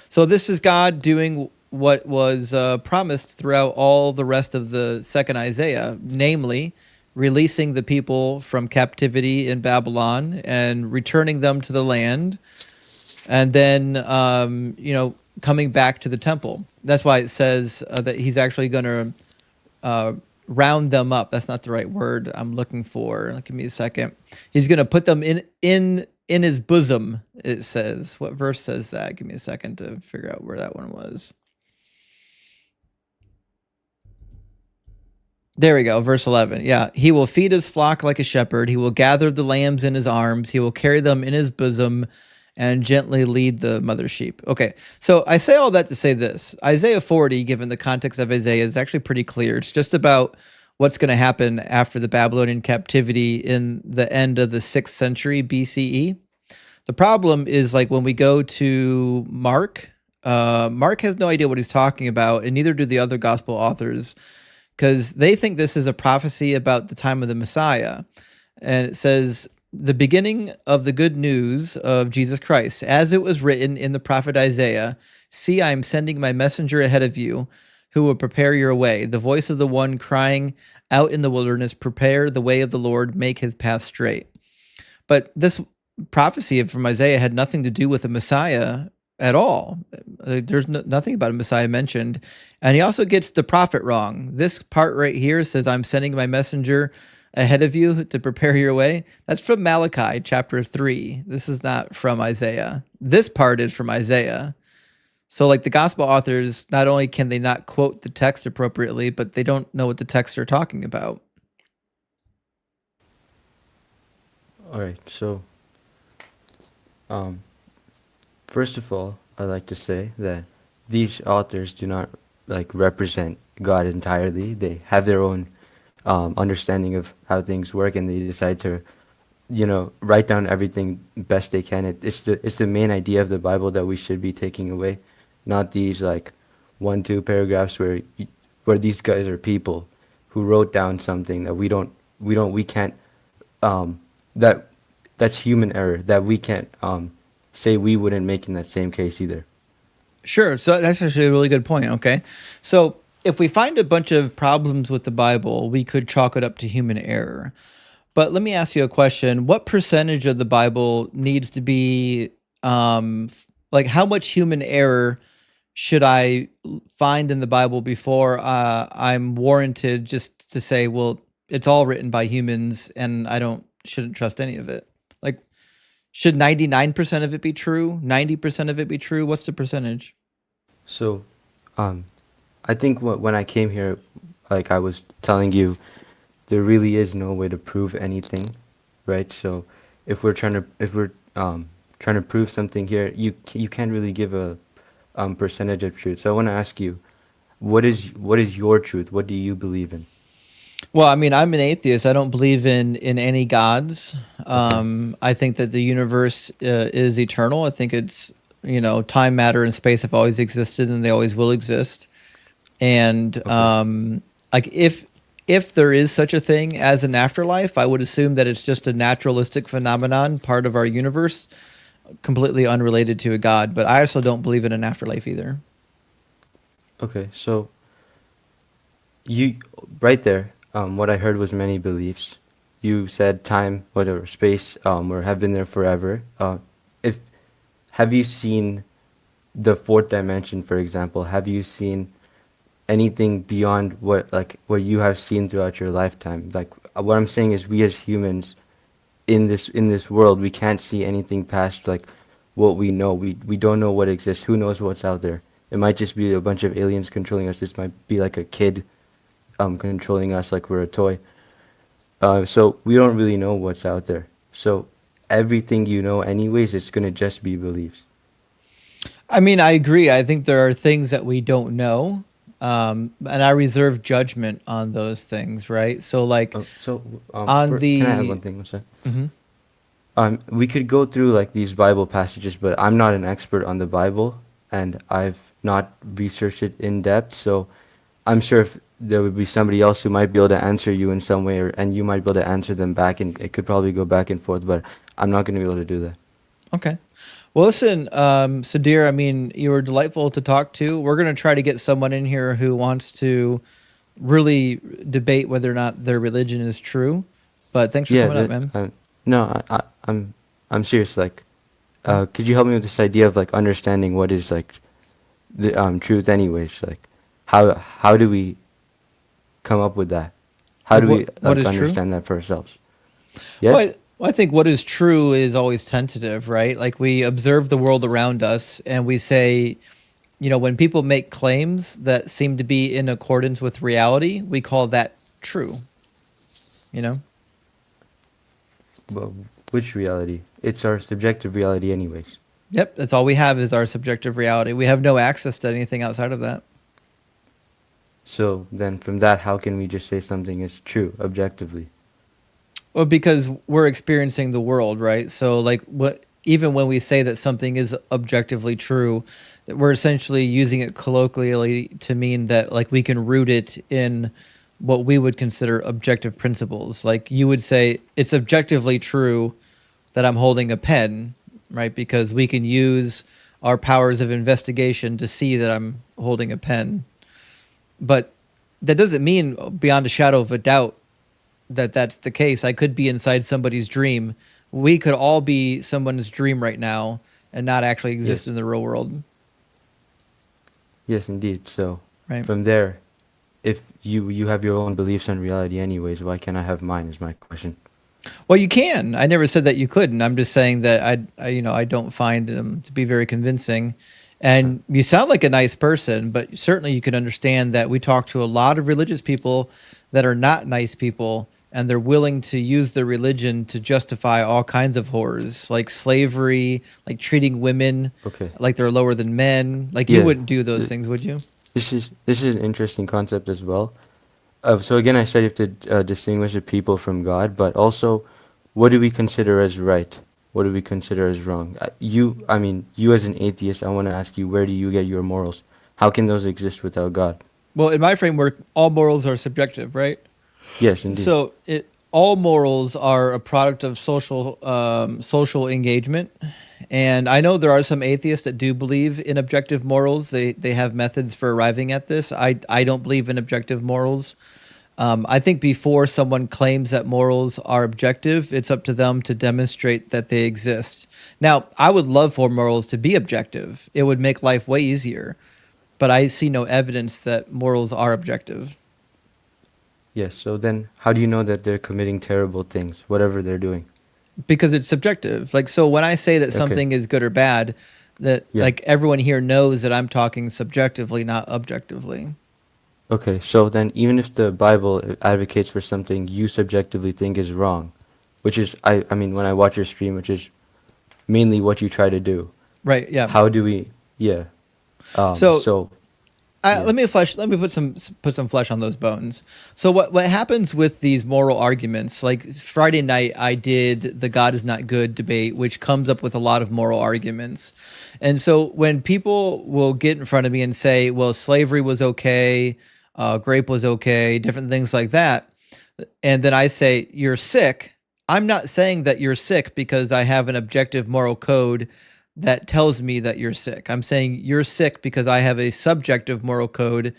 So this is God doing what was promised throughout all the rest of the second Isaiah, namely releasing the people from captivity in Babylon and returning them to the land, and then coming back to the temple. That's why it says that he's actually going to round them up. That's not the right word I'm looking for. Give me a second. He's going to put them in his bosom, it says. What verse says that? Give me a second to figure out where that one was. There we go, verse 11. Yeah, he will feed his flock like a shepherd. He will gather the lambs in his arms. He will carry them in his bosom and gently lead the mother sheep. Okay, so I say all that to say this. Isaiah 40, given the context of Isaiah, is actually pretty clear. It's just about what's going to happen after the Babylonian captivity in the end of the 6th century BCE. The problem is, like, when we go to Mark, Mark has no idea what he's talking about, and neither do the other gospel authors, because they think this is a prophecy about the time of the Messiah. And it says, the beginning of the good news of Jesus Christ, as it was written in the prophet Isaiah, see, I am sending my messenger ahead of you, who will prepare your way. The voice of the one crying out in the wilderness, prepare the way of the Lord, make his path straight. But this prophecy from Isaiah had nothing to do with the Messiah at all. There's nothing about a Messiah mentioned. And he also gets the prophet wrong. This part right here says, I'm sending my messenger ahead of you to prepare your way. That's from Malachi chapter 3. This is not from Isaiah. This part is from Isaiah. So, like, the gospel authors, not only can they not quote the text appropriately, but they don't know what the texts are talking about. All right, so first of all, I'd like to say that these authors do not represent God entirely. They have their own understanding of how things work, and they decide to, write down everything best they can. It's the main idea of the Bible that we should be taking away, not these 1-2 paragraphs where these guys are people who wrote down something that we can't that's human error that we can't say we wouldn't make in that same case either. Sure. So that's actually a really good point. Okay. So if we find a bunch of problems with the Bible, we could chalk it up to human error. But let me ask you a question. What percentage of the Bible needs to be, how much human error should I find in the Bible before I'm warranted just to say, well, it's all written by humans and shouldn't trust any of it? Should 99% of it be true? 90% of it be true? What's the percentage? So, I think when I came here, I was telling you, there really is no way to prove anything, right? So, if we're trying to prove something here, you can't really give a percentage of truth. So I want to ask you, what is your truth? What do you believe in? Well, I mean, I'm an atheist. I don't believe in any gods. I think that the universe is eternal. I think it's, time, matter, and space have always existed, and they always will exist. And if there is such a thing as an afterlife, I would assume that it's just a naturalistic phenomenon, part of our universe, completely unrelated to a god. But I also don't believe in an afterlife either. Okay, so you right there. What I heard was many beliefs. You said time, whatever, space, or have been there forever. If have you seen the fourth dimension, for example? Have you seen anything beyond what you have seen throughout your lifetime? Like what I'm saying is, we as humans in this world, we can't see anything past like what we know. We don't know what exists. Who knows what's out there? It might just be a bunch of aliens controlling us. This might be like a kid controlling us like we're a toy. So we don't really know what's out there. So everything you know anyways, it's gonna just be beliefs. I mean, I agree. I think there are things that we don't know, and I reserve judgment on those things, right? So, like, on Can I add the one thing? One sec. Mhm. We could go through like these Bible passages, but I'm not an expert on the Bible, and I've not researched it in depth. So I'm sure if there would be somebody else who might be able to answer you in some way, and you might be able to answer them back, and it could probably go back and forth. But I'm not going to be able to do that. Okay. Well, listen, Sadir, I mean, you were delightful to talk to. We're going to try to get someone in here who wants to really debate whether or not their religion is true. But thanks for Yeah, coming up, man. no, I'm serious. Like, could you help me with this idea of like understanding what is like the truth, anyways? Like, how do we come up with that? How do we What like is true? understand that for ourselves? Well, Yes. I think what is true is always tentative, right? Like we observe the world around us and we say, when people make claims that seem to be in accordance with reality, we call that true, you know? Well, which reality? It's our subjective reality, anyways. Yep, that's all we have is our subjective reality. We have no access to anything outside of that. So then, from that, how can we just say something is true objectively? Well, because we're experiencing the world, right? So like even when we say that something is objectively true, that we're essentially using it colloquially to mean that like we can root it in what we would consider objective principles. Like you would say it's objectively true that I'm holding a pen, right? Because we can use our powers of investigation to see that I'm holding a pen. But that doesn't mean beyond a shadow of a doubt that that's the case. I could be inside somebody's dream. We could all be someone's dream right now and not actually exist Yes. in the real world. Yes, indeed. So Right. from there, if you have your own beliefs on reality, anyways, why can't I have mine? Is my question. Well, you can. I never said that you couldn't. I'm just saying that I don't find them to be very convincing. And you sound like a nice person, but certainly you can understand that we talk to a lot of religious people that are not nice people, and they're willing to use their religion to justify all kinds of horrors, like slavery, like treating women Okay. like they're lower than men. Like you Yeah. wouldn't do those Th- things, would you? This is an interesting concept as well. So again, I said you have to distinguish the people from God, but also, what do we consider as right? What do we consider as wrong? You as an atheist, I want to ask you, where do you get your morals? How can those exist without God? Well, in my framework, all morals are subjective, right? Yes, indeed. So all morals are a product of social engagement, and I know there are some atheists that do believe in objective morals. They have methods for arriving at this. I don't believe in objective morals. I think before someone claims that morals are objective, it's up to them to demonstrate that they exist. Now, I would love for morals to be objective. It would make life way easier, but I see no evidence that morals are objective. Yes, so then how do you know that they're committing terrible things, whatever they're doing? Because it's subjective. Like, so when I say that Okay. something is good or bad, that Yeah. like everyone here knows that I'm talking subjectively, not objectively. Okay, so then even if the Bible advocates for something you subjectively think is wrong, which is, I mean, when I watch your stream, which is mainly what you try to do, Right. Yeah. how do we, yeah. So So, yeah. Let me put some flesh on those bones. So what happens with these moral arguments? Like Friday night, I did the God is not good debate, which comes up with a lot of moral arguments. And so when people will get in front of me and say, "Well, slavery was okay, grape was okay," different things like that, and then I say, "You're sick." I'm not saying that you're sick because I have an objective moral code that tells me that you're sick. I'm saying you're sick because I have a subjective moral code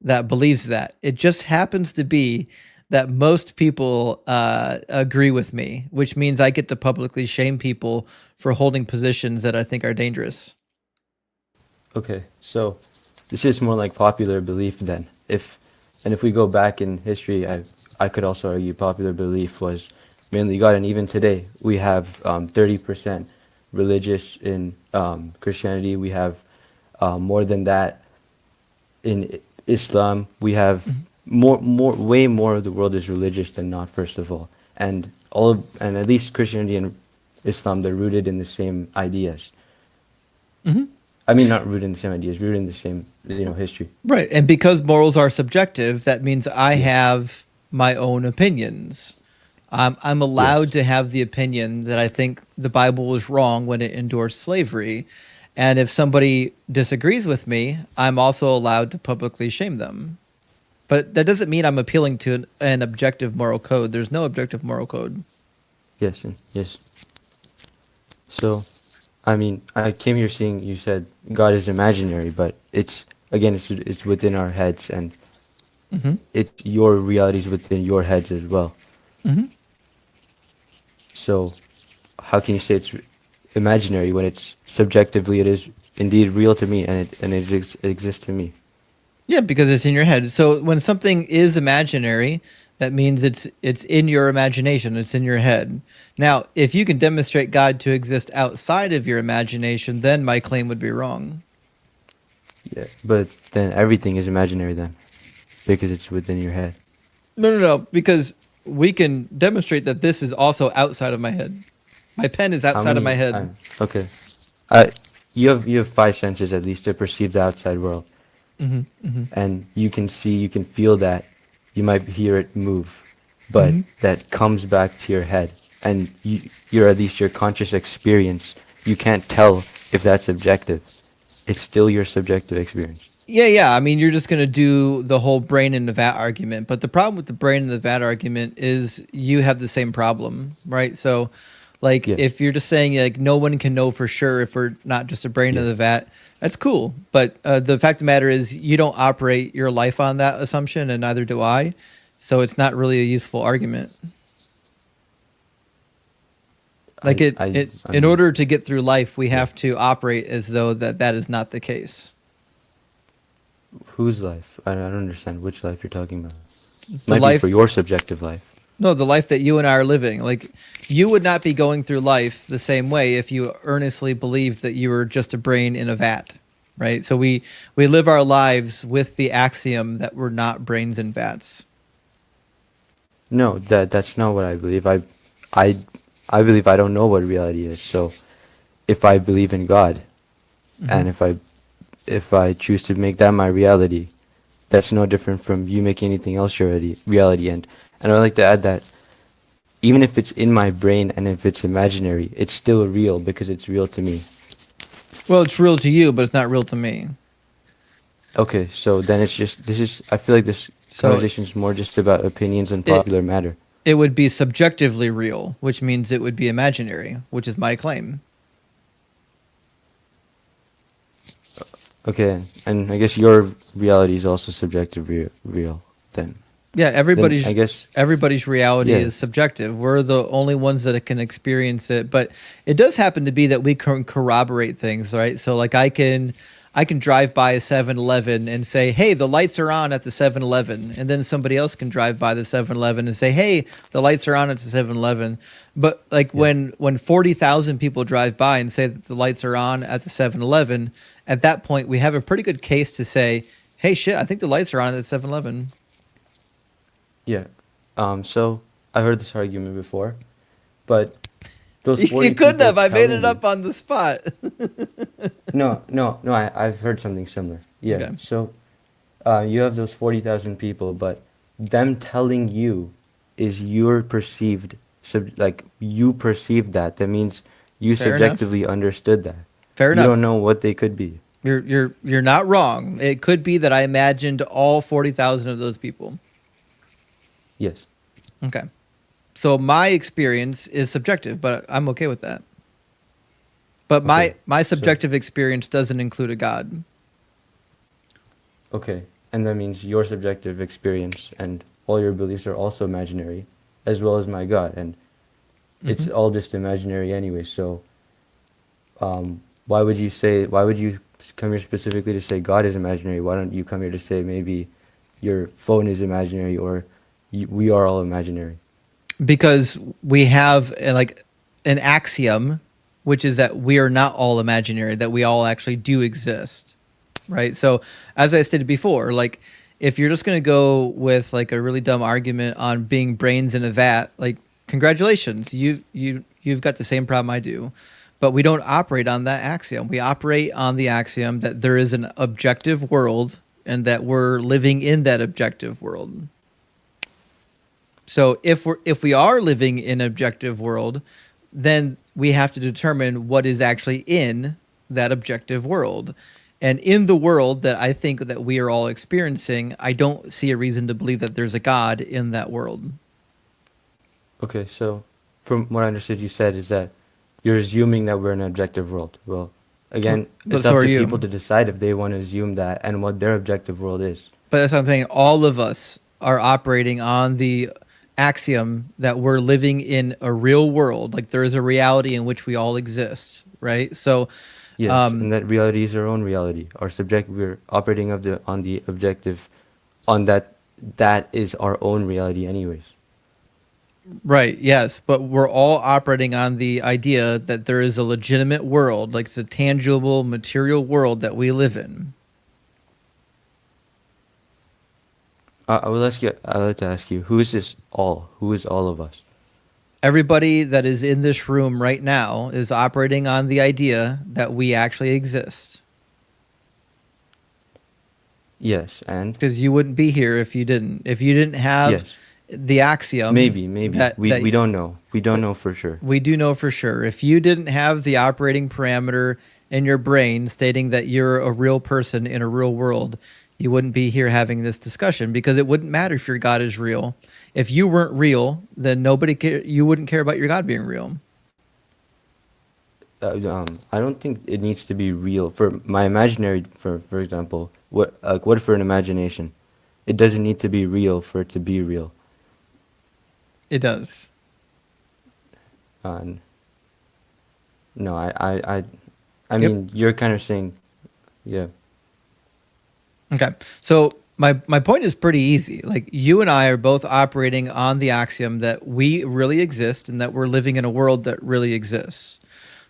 that believes that. It just happens to be that most people agree with me, which means I get to publicly shame people for holding positions that I think are dangerous. Okay, so this is more like popular belief then. If we go back in history, I could also argue popular belief was mainly God, and even today we have 30% religious in Christianity. We have more than that in Islam. We have way more of the world is religious than not. First of all, and at least Christianity and Islam, they're rooted in the same ideas. I mean, not rooted in the same ideas, rooted in the same, history. Right. And because morals are subjective, that means I have my own opinions. I'm allowed to have the opinion that I think the Bible was wrong when it endorsed slavery. And if somebody disagrees with me, I'm also allowed to publicly shame them. But that doesn't mean I'm appealing to an objective moral code. There's no objective moral code. Yes, yes. So, I mean, I came here seeing you said God is imaginary, but it's within our heads, and it's your realities within your heads as well. So, how can you say it's imaginary when it's subjectively it is indeed real to me, and it exists to me? Yeah, because it's in your head. So when something is imaginary, that means it's in your imagination, it's in your head. Now, if you can demonstrate God to exist outside of your imagination, then my claim would be wrong. Yeah, but then everything is imaginary then, because it's within your head. No, because we can demonstrate that this is also outside of my head. My pen is outside of my head. Okay. You have five senses at least to perceive the outside world. And you can see, you can feel that, you might hear it move, but that comes back to your head, and you're at least your conscious experience. You can't tell if that's subjective. It's still your subjective experience. Yeah. I mean, you're just going to do the whole brain in the vat argument. But the problem with the brain in the vat argument is you have the same problem, right? So, if you're just saying, no one can know for sure if we're not just a brain in the vat, that's cool. But the fact of the matter is you don't operate your life on that assumption, and neither do I. So it's not really a useful argument. In order to get through life, we have to operate as though that is not the case. Whose life? I don't understand which life you're talking about. Might be for your subjective life. No, the life that you and I are living. You would not be going through life the same way if you earnestly believed that you were just a brain in a vat, right? So we live our lives with the axiom that we're not brains in vats. No, that's not what I believe. I believe I don't know what reality is. So if I believe in God, and if I choose to make that my reality, that's no different from you making anything else your reality. And I'd like to add that even if it's in my brain and if it's imaginary, it's still real because it's real to me. Well, it's real to you, but it's not real to me. Okay, so then I feel like this conversation is more just about opinions and popular matter. It would be subjectively real, which means it would be imaginary, which is my claim. Okay, and I guess your reality is also subjectively real then. Yeah, everybody's reality is subjective. We're the only ones that can experience it, but it does happen to be that we can corroborate things, right? So I can drive by a 7-Eleven and say, "Hey, the lights are on at the 7-Eleven," and then somebody else can drive by the 7-Eleven and say, "Hey, the lights are on at the 7-Eleven." But when 40,000 people drive by and say that the lights are on at the 7-Eleven, at that point we have a pretty good case to say, "Hey, shit, I think the lights are on at the 7-Eleven." Yeah. So I heard this argument before, but those 40 you couldn't have. I made it me- up on the spot. No. I've heard something similar. Yeah. Okay. So you have those 40,000 people, but them telling you is your perceived, you perceived that. That means you Fair subjectively understood that. Fair enough. You don't know what they could be. You're not wrong. It could be that I imagined all 40,000 of those people. Yes. Okay. So my experience is subjective, but I'm okay with that. But my subjective experience doesn't include a God. Okay. and that means your subjective experience and all your beliefs are also imaginary, as well as my God, and it's all just imaginary anyway. So, why would you come here specifically to say God is imaginary? Why don't you come here to say maybe your phone is imaginary, or we are all imaginary? Because we have like an axiom, which is that we are not all imaginary, that we all actually do exist, right? So as I stated before, like if you're just going to go with like a really dumb argument on being brains in a vat, like congratulations, you've got the same problem I do. But we don't operate on that axiom. We operate on the axiom that there is an objective world and that we're living in that objective world. So if we are living in an objective world, then we have to determine what is actually in that objective world. And in the world that I think that we are all experiencing, I don't see a reason to believe that there's a God in that world. Okay, so from what I understood you said is that you're assuming that we're in an objective world. Well, again, But it's so up are to you. people to decide if they want to assume that and what their objective world is. But that's what I'm saying. All of us are operating on the axiom that we're living in a real world. Like there is a reality in which we all exist, right? So, Yes, and that reality is our own reality. Our subject, we're operating on the objective, on that is our own reality anyways. right, yes, but we're all operating on the idea that there is a legitimate world, like it's a tangible, material world that we live in. I'd like to ask you, who is this all? Who is all of us? Everybody that is in this room right now is operating on the idea that we actually exist. Yes, and Because you wouldn't be here if you didn't. If you didn't have yes, the axiom. maybe that we don't know. We don't know for sure. we do know for sure. If you didn't have the operating parameter in your brain stating that you're a real person in a real world, you wouldn't be here having this discussion because it wouldn't matter if your God is real. If you weren't real, then you wouldn't care about your God being real. I don't think it needs to be real. For my imaginary, for example, what for an imagination? It doesn't need to be real for it to be real. It does. No, I mean, you're kind of saying, yeah. Okay. So my point is pretty easy. Like you and I are both operating on the axiom that we really exist and that we're living in a world that really exists.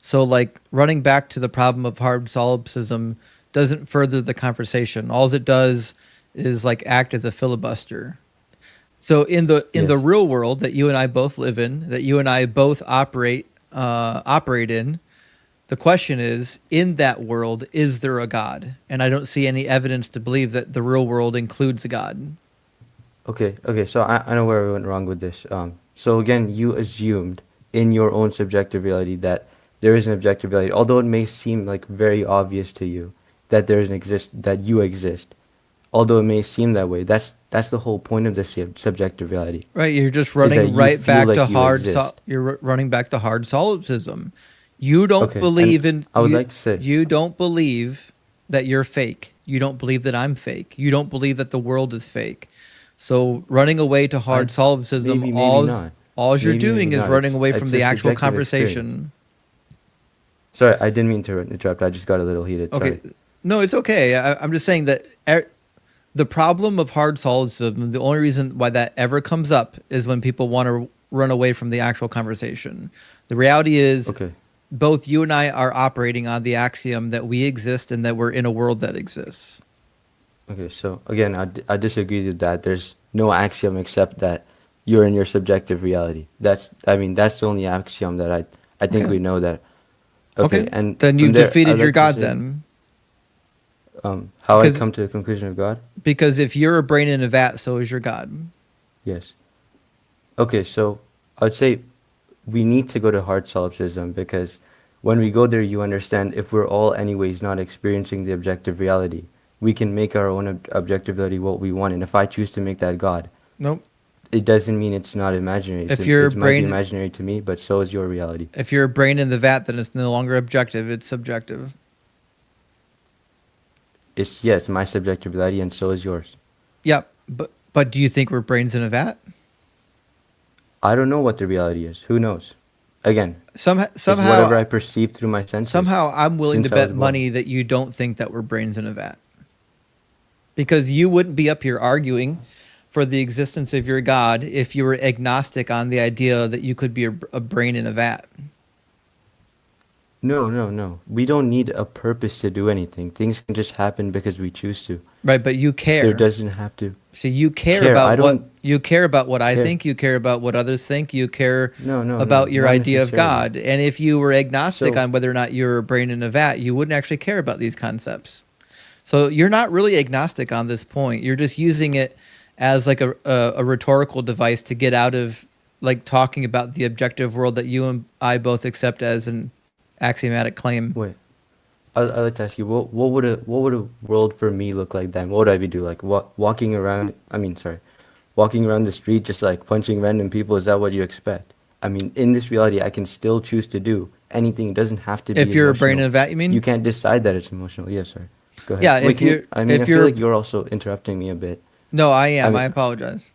So like running back to the problem of hard solipsism doesn't further the conversation. All it does is like act as a filibuster. So in the real world that you and I both live in, that you and I both operate in, the question is, in that world, is there a God? And I don't see any evidence to believe that the real world includes a God. Okay. So I know where we went wrong with this. So again, you assumed in your own subjective reality that there is an objective reality, although it may seem like very obvious to you that that you exist. Although it may seem that way, that's the whole point of this subjective reality. Right, you're just Is that running you right feel back like to you exist. you're running back to hard solipsism. You don't Okay, believe and in. I would you, like to say- you don't believe that you're fake. You don't believe that I'm fake. You don't believe that the world is fake. So running away to hard solipsism, maybe all not. you're Maybe doing is not. running away It's from a the actual subjective conversation. Sorry, I didn't mean to interrupt. I just got a little heated. Okay, Sorry. no, it's okay. I'm just saying that the problem of hard solipsism, the only reason why that ever comes up is when people want to run away from the actual conversation. The reality is, Okay. both you and I are operating on the axiom that we exist and that we're in a world that exists. Okay. So again, I disagree with that. There's no axiom except that you're in your subjective reality. That's the only axiom that I think Okay. we know that. Okay, And then from you've there, defeated I'd your like to God say, then. How I Because- come to the conclusion of God? Because if you're a brain in a vat, so is your God. Yes. Okay, so I'd say we need to go to hard solipsism because when we go there, you understand if we're all anyways not experiencing the objective reality, we can make our own objective reality what we want. And if I choose to make that God, Nope. it doesn't mean it's not imaginary. If your it might be brain- imaginary to me, but so is your reality. If you're a brain in the vat, then it's no longer objective, it's subjective. it's my subjective reality, and so is yours. Yeah, but do you think we're brains in a vat? I don't know what the reality is. Who knows? Again, Somehow, it's whatever I perceive through my senses. somehow, I'm willing to since I was bet born. money that you don't think that we're brains in a vat, because you wouldn't be up here arguing for the existence of your God if you were agnostic on the idea that you could be a brain in a vat. No. We don't need a purpose to do anything. Things can just happen because we choose to. Right, but you care. There doesn't have to. So you care Care, I about what don't you care about what I care. think, you care about what others think, you care No, about your not idea of necessarily. God. And if you were agnostic So- on whether or not you're a brain in a vat, you wouldn't actually care about these concepts. So you're not really agnostic on this point. You're just using it as like a rhetorical device to get out of like talking about the objective world that you and I both accept as an axiomatic claim. Wait, I'd like to ask you, what would a world for me look like then? What would I be doing? Like walking around? Walking around the street just like punching random people? Is that what you expect? I mean, in this reality, I can still choose to do anything. It doesn't have to be. If you're a brain in a emotional. vat, you mean? You can't decide that it's emotional. Yes, sir. Go ahead. Yeah, Wait, if can you- you're- I mean, if I feel you're- like you're also interrupting me a bit. No, I am. mean- I apologize.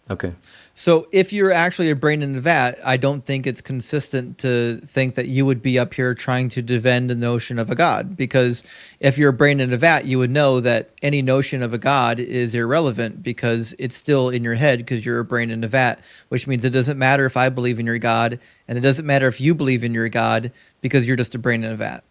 Okay. So if you're actually a brain in a vat, I don't think it's consistent to think that you would be up here trying to defend the notion of a God. Because if you're a brain in a vat, you would know that any notion of a God is irrelevant because it's still in your head because you're a brain in a vat, which means it doesn't matter if I believe in your God, and it doesn't matter if you believe in your God because you're just a brain in a vat.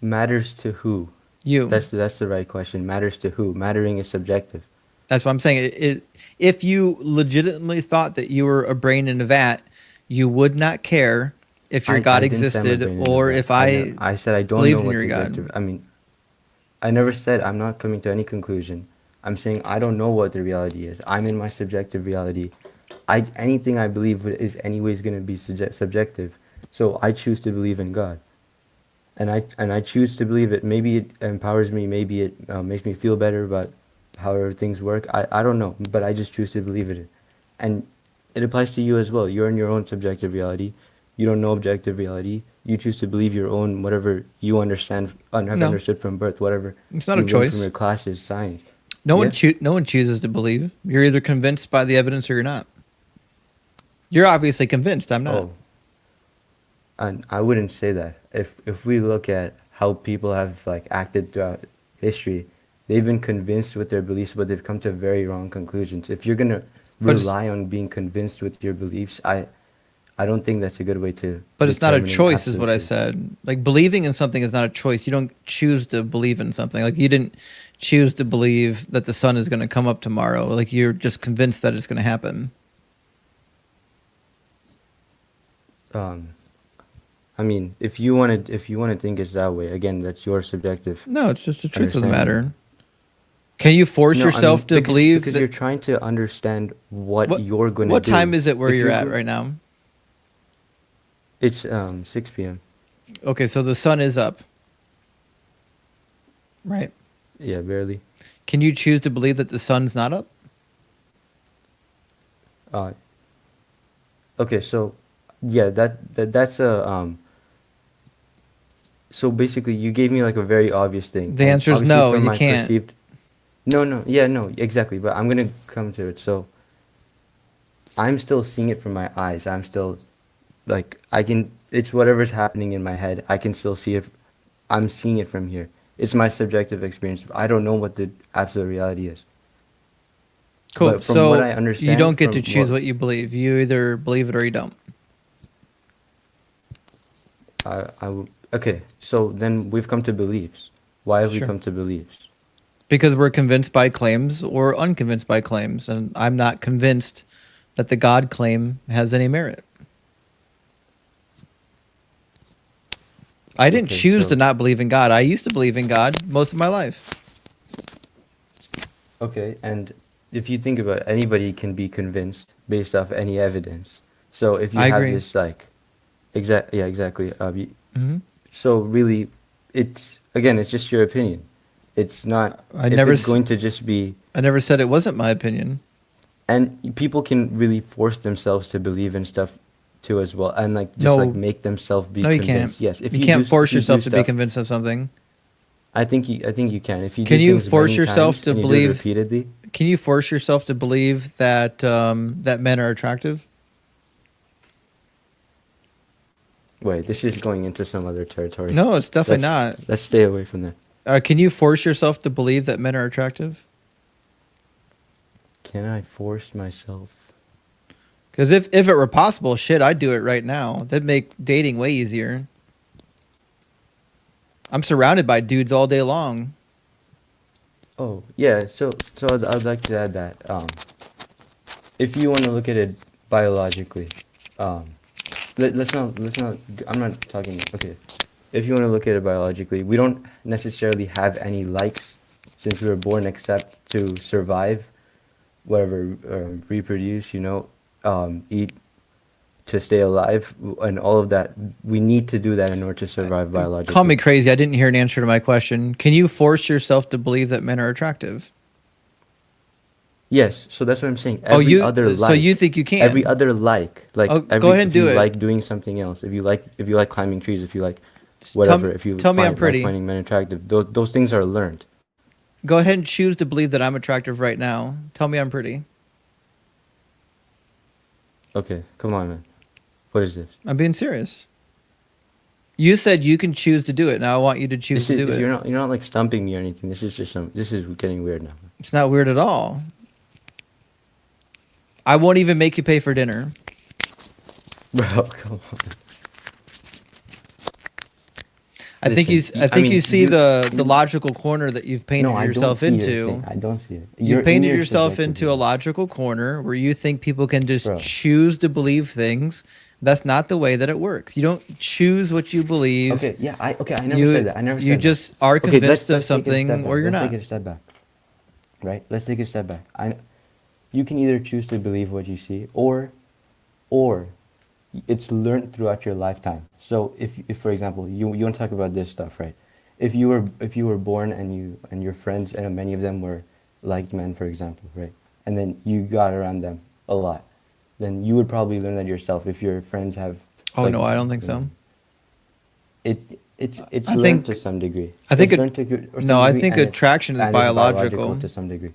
Matters to who? You. That's the right question. Matters to who? Mattering is subjective. That's what I'm saying. If you legitimately thought that you were a brain in a vat, you would not care if your God I didn't say I'm a existed brain in a or vat. if I said I don't believed know in what your the God. objective. I mean, I never said I'm not coming to any conclusion. I'm saying I don't know what the reality is. I'm in my subjective reality. Anything I believe is anyways going to be subjective. So I choose to believe in God. And I choose to believe it. Maybe it empowers me. Maybe it makes me feel better about however things work. I don't know, but I just choose to believe it. And it applies to you as well. You're in your own subjective reality. You don't know objective reality. You choose to believe your own whatever you understand and have No. understood from birth. Whatever It's not a you learned choice. from your classes, science. No Yeah. one no one chooses to believe. You're either convinced by the evidence or you're not. You're obviously convinced. I'm not. Oh, and I wouldn't say that. If we look at how people have like acted throughout history, they've been convinced with their beliefs, but they've come to very wrong conclusions. If you're gonna But it's- rely on being convinced with your beliefs, I don't think that's a good way to. But it's not a determining choice, is what I absolute truth. said. Like believing in something is not a choice. You don't choose to believe in something. Like you didn't choose to believe that the sun is going to come up tomorrow. Like you're just convinced that it's going to happen. I mean, if you want to think it's that way, again, that's your subjective. No, it's just the truth of the Understanding. matter. Can you force No, I mean, yourself to because- believe because that, you're trying to understand what you're going to do. what time is it where If you're at go- right now? It's 6 p.m. Okay, so the sun is up. Right? Yeah, barely. Can you choose to believe that the sun's not up? Okay, so yeah, that's a so basically you gave me like a very obvious thing. The And answer is obviously no, from you my can't. No, exactly, but I'm gonna come to it. So I'm still seeing it from my eyes. I'm still like it's whatever's happening in my head. I can still see it. I'm seeing it from here. It's my subjective experience. I don't know what the absolute reality is. Cool. But from So what I understand, you don't get to from choose what you believe. You either believe it or you don't. Okay, so then we've come to beliefs. Why have we Sure. come to beliefs? Because we're convinced by claims or unconvinced by claims. And I'm not convinced that the God claim has any merit. I didn't Okay, choose so- to not believe in God. I used to believe in God most of my life. Okay, and if you think about it, anybody can be convinced based off any evidence. So if you I have agree. this like, exactly. Mhm. So really, it's just your opinion. It's not. I if never it's s- going to just be, I never said it wasn't my opinion. and people can really force themselves to believe in stuff too as well, and like just like No, make themselves be no, you can't. convinced. Yes, if You you can't do, force if you do yourself to be stuff, convinced of something. I think you can. If you Can do you things force many yourself times to and you do it believe? repeatedly, Can you force yourself to believe that that men are attractive? wait, this is going into some other territory. No, it's definitely not. Let's stay away from that. Can you force yourself to believe that men are attractive? Can I force myself? Because if it were possible, shit, I'd do it right now. That'd make dating way easier. I'm surrounded by dudes all day long. Oh yeah, so I'd like to add that if you want to look at it biologically, um, let's not. I'm not talking. Okay, if you want to look at it biologically, we don't necessarily have any likes since we were born, except to survive, whatever, reproduce. Eat, to stay alive, and all of that. We need to do that in order to survive biologically. Call me crazy. I didn't hear an answer to my question. Can you force yourself to believe that men are attractive? Yes, so that's what I'm saying. Oh, Every you. other So like, you think you can? every other like, Oh, go every ahead and if you do it. like doing something else, if you like climbing trees, if you like Just whatever, if you tell me I'm like pretty. finding men attractive, those things are learned. Go ahead and choose to believe that I'm attractive right now. Tell me I'm pretty. Okay, come on, man. What is this? I'm being serious. You said you can choose to do it. Now I want you to choose This to is do it. you're not like stumping me or anything. This is just this is getting weird now. It's not weird at all. I won't even make you pay for dinner. Bro, come on. I think Listen, I think mean, you see the logical corner that you've painted No, I don't yourself see your into. thing. I don't see it. You in painted your yourself subjective into a view. logical corner where you think people can just Bro. choose to believe things. That's not the way that it works. You don't choose what you believe. Okay, yeah, I never You said that. I never said you that. just are Okay, convinced of let's take it a step something back. or you're Let's not. take it a step back. Right? Let's take it a step back. You can either choose to believe what you see, or it's learned throughout your lifetime. So if for example, you want to talk about this stuff, right? If you were born and your friends and many of them were liked men, for example, right? And then you got around them a lot, then you would probably learn that yourself. If your friends have Oh like, no, I don't think you so. know, it's I learned think- to some degree. I think It's it- learned to or no, some I degree, think and attraction is and it's biological. to some degree.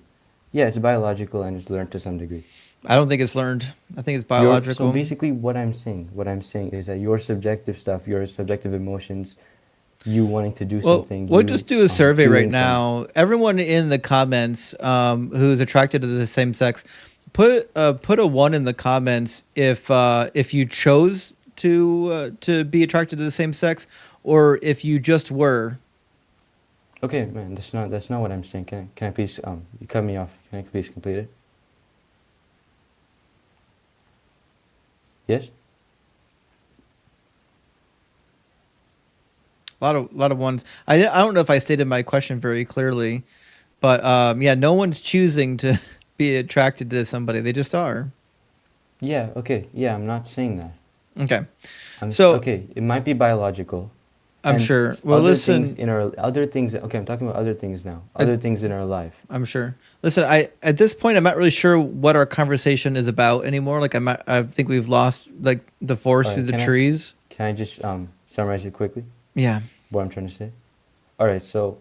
Yeah, it's biological and it's learned to some degree. I don't think it's learned. I think it's So biological. basically, what I'm saying is that your subjective stuff, your subjective emotions, you wanting to do Well, something. we'll you, just do a survey right feeling some- now. Everyone in the comments who's attracted to the same sex, put a 1 in the comments if you chose to be attracted to the same sex, or if you just were. Okay, man, that's not what I'm saying. Can I please you cut me off? Can I please complete it? Yes. A lot of ones. I don't know if I stated my question very clearly, but yeah, no one's choosing to be attracted to somebody. They just are. Yeah. Okay. Yeah, I'm not saying that. Okay. So okay, it might be biological. I'm and sure. Well, other listen. things in our other things. Okay, I'm talking about other things now. Other things in our life. I'm sure. Listen, at this point I'm not really sure what our conversation is about anymore. Like I think we've lost like the forest Alright, through the can I- trees. Can I just summarize it quickly? Yeah. What I'm trying to say. All right. So,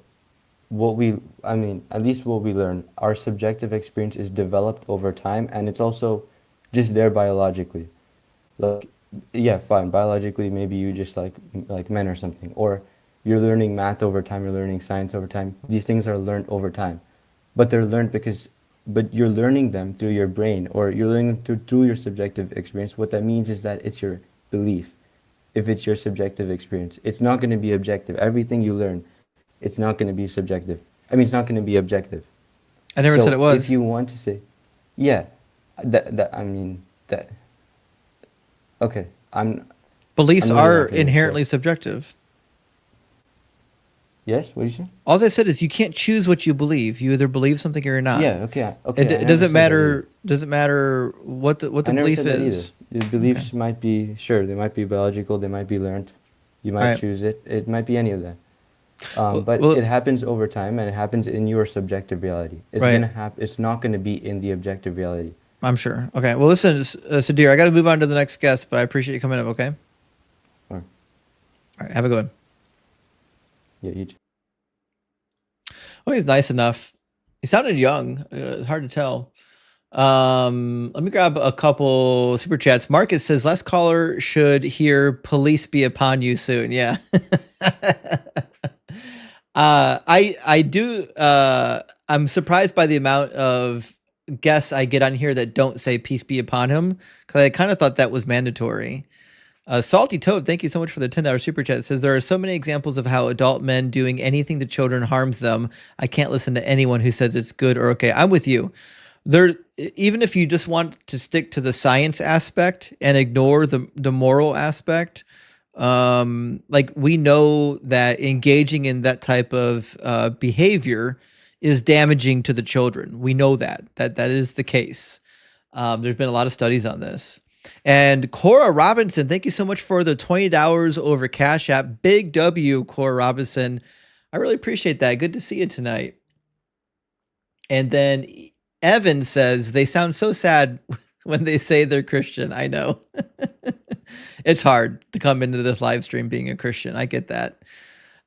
at least what we learn, our subjective experience is developed over time, and it's also just there biologically. Like, yeah, fine. Biologically, maybe you just like men or something, or you're learning math over time. You're learning science over time. These things are learned over time, but they're learned but you're learning them through your brain, or you're learning them through your subjective experience. What that means is that it's your belief. If it's your subjective experience, it's not going to be objective. Everything you learn, it's not going to be subjective. I mean, it's not going to be objective. I never So said it was. If you want to say, yeah, okay, Beliefs I'm really are not feeling inherently so- subjective. Yes, what did you say? All I said is you can't choose what you believe. You either believe something or you're not. Yeah, okay, okay. I It never doesn't said that either. matter. Doesn't matter what the I never belief said that is. either. The beliefs might be, sure, they might be biological, they might be learned. You might Alright. choose it. It might be any of that. But well- it happens over time, and it happens in your subjective reality. It's Right. It's not gonna be in the objective reality. I'm sure. Okay. Well, listen, Sadir, I got to move on to the next guest, but I appreciate you coming up. Okay. All right. All right. Have a good one. Yeah, you too. Oh, he's nice enough. He sounded young. It's hard to tell. Let me grab a couple super chats. Marcus says, last caller should hear police be upon you soon. Yeah. I do, I'm surprised by the amount of guests I get on here that don't say peace be upon him, because I kind of thought that was mandatory. Salty Toad, thank you so much for the $10 super chat. It says, there are so many examples of how adult men doing anything to children harms them. I can't listen to anyone who says it's good or okay. I'm with you. There, even if you just want to stick to the science aspect and ignore the moral aspect, like we know that engaging in that type of behavior is damaging to the children. We know that is the case. There's been a lot of studies on this. And Cora Robinson, thank you so much for the $20 over Cash App. Big W, Cora Robinson. I really appreciate that. Good to see you tonight. And then Evan says, they sound so sad when they say they're Christian. I know. It's hard to come into this live stream being a Christian. I get that.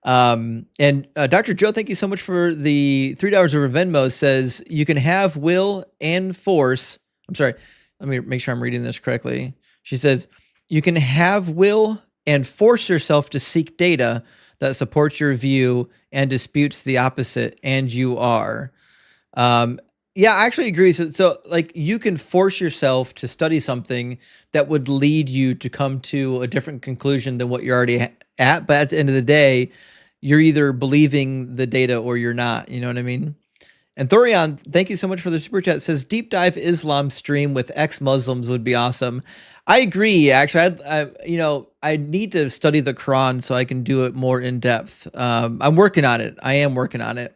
And Dr. Joe, thank you so much for the $3 over Venmo. Says you can have will and force. I'm sorry. Let me make sure I'm reading this correctly. She says, you can have will and force yourself to seek data that supports your view and disputes the opposite, and you are. Yeah, I actually agree. So like you can force yourself to study something that would lead you to come to a different conclusion than what you're already at. But at the end of the day, you're either believing the data or you're not. You know what I mean? And Thorian, thank you so much for the super chat. It says deep dive Islam stream with ex-Muslims would be awesome. I agree. Actually, I need to study the Quran so I can do it more in depth. I'm working on it. I am working on it.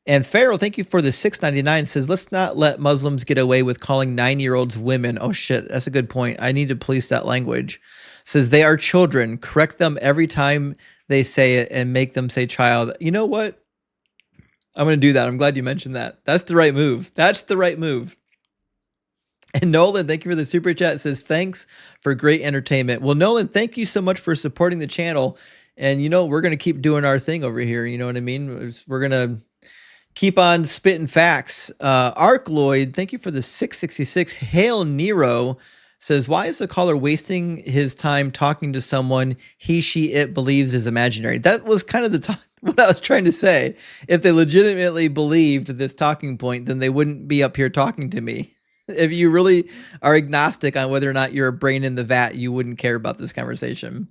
And Farrell, thank you for the $6.99. Says, let's not let Muslims get away with calling 9-year-olds women. Oh shit, that's a good point. I need to police that language. Says they are children. Correct them every time they say it and make them say child. You know what? I'm going to do that. I'm glad you mentioned that. That's the right move. That's the right move. And Nolan, thank you for the super chat. It says, thanks for great entertainment. Well, Nolan, thank you so much for supporting the channel. And, we're going to keep doing our thing over here. You know what I mean? We're going to keep on spitting facts. Ark Lloyd, thank you for the 666. Hail Nero says, why is the caller wasting his time talking to someone he, she, it believes is imaginary? That was kind of what I was trying to say. If they legitimately believed this talking point, then they wouldn't be up here talking to me. If you really are agnostic on whether or not you're a brain in the vat, you wouldn't care about this conversation.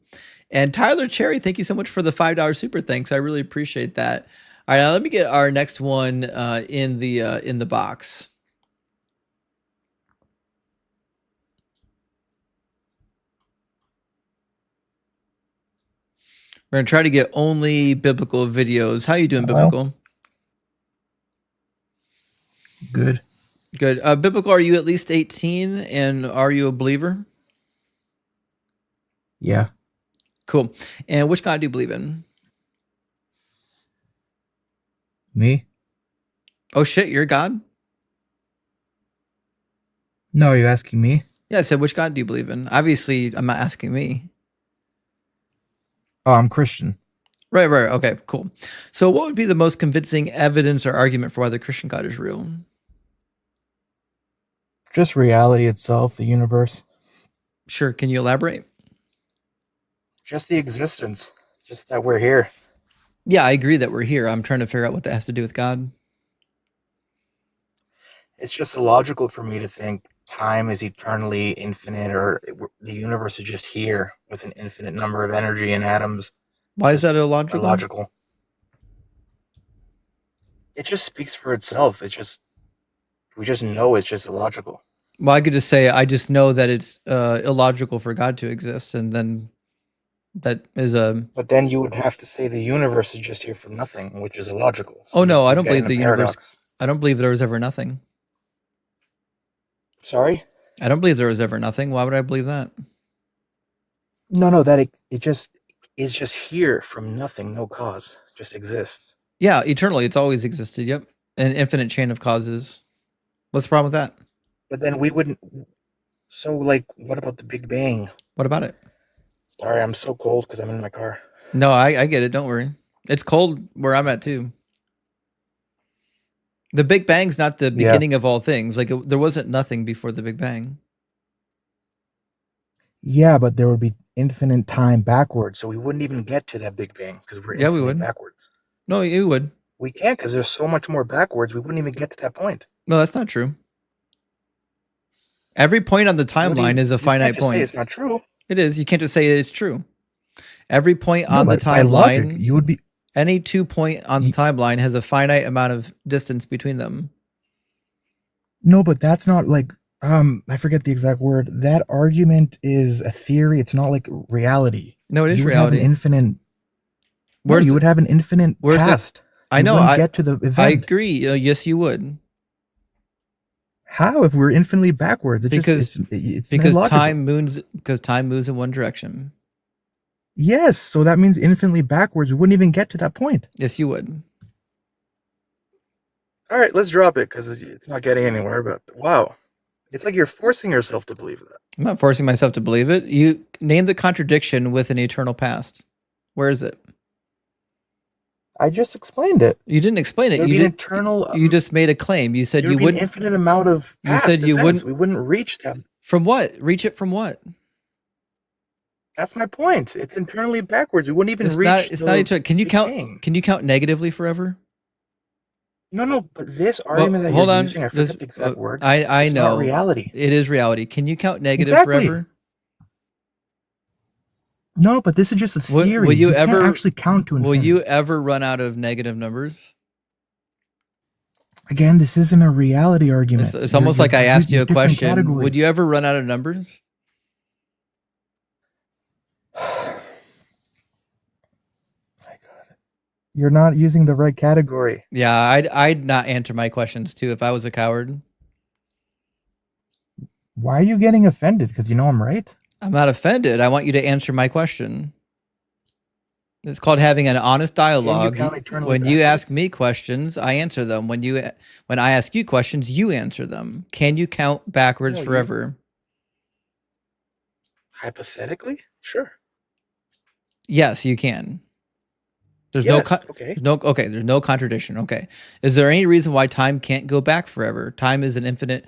And Tyler Cherry, thank you so much for the $5 super thanks. I really appreciate that. All right, now let me get our next one in the box. We're gonna try to get only biblical videos. How you doing, Hello? Biblical? Good. Good. Biblical, are you at least 18, and are you a believer? Yeah. Cool. And which God do you believe in? Me? Oh shit, you're a God? No, are you asking me? Yeah, I said, which God do you believe in? Obviously, I'm not asking me. Oh, I'm Christian. Right. Okay, cool. So what would be the most convincing evidence or argument for why the Christian God is real? Just reality itself, the universe. Sure. Can you elaborate? Just the existence. Just that we're here. Yeah, I agree that we're here. I'm trying to figure out what that has to do with God. It's just illogical for me to think time is eternally infinite, or the universe is just here with an infinite number of energy and atoms. Why is that illogical? Illogical. It just speaks for itself. We just know it's just illogical. Well, I could just say, I just know that it's illogical for God to exist, and then that is a... But then you would have to say the universe is just here for nothing, which is illogical. So oh no, I don't get believe in the a universe. paradox. I don't believe there was ever nothing. Sorry? I don't believe there was ever nothing. Why would I believe that? No, that it just is just here from nothing, no cause, just exists. Yeah, eternally. It's always existed. Yep. An infinite chain of causes. What's the problem with that? But then we wouldn't. So, like, what about the Big Bang? What about it? Sorry, I'm so cold because I'm in my car. No, I get it. Don't worry. It's cold where I'm at too. The Big Bang's not the beginning of all things. Like there wasn't nothing before the Big Bang. Yeah, but there would be infinite time backwards, so we wouldn't even get to that Big Bang because we're Yeah, we would. backwards. No, you would. We can't because there's so much more backwards. We wouldn't even get to that point. No, that's not true. Every point on the timeline is a finite point. Say it's not true. It is. You can't just say it's true. Every point on the by logic, timeline, you would be any 2 point on the timeline has a finite amount of distance between them. No, but that's not like I forget the exact word. That argument is a theory. It's not like reality. No, it is you would reality. Have an infinite. You would have an infinite past. I know. I get to the event. I agree. Yes, you would. How if we're infinitely backwards? Because illogical. time moves in one direction. Yes, so that means infinitely backwards. We wouldn't even get to that point. Yes, you would. All right, let's drop it because it's not getting anywhere. But wow, it's like you're forcing yourself to believe that. I'm not forcing myself to believe it. You name the contradiction with an eternal past. Where is it? I just explained it. You didn't explain it. There'd be an eternal. You just made a claim. You said you wouldn't. An infinite amount of. You said you wouldn't. We wouldn't reach them. From what? Reach it from what? That's my point. It's internally backwards. We wouldn't even reach. It's not eternal. Can you count? Thing. Can you count negatively forever? No. But this argument that you're using, I forget the exact word. I know. Not reality. It is reality. Can you count negative forever? No, but this is just a theory. Will you ever can't actually count to infinity? Will you ever run out of negative numbers? Again, this isn't a reality argument. It's almost like I asked you a question. Categories. Would you ever run out of numbers? You're not using the right category. Yeah, I'd not answer my questions too if I was a coward. Why are you getting offended? Because you know I'm right? I'm not offended. I want you to answer my question. It's called having an honest dialogue. When you ask me questions, I answer them. When I ask you questions, you answer them. Can you count backwards forever? Hypothetically? Sure. Yes, you can. There's okay. There's no contradiction. Okay. Is there any reason why time can't go back forever? Time is an infinite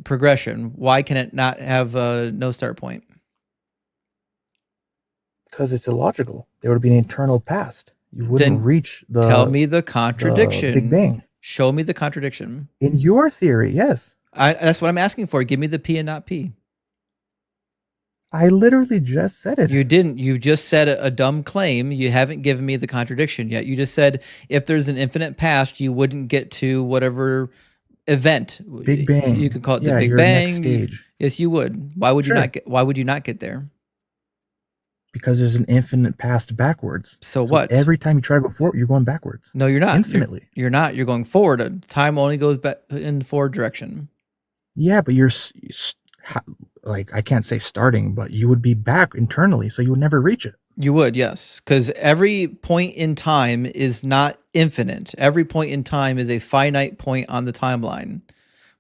progression. Why can it not have no start point? Because it's illogical. There would be an eternal past. You wouldn't reach the. Tell me the contradiction. The Big Bang. Show me the contradiction. In your theory, yes. That's what I'm asking for. Give me the P and not P. I literally just said it. You didn't. You just said a dumb claim. You haven't given me the contradiction yet. You just said if there's an infinite past, you wouldn't get to whatever event. Big Bang. You could call it the Big Bang. Next stage. Yes, you would. Why would you not get? Why would you not get there? Because there's an infinite past backwards. So what? Every time you try to go forward, you're going backwards. No, you're not. Infinitely. You're not. You're going forward. Time only goes back in the forward direction. Yeah, but you're like, I can't say starting, but you would be back internally, so you would never reach it. You would, yes. Because every point in time is not infinite. Every point in time is a finite point on the timeline,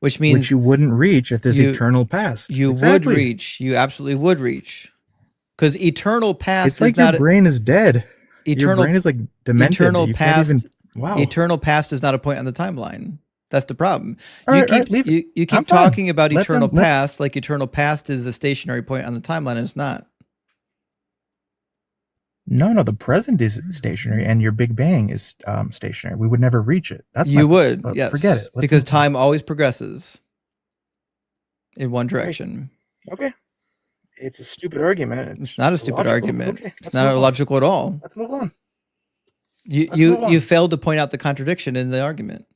which means you wouldn't reach if there's eternal past. You would reach. You absolutely would reach. Because eternal past it's like your brain is dead. Your brain is like demented. Eternal past is not a point on the timeline. That's the problem. You keep talking about eternal past like eternal past is a stationary point on the timeline, and it's not. No, the present is stationary, and your Big Bang is stationary. We would never reach it. That's you would. Yes, forget it. Because time always progresses in one direction. Okay. It's a stupid argument. It's not a stupid argument. Okay, it's not illogical at all. Let's move on. You failed to point out the contradiction in the argument.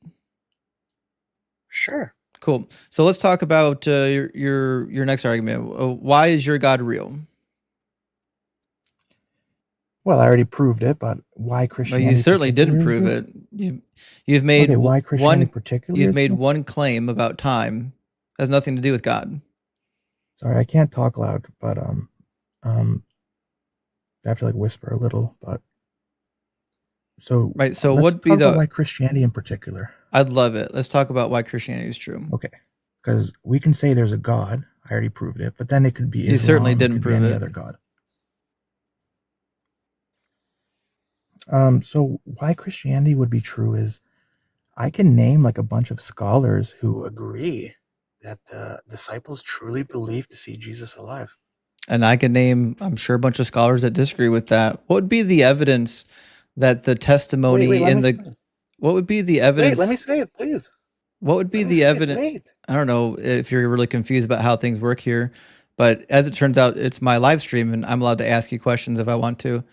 Sure. Cool. So let's talk about your next argument. Why is your God real? Well, I already proved it, but why Christianity? Well, you certainly didn't prove it. You've made why Christianity particularly? You've made one claim about time. It has nothing to do with God. Sorry, I can't talk loud, but I have to like whisper a little. But so right. So what be why Christianity in particular? I'd love it. Let's talk about why Christianity is true. Okay, Because we can say there's a God. I already proved it, but then it could be Islam. You certainly it didn't could be prove any it. other God. So why Christianity would be true is I can name like a bunch of scholars who agree that the disciples truly believed to see Jesus alive. And I can name, I'm sure, a bunch of scholars that disagree with that. What would be the evidence that the testimony Wait, let in me the explain. what would be the evidence? Wait, let me say it, please. What would be Let me the say it, evidence? wait. I don't know if you're really confused about how things work here, but as it turns out, it's my live stream and I'm allowed to ask you questions if I want to.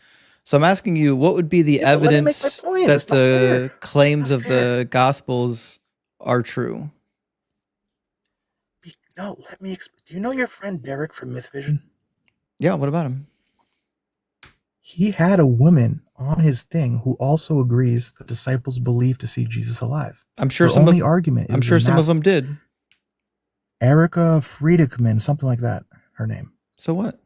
So I'm asking you, what would be the Yeah, but let me make my evidence point. that It's not the fair. claims It's of not fair. the Gospels are true? No, let me explain. Do you know your friend Derek from Myth Vision? Yeah, what about him? He had a woman on his thing who also agrees that disciples believe to see Jesus alive. I'm sure Her some only of argument is I'm sure some of them did. Erica Friedekman, something like that, her name. So what?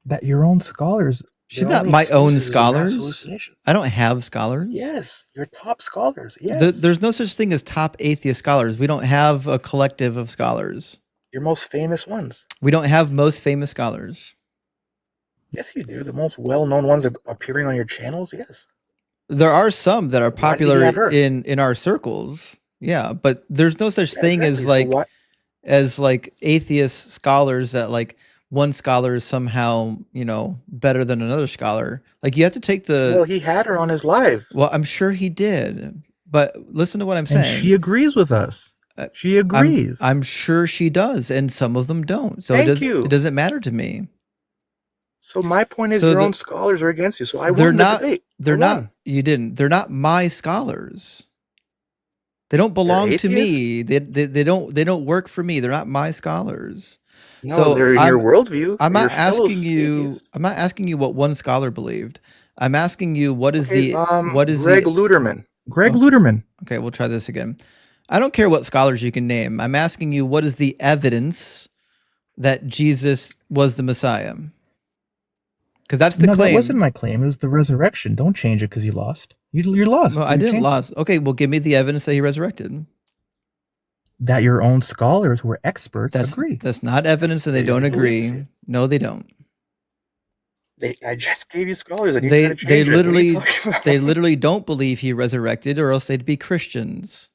That your own scholars. She's their not only my excuse own is a mass scholars. hallucination. I don't have scholars. Yes, your top scholars. Yes, There's no such thing as top atheist scholars. We don't have a collective of scholars. your most famous ones. We don't have most famous scholars. Yes, you do. The most well-known ones appearing on your channels. Yes. There are some that are Why did he have popular her? in our circles. Yeah, but there's no such Yeah, thing exactly. So as like atheist scholars that like one scholar is somehow, better than another scholar. Like you have to take Well, he had her on his live. Well, I'm sure he did. But listen to what I'm And saying. she agrees with us. She agrees. I'm sure she does, and some of them don't. So Thank you. it doesn't matter to me. So my point is, your own scholars are against you. So I won the debate. They're not. You didn't. They're not my scholars. They don't belong to me. They don't work for me. They're not my scholars. No, So they're in your worldview. I'm Your not fellow asking you. atheists. I'm not asking you what one scholar believed. I'm asking you what is Okay, Greg Luderman. Greg Luderman. Okay, we'll try this again. I don't care what scholars you can name. I'm asking you what is the evidence that Jesus was the Messiah? Because that's the claim. No, that wasn't my claim. It was the resurrection. Don't change it because you lost. You're lost. No, I didn't lost. Okay, well, give me the evidence that he resurrected. That your own scholars who are experts agree. That's not evidence, and they don't agree. No, they don't. I just gave you scholars, and you They gotta change it. What are you talking about? they literally don't believe he resurrected, or else they'd be Christians.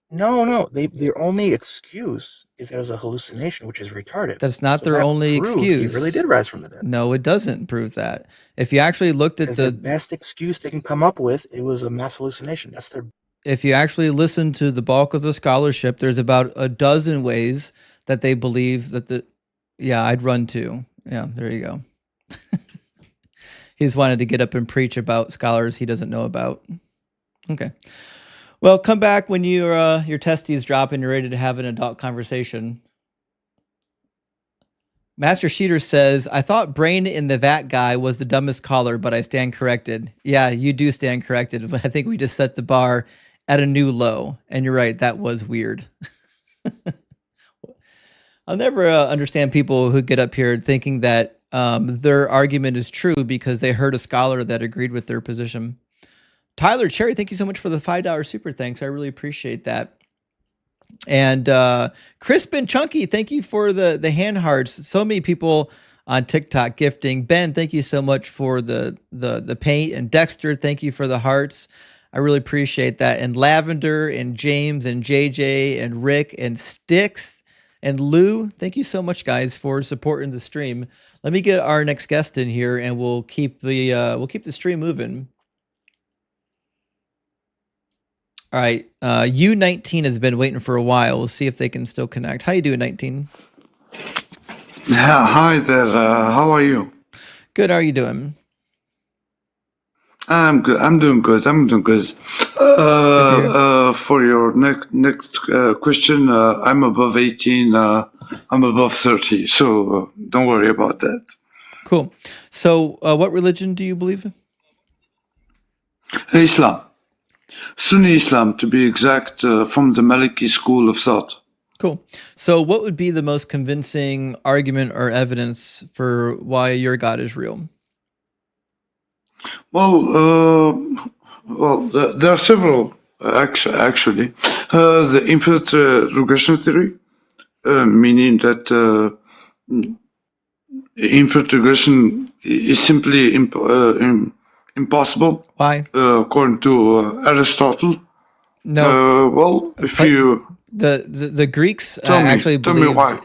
No. Their only excuse is that it was a hallucination, which is retarded. That's not their only excuse. He really did rise from the dead. No, it doesn't prove that. If you actually looked at the best excuse they can come up with, it was a mass hallucination. That's their. If you actually listen to the bulk of the scholarship, there's about a dozen ways that they believe that yeah, I'd run too. Yeah, there you go. He's wanted to get up and preach about scholars he doesn't know about. Okay. Well, come back when your testes drop and you're ready to have an adult conversation. Master Sheeter says, I thought Brain in the Vat guy was the dumbest caller, but I stand corrected. Yeah, you do stand corrected. I think we just set the bar at a new low. And you're right, that was weird. I'll never understand people who get up here thinking that their argument is true because they heard a scholar that agreed with their position. Tyler Cherry, thank you so much for the $5 super thanks. I really appreciate that. And Crisp and Chunky, thank you for the hand hearts. So many people on TikTok gifting. Ben, thank you so much for the paint. And Dexter, thank you for the hearts. I really appreciate that. And Lavender and James and JJ and Rick and Sticks and Lou, thank you so much, guys, for supporting the stream. Let me get our next guest in here, and we'll keep the stream moving. All right, U19 has been waiting for a while. We'll see if they can still connect. How you doing, 19? Yeah, hi there. How are you? Good. How are you doing? I'm good. I'm doing good. For your next question, I'm above 18. I'm above 30, so don't worry about that. Cool. So, what religion do you believe in? Islam. Sunni Islam, to be exact, from the Maliki school of thought. Cool. So what would be the most convincing argument or evidence for why your God is real? Well, there are several Actually, the infinite regression theory, meaning that infinite regression is simply impossible. Why? According to Aristotle. No. Well, if you the Greeks tell actually me why.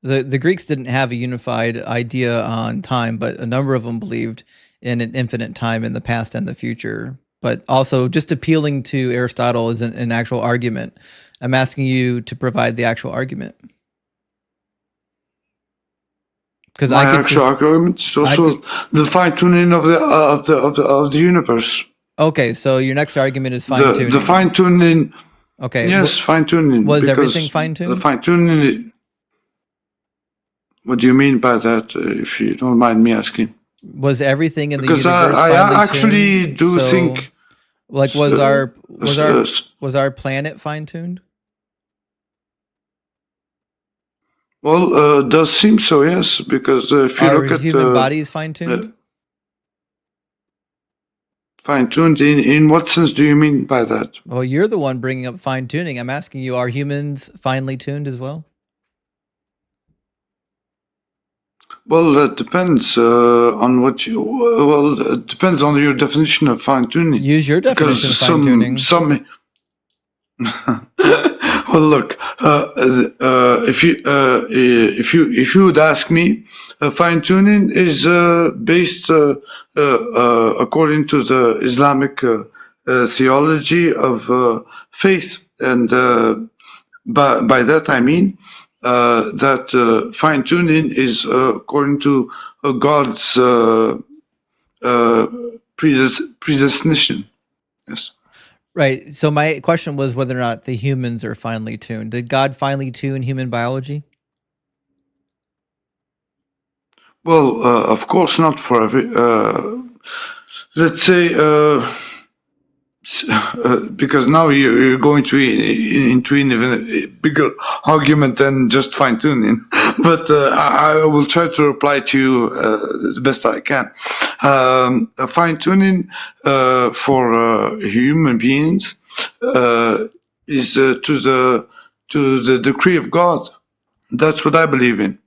believed the Greeks didn't have a unified idea on time, but a number of them believed in an infinite time in the past and the future. But also, just appealing to Aristotle is an actual argument. I'm asking you to provide the actual argument. Because My actual argument is also the fine tuning of the universe. Okay, so your next argument is fine tuning. The fine tuning. Okay. Yes, fine tuning. Was everything fine tuned? The fine tuning. What do you mean by that? If you don't mind me asking. Was everything in the because universe I actually tuned? do So, think. like, was our planet fine tuned? Well, does seem so, yes. Because if you Are look at human bodies fine tuned? Fine tuned in what sense do you mean by that? Well, you're the one bringing up fine tuning. I'm asking you, are humans finely tuned as well? Well, that depends on what you. Well, it depends on your definition of fine tuning. Use your definition of fine tuning. Well, look. If you would ask me, fine tuning is based according to the Islamic theology of faith, and by that I mean. That fine tuning is according to God's predestination. Yes. Right. So my question was whether or not the humans are finely tuned. Did God finely tune human biology? Well, of course not for every. Let's say. Because now you're going to into even a bigger argument than just fine tuning, but I will try to reply to you the best I can. Fine tuning for human beings is to the decree of God. That's what I believe in.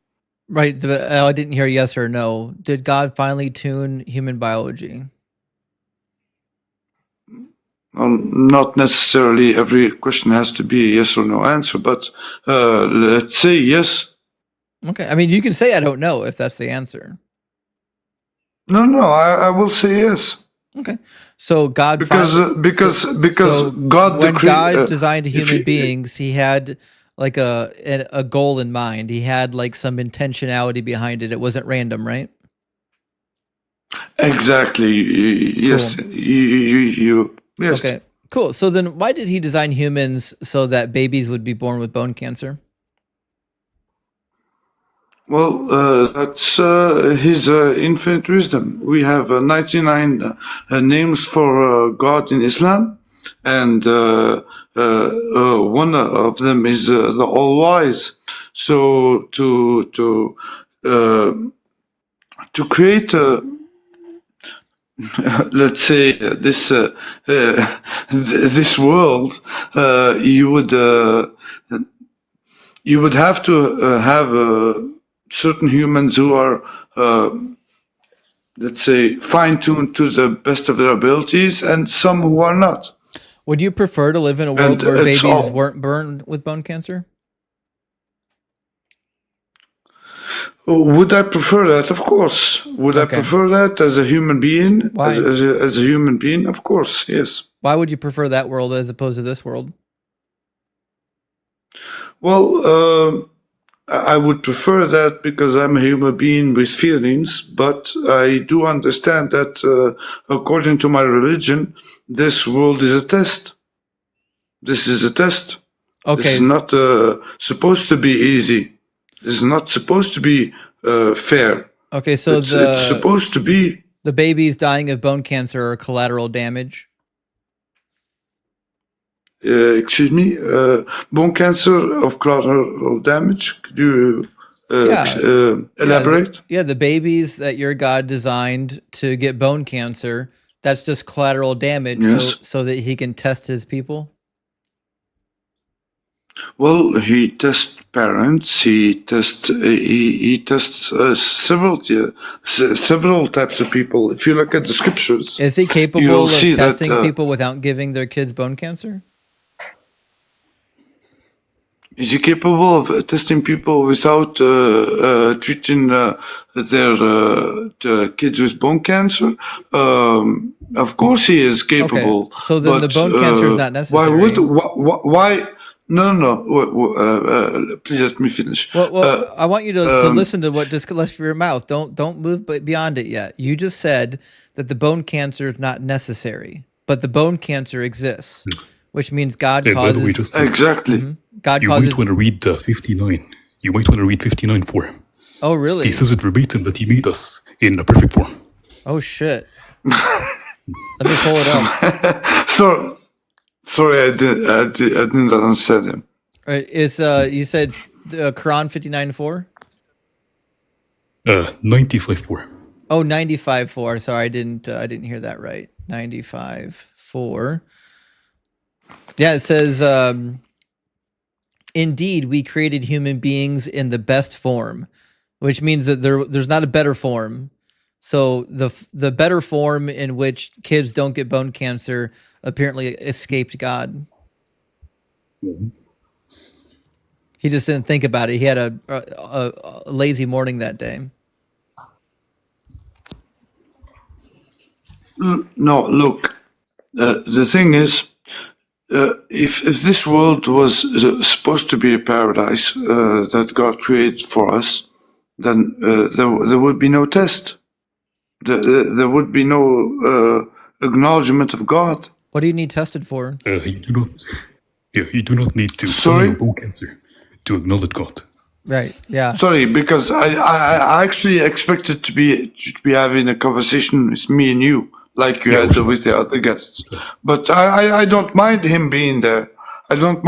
Right. I didn't hear yes or no. Did God finely tune human biology? Not necessarily every question has to be a yes or no answer, but let's say yes. Okay. I mean, you can say I don't know if that's the answer. No, I will say yes. Okay. So God because God when God designed human beings, he had like a goal in mind. He had like some intentionality behind it. It wasn't random, right? Exactly. Yes. Cool. You yes. Okay. Cool. So then why did he design humans so that babies would be born with bone cancer? Well, that's his infinite wisdom. We have 99 names for God in Islam, and one of them is the All-Wise. So to create let's say this world, you would have to have certain humans who are, let's say, fine-tuned to the best of their abilities, and some who are not. Would you prefer to live in a world where babies weren't burned with bone cancer? Would I prefer that? Of course. Would I prefer that as a human being? Why? As a human being? Of course, yes. Why would you prefer that world as opposed to this world? Well, I would prefer that because I'm a human being with feelings, but I do understand that according to my religion, this world is a test. This is a test. Okay. This is not supposed to be easy. This is not supposed to be fair. Okay, so it's supposed to be. The babies dying of bone cancer are collateral damage. Excuse me, bone cancer of collateral damage. Could you elaborate? Yeah, the babies that your God designed to get bone cancer That's just collateral damage, Yes. so that he can test his people. Well, he tests parents. He tests several types of people. If you look at the scriptures, Is he capable you'll of see testing that. people without giving their kids bone cancer? Is he capable of testing people without treating their kids with bone cancer? Of course, he is capable. Okay. So then the bone cancer is not necessary. Why? No. Please let me finish. Well, I want you to listen to what just left your mouth. Don't move beyond it yet. You just said that the bone cancer is not necessary, but the bone cancer exists, which means God By causes. the way, just Exactly. God you causes. might want to read 59. You might want to read 59 for. Oh, really? He says it verbatim that he made us in a perfect form. Oh shit. Let me pull it up. Sorry, I didn't understand him. Is you said Quran 59:4? 95:4. Oh, 95:4. Sorry, I didn't hear that right. 95:4. Yeah, it says, indeed, we created human beings in the best form, which means that there's not a better form. So the better form in which kids don't get bone cancer apparently escaped God. Mm-hmm. He just didn't think about it. He had a lazy morning that day. No, look. The thing is, if this world was supposed to be a paradise that God created for us, then there would be no test. There would be no acknowledgement of God. What do you need tested for? You do not need to die of bone cancer to acknowledge God. Right. Yeah. Sorry, because I actually expected to be having a conversation with me and you, like you had with the other guests. But I don't mind him being there. But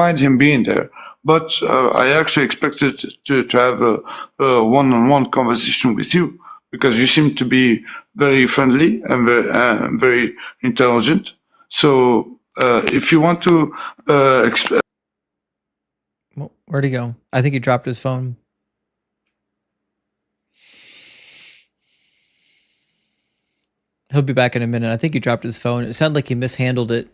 I actually expected to have a one-on-one conversation with you, because you seem to be very friendly and very intelligent. So if you want to Well, where'd he go? I think he dropped his phone. He'll be back in a minute. I think he dropped his phone. It sounded like he mishandled it.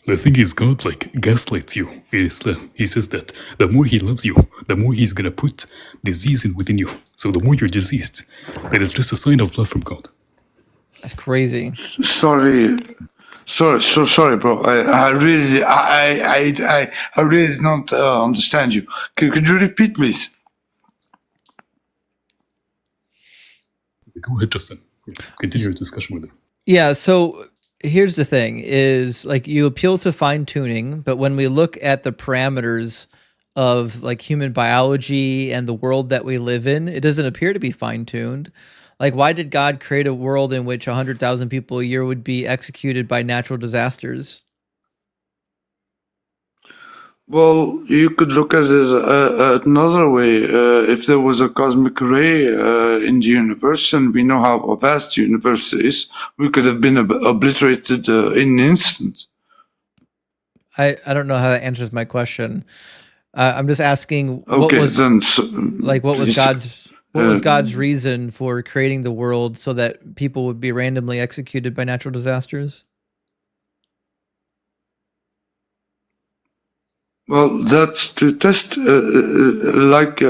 The thing is, God gaslights you. He says that the more he loves you, the more he's gonna put disease within you. So the more you're diseased, that is just a sign of love from God. That's crazy. Sorry, bro. I really don't understand you. Could you repeat, please? Go ahead, Justin. Continue your discussion with him. Yeah, so here's the thing is, like, you appeal to fine tuning, but when we look at the parameters of like human biology and the world that we live in, it doesn't appear to be fine tuned. Like, why did God create a world in which 100,000 people a year would be executed by natural disasters? Well, you could look at it another way. If there was a cosmic ray in the universe, and we know how vast the universe is, we could have been obliterated in an instant. I don't know how that answers my question. I'm just asking, what was God's reason for creating the world so that people would be randomly executed by natural disasters? Well, that's to test, like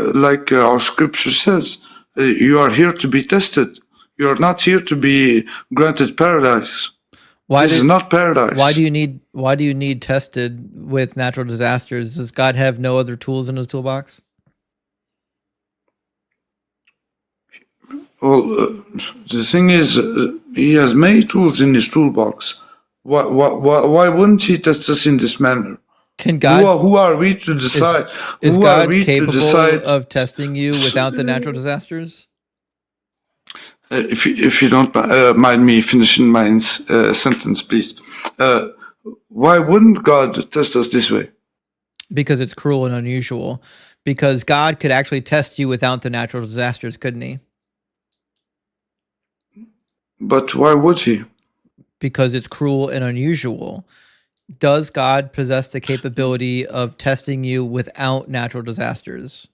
our scripture says. You are here to be tested. You are not here to be granted paradise. This is not paradise. Why do you need tested with natural disasters? Does God have no other tools in his toolbox? Well, the thing is, he has many tools in his toolbox. Why wouldn't he test us in this manner? Can God? Who are we to decide? Is God capable of testing you without the natural disasters? If you don't mind me finishing my sentence, please. Why wouldn't God test us this way? Because it's cruel and unusual. Because God could actually test you without the natural disasters, couldn't he? But why would he? Because it's cruel and unusual. Does God possess the capability of testing you without natural disasters?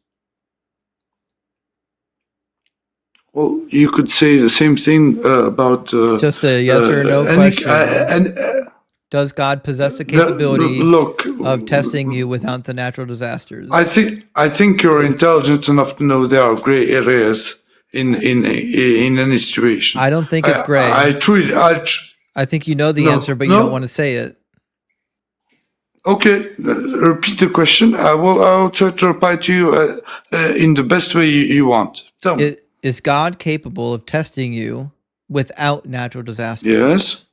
Well, you could say the same thing about. It's just a yes or no question. Does God possess the capability of testing you without the natural disasters? I think you're intelligent enough to know there are gray areas in any situation. I don't think it's gray. I think you know the answer, but you don't want to say it. Okay, repeat the question. I'll try to reply to you in the best way you want. Tell me. Is God capable of testing you without natural disasters? Yes.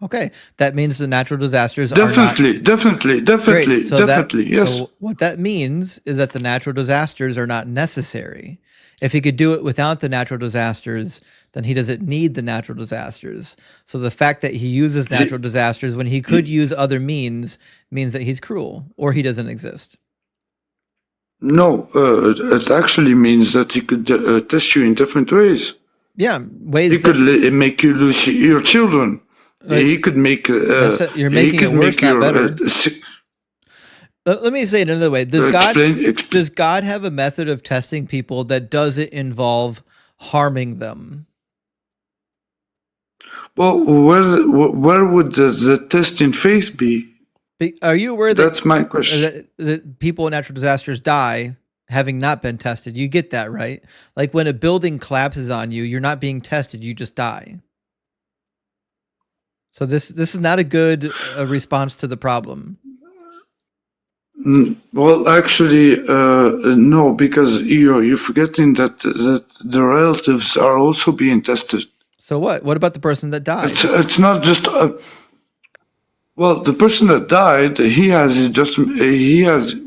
Okay, that means the natural disasters definitely, are not... definitely, yes. So what that means is that the natural disasters are not necessary. If he could do it without the natural disasters, then he doesn't need the natural disasters. So the fact that he uses natural disasters when he could use other means that he's cruel or he doesn't exist. No, it actually means that he could test you in different ways. Yeah, ways. He could make you lose your children. He could make. You're making it worse, not better. Let me say it another way. Does God have a method of testing people that doesn't involve harming them? Well, where would the test in faith be? Are you aware that that's my question? That people in natural disasters die having not been tested? You get that, right? Like when a building collapses on you, you're not being tested; you just die. So this is not a good response to the problem. Well, actually, no, because you're forgetting that the relatives are also being tested. So what? What about the person that died? It's not just. Well, the person that died, he has.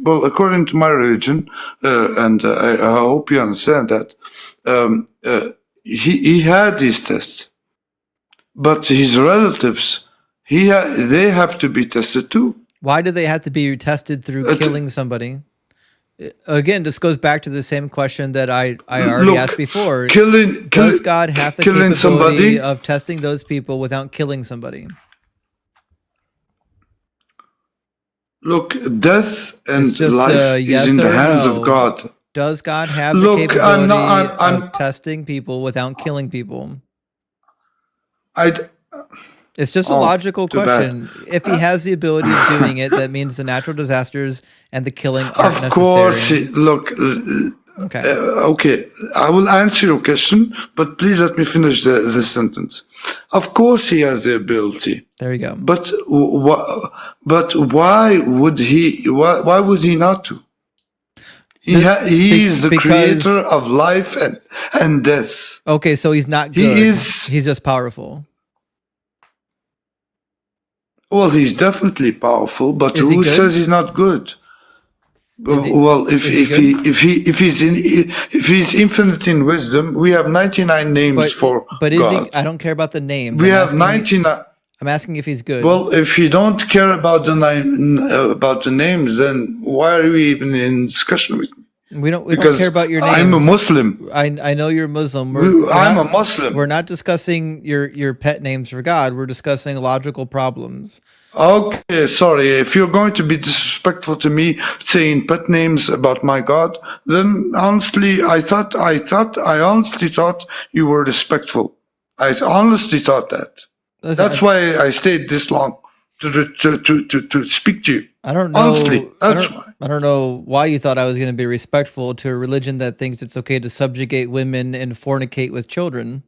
Well, according to my religion, and I hope you understand that, he had these tests, but his relatives, they have to be tested too. Why do they have to be tested through killing somebody? Again, this goes back to the same question that I already asked before. Does God have the capability of testing those people without killing somebody? Look, death and life is in the hands of God. Does God have the capability of testing people without killing people? It's just a logical question. If he has the ability of doing it, that means the natural disasters and the killing aren't necessary. Of course, look. Okay. Okay, I will answer your question, but please let me finish the sentence. Of course, he has the ability. There you go. But why would he? Why would he not to? He is the creator of life and death. Okay, so he's not good. He's just powerful. Well, he's definitely powerful, but who says he's not good? Well, if he's infinite in wisdom, we have 99 names for but is God. He? I don't care about the name. We have 99. I'm asking if he's good. Well, if you don't care about the names, then why are we even in discussion with me? We don't care about your names. I'm a Muslim. I know you're Muslim. I'm a Muslim. We're not discussing your pet names for God. We're discussing logical problems. Okay, sorry. If you're going to be disrespectful to me saying pet names about my God, then honestly, I honestly thought you were respectful. I honestly thought that. That's why I stayed this long to speak to you. I don't know. Honestly, that's why. I don't know why you thought I was going to be respectful to a religion that thinks it's okay to subjugate women and fornicate with children.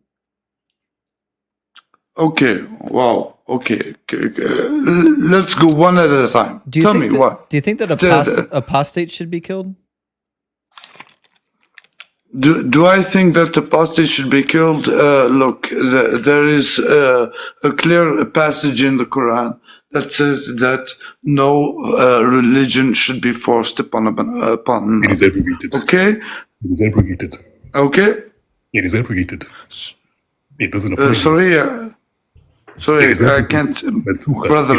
Okay, wow. Okay. Let's go one at a time. Tell me what. Do you think that apostates should be killed? Do I think that apostates should be killed? Look, there is a clear passage in the Quran that says that no religion should be forced upon. It is abrogated. Okay? It is abrogated. Okay? It is abrogated. It doesn't apply. Sorry, I can't. Brother,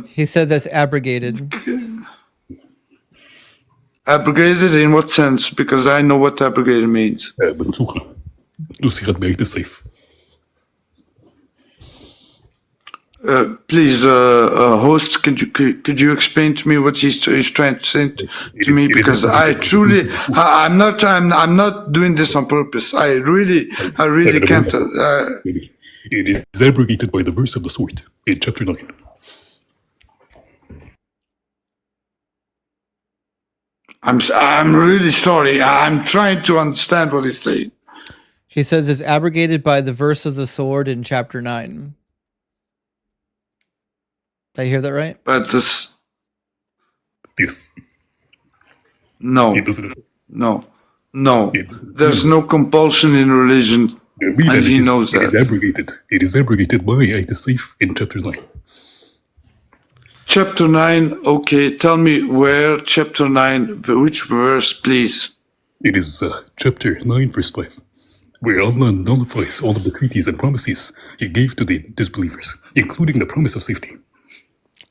he said that's abrogated. Abrogated in what sense? Because I know what abrogated means. منسوخة نسخت بآية السيف. Please, host, could you explain to me what he's trying to say to me? Because I truly, I'm not doing this on purpose. I really can't. It is abrogated by the verse of the sword in chapter 9. I'm really sorry. I'm trying to understand what he's saying. He says it's abrogated by the verse of the sword in chapter 9. Did I hear that right? But this... Yes. No. No. There's no compulsion in religion. And he knows that. It is abrogated. It is abrogated by Ayat al-Sayf in chapter 9. Chapter 9, okay, tell me where, chapter 9, which verse, please? It is chapter 9, verse 5, where Allah nullifies all of the treaties and promises He gave to the disbelievers, including the promise of safety.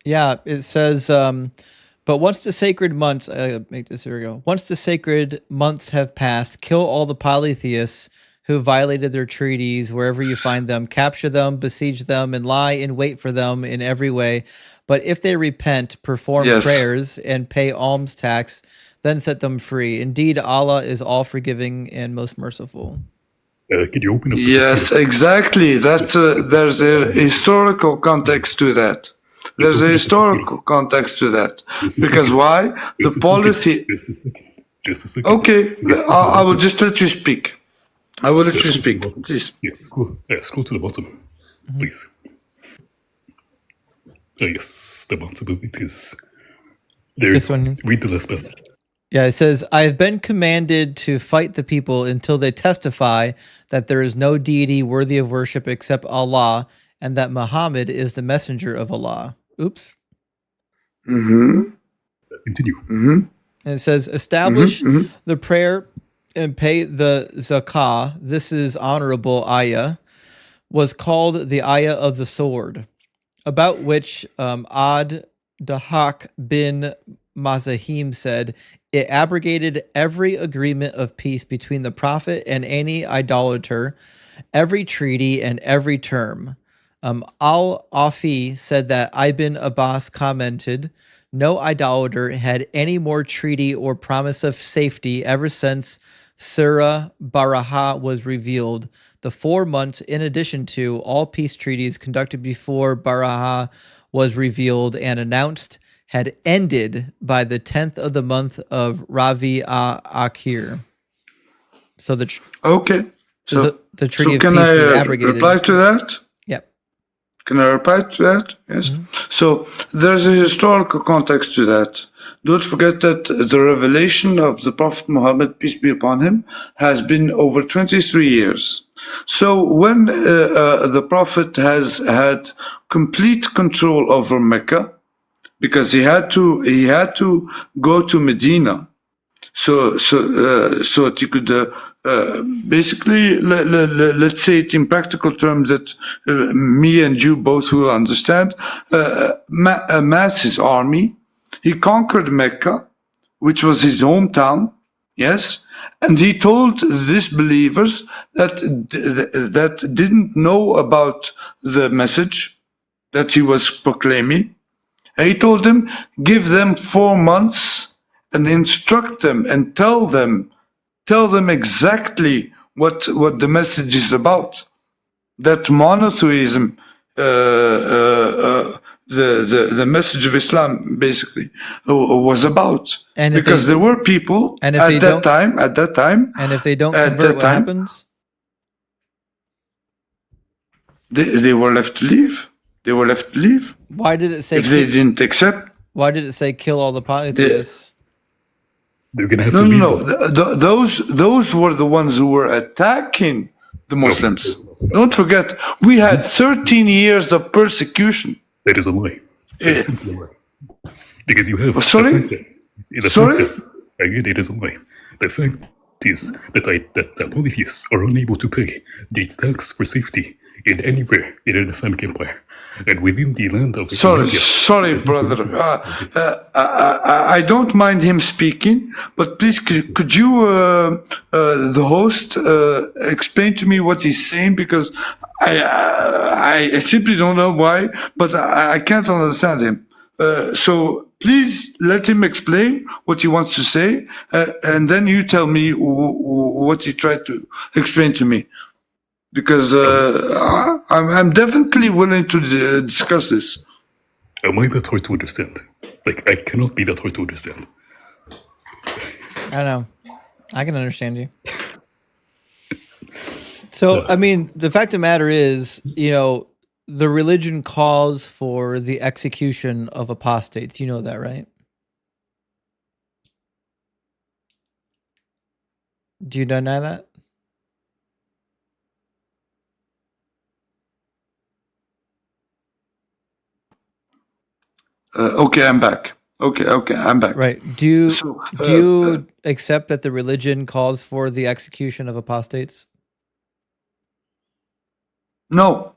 Yeah, it says, but once the sacred months, here we go. Once the sacred months have passed, kill all the polytheists who violated their treaties wherever you find them, capture them, besiege them, and lie in wait for them in every way. But if they repent, perform prayers, and pay alms tax, then set them free. Indeed, Allah is all forgiving and most merciful. Can you open up? Yes, exactly. There's a historical context to that. There's a historical context to that. Because why? The policy... Just a second. Okay, I will just let you speak. I will let you speak, please. Yeah, scroll to the bottom, please. Yes, the bottom of it is there. This one. Read the last passage. Yeah, it says, I have been commanded to fight the people until they testify that there is no deity worthy of worship except Allah, and that Muhammad is the messenger of Allah. Oops. Continue. And it says, establish the prayer and pay the zakah. This is honorable ayah, was called the ayah of the sword, about which Ad Dahak bin Mazahim said, it abrogated every agreement of peace between the Prophet and any idolater, every treaty and every term. Al-Afi said that Ibn Abbas commented, no idolater had any more treaty or promise of safety ever since Surah Baraha was revealed. The 4 months, in addition to all peace treaties conducted before Baraha was revealed and announced, had ended by the 10th of the month of Ravi Akhir. So the the treaty of can peace I is abrogated. reply to that? Yep. Can I reply to that? Yes. So there's a historical context to that. Don't forget that the revelation of the Prophet Muhammad, peace be upon him, has been over 23 years. So when the Prophet has had complete control over Mecca, because he had to go to Medina, so that he could basically let's say it in practical terms that me and you both will understand, mass his army. He conquered Mecca, which was his hometown, yes, and he told these believers that didn't know about the message that he was proclaiming. And he told them, give them 4 months and instruct them and tell them exactly what the message is about. That monotheism, the message of Islam basically was about. And because there were people at that time, and if they don't convert, what happens? They were left to leave. They were left to leave. Why did it say if they didn't accept? Why did it say kill all the polytheists? They're gonna have no, to leave. No. Those were the ones who were attacking the Muslims. Don't forget, we had 13 years of persecution. That is a lie. That is simply a lie. Because you have... Sorry? Again, it is a lie. The fact is that polytheists are unable to pay the tax for safety in anywhere in an Islamic empire. And within the land of Sorry, brother. I don't mind him speaking, but please, could you, the host, explain to me what he's saying? Because I simply don't know why, but I can't understand him. So please let him explain what he wants to say, and then you tell me what he tried to explain to me. Because I'm definitely willing to discuss this. Am I that hard to understand? Like, I cannot be that hard to understand. I don't know. I can understand you. So, I mean, the fact of the matter is, the religion calls for the execution of apostates. You know that, right? Do you deny that? Okay, I'm back. Okay, I'm back. Right. Do you accept that the religion calls for the execution of apostates? No.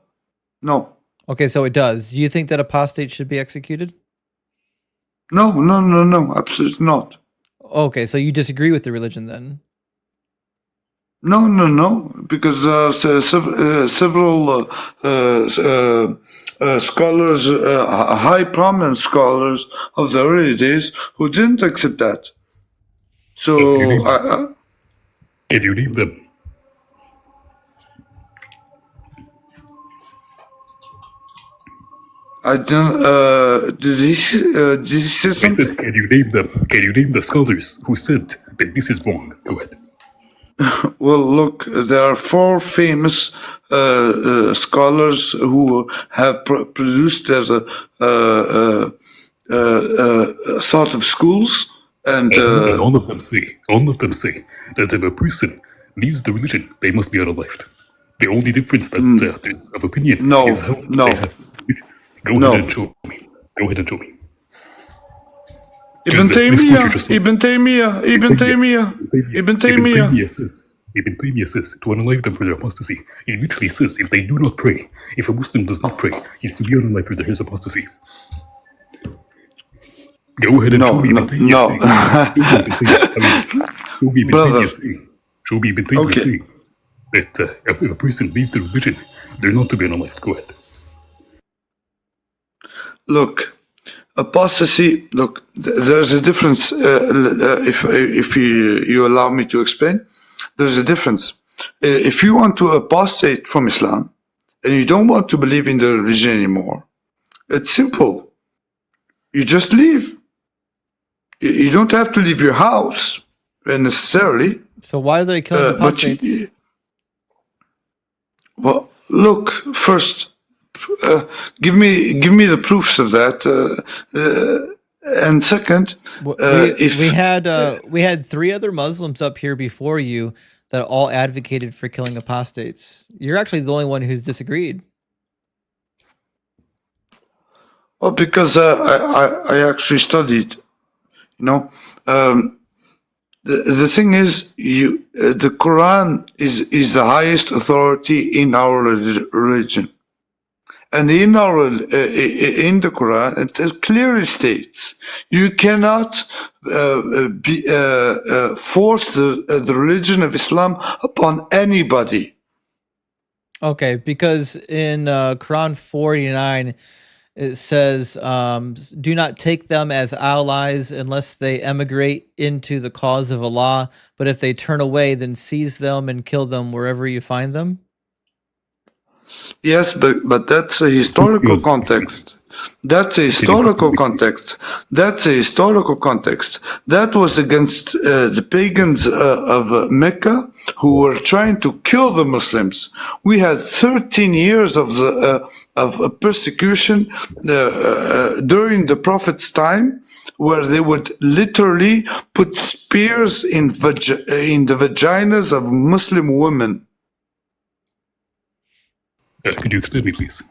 Okay, so it does. Do you think that apostates should be executed? No, absolutely not. Okay, so you disagree with the religion then? No, because several scholars, high prominent scholars of the early days, who didn't accept that. So, can you name them? I don't. Did he say something? I said, can you name them? Can you name the scholars who said that this is wrong? Go ahead. Well, look, there are 4 famous scholars who have produced their sort of schools, and all of them say that if a person leaves the religion, they must be unalived. The only difference that there's of opinion is how they have. Go ahead and show me. Ibn Taymiyyah. Ibn Taymiyyah says to unalive them for their apostasy. He literally says if they do not pray, if a Muslim does not pray, he's to be unalived for his apostasy. Go ahead and show me Ibn Taymiyyah show me Ibn Taymiyyah saying that if a person leaves the religion, they're not to be unalived. Go ahead. Look, apostasy. Look, there's a difference. If you allow me to explain, there's a difference. If you want to apostate from Islam and you don't want to believe in the religion anymore, it's simple. You just leave. You don't have to leave your house necessarily. So why are they killing apostates? Well, look, first, give me the proofs of that, and second, we had 3 other Muslims up here before you that all advocated for killing apostates. You're actually the only one who's disagreed. Well, because I actually studied. The thing is, the Quran is the highest authority in our religion. And in the Quran, it clearly states you cannot force the religion of Islam upon anybody. Okay, because in Quran 49, it says, do not take them as allies unless they emigrate into the cause of Allah. But if they turn away, then seize them and kill them wherever you find them. Yes, but that's a historical context. That was against the pagans of Mecca who were trying to kill the Muslims. We had 13 years of persecution during the Prophet's time, where they would literally put spears in the vaginas of Muslim women. Could you explain me, please?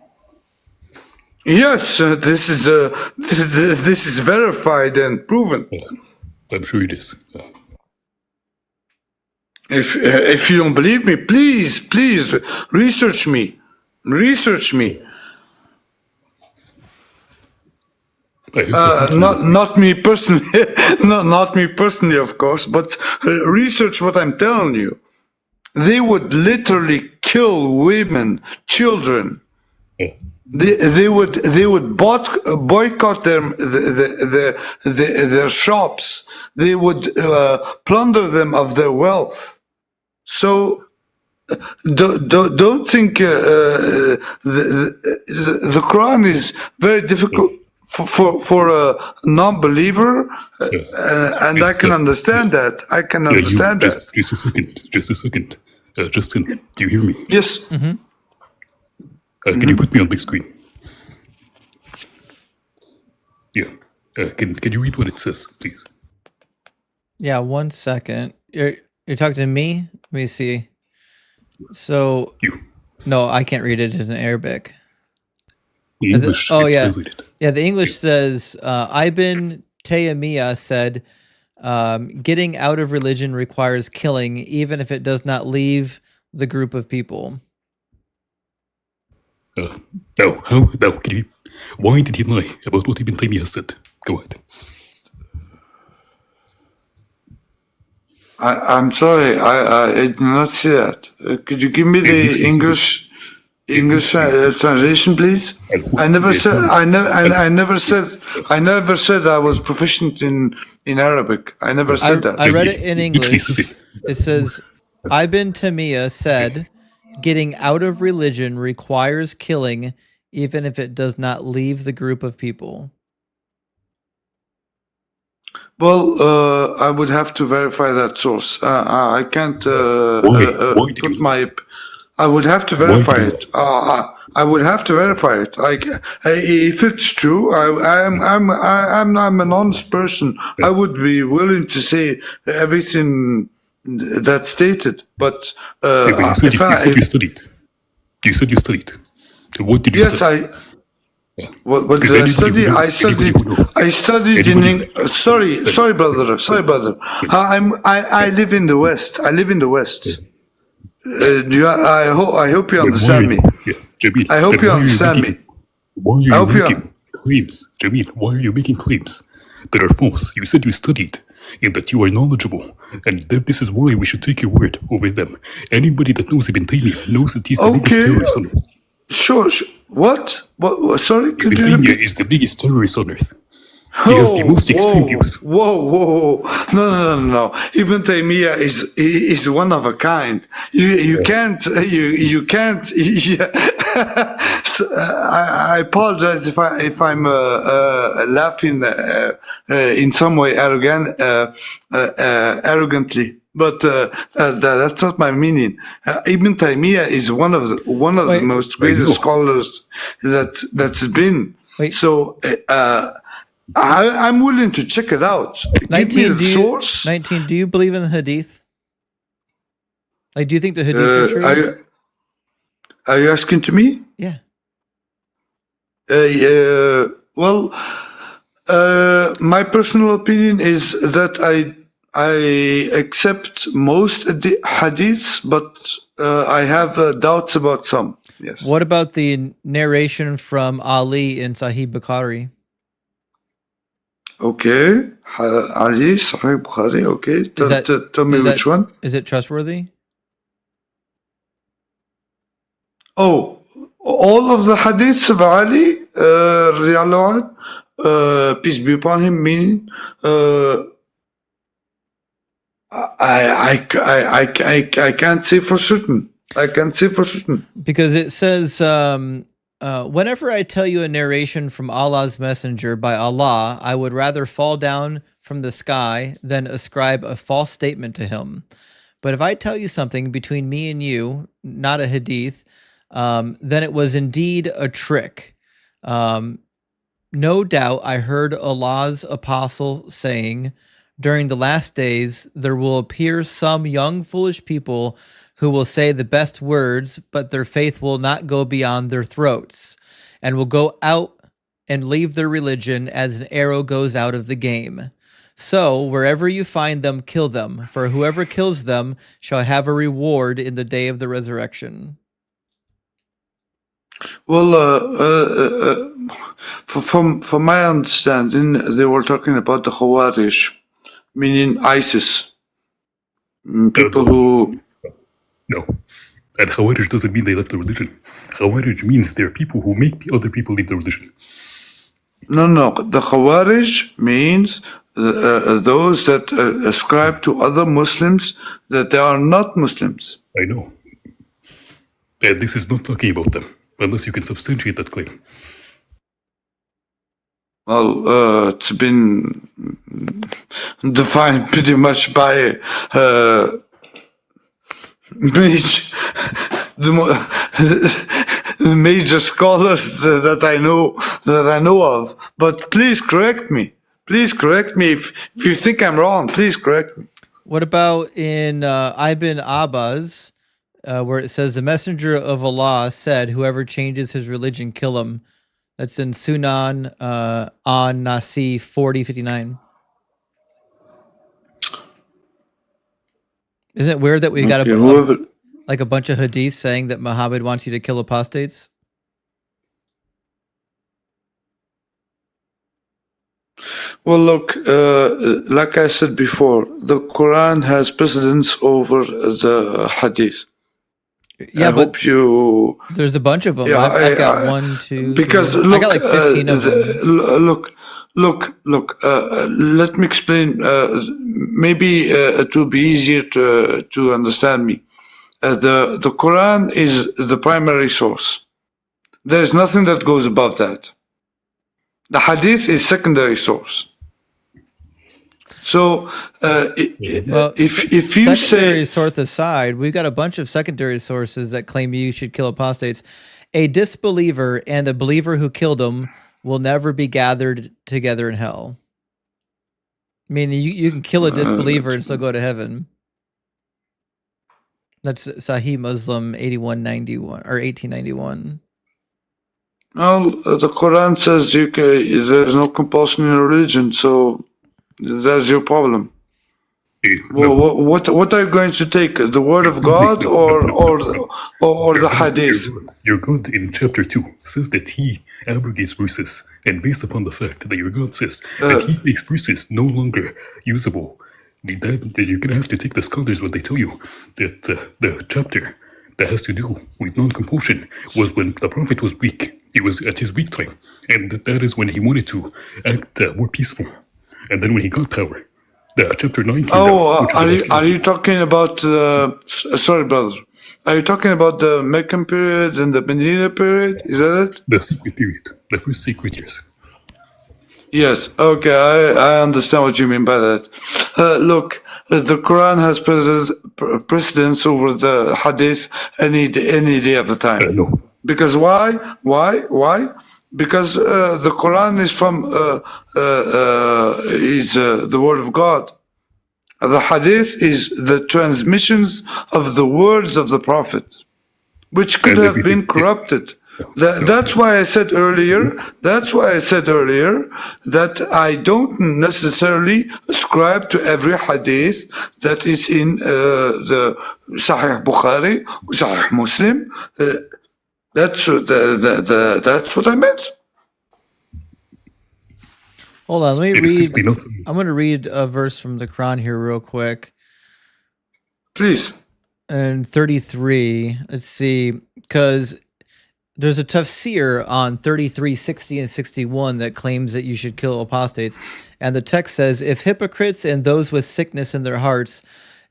Yes, this is verified and proven. I'm sure it is. If you don't believe me, please research me. Research me. I Not me personally, not me personally, of course, but research what I'm telling you. They would literally kill women, children. They would boycott their shops. They would plunder them of their wealth. So don't think the Quran is very difficult for a non-believer, and I can understand that. I can understand that. Just a second. Justin, do you hear me? Yes. Can you put me on big screen? Yeah. Can you read what it says, please? Yeah, 1 second. You're talking to me? Let me see. So no, I can't read it in Arabic. The English is translated. Yeah, the English says Ibn Taymiyyah said getting out of religion requires killing, even if it does not leave the group of people. Why did he lie about what Ibn Taymiyyah said? Go ahead. I'm sorry, I did not see that. Could you give me the English translation, please? I never said I was proficient in Arabic. I never said that. I read it in English. It says Ibn Taymiyyah said getting out of religion requires killing, even if it does not leave the group of people. Well, I would have to verify that source. I can't put my. I would have to verify it. I would have to verify it. If it's true, I'm an honest person. I would be willing to say everything that's stated. But you said you studied. You said you studied. What did you study? What did I study? I studied in English. Sorry, brother. I live in the West. I hope you understand me. I hope you understand me. Why are you making claims, Jamil? Why are you making claims that are false? You said you studied and that you are knowledgeable, and that this is why we should take your word over them. Anybody that knows Ibn Taymiyyah knows that he's the biggest terrorist on earth. Sure. What? Sorry, could you repeat? Ibn Taymiyyah is the biggest terrorist on earth. He has the most extreme views. Whoa. No. Ibn Taymiyyah is one of a kind. You can't. Yeah. I apologize if I'm laughing in some way arrogantly. But that's not my meaning. Ibn Taymiyyah is one of the most greatest scholars that's been. So I'm willing to check it out. 19, give me the source. 19. Do you believe in the Hadith? Like, do you think the Hadith are true? Are you asking to me? Yeah. Well, my personal opinion is that I accept most hadiths, but I have doubts about some. Yes. What about the narration from Ali in Sahih Bukhari? Okay, Ali, Sahih Bukhari. Okay, tell me which one. Is it trustworthy? Oh, all of the hadiths of Ali, radiallahu anhu, peace be upon him, meaning. I can't say for certain. Because it says, whenever I tell you a narration from Allah's messenger by Allah, I would rather fall down from the sky than ascribe a false statement to him. But if I tell you something between me and you, not a hadith, then it was indeed a trick. No doubt I heard Allah's apostle saying, during the last days, there will appear some young foolish people who will say the best words, but their faith will not go beyond their throats, and will go out and leave their religion as an arrow goes out of the game. So wherever you find them, kill them, for whoever kills them shall have a reward in the day of the resurrection. Well, from my understanding, they were talking about the Khawarij, meaning ISIS. People who... No. And Khawarij doesn't mean they left the religion. Khawarij means they're people who make other people leave the religion. No. The Khawarij means those that ascribe to other Muslims that they are not Muslims. I know. And this is not talking about them, unless you can substantiate that claim. Well, it's been defined pretty much by the major scholars that I know of. But please correct me. Please correct me if you think I'm wrong. Please correct me. What about in Ibn Abbas, where it says the messenger of Allah said, "Whoever changes his religion, kill him." That's in Sunan on Nasi 4059. Isn't it weird that we got like a bunch of hadiths saying that Muhammad wants you to kill apostates? Well, look, like I said before, the Quran has precedence over the hadith. Yeah, I hope you... There's a bunch of them. Yeah, I've got 1, 2, because three. look, I got like 15 of them. Look. Let me explain. Maybe it will be easier to understand me. The Quran is the primary source. There is nothing that goes above that. The Hadith is secondary source. So, if you secondary say source aside, we've got a bunch of secondary sources that claim you should kill apostates. A disbeliever and a believer who killed him will never be gathered together in hell. I mean, you can kill a disbeliever and still go to heaven. That's Sahih Muslim 8191 or 1891. Well, the Quran says there's no compulsion in religion, so that's your problem. Well, what are you going to take? The word of God or the hadith? Your God in chapter 2 says that he abrogates verses, and based upon the fact that your God says that he makes verses no longer usable, then you're going to have to take the scholars when they tell you that the chapter that has to do with non-compulsion was when the Prophet was weak. It was at his weak time, and that is when he wanted to act more peaceful. And then when he got power, chapter 9 came out. Are you talking about... sorry, brother. Are you talking about the Meccan period and the Medina period? Is that it? The secret period. The first secret years. Yes. Okay, I understand what you mean by that. Look, the Quran has precedence over the Hadith any day of the time. No. Because why? Because the Quran is from the Word of God. The Hadith is the transmissions of the words of the Prophet, which could have been corrupted. That's why I said earlier. That I don't necessarily ascribe to every hadith that is in the Sahih Bukhari, Sahih Muslim. That's what I meant. Hold on, let me read. I'm going to read a verse from the Quran here real quick. Please. And 33. Let's see, because there's a tafsir on 33, 60, and 61 that claims that you should kill apostates. And the text says, if hypocrites and those with sickness in their hearts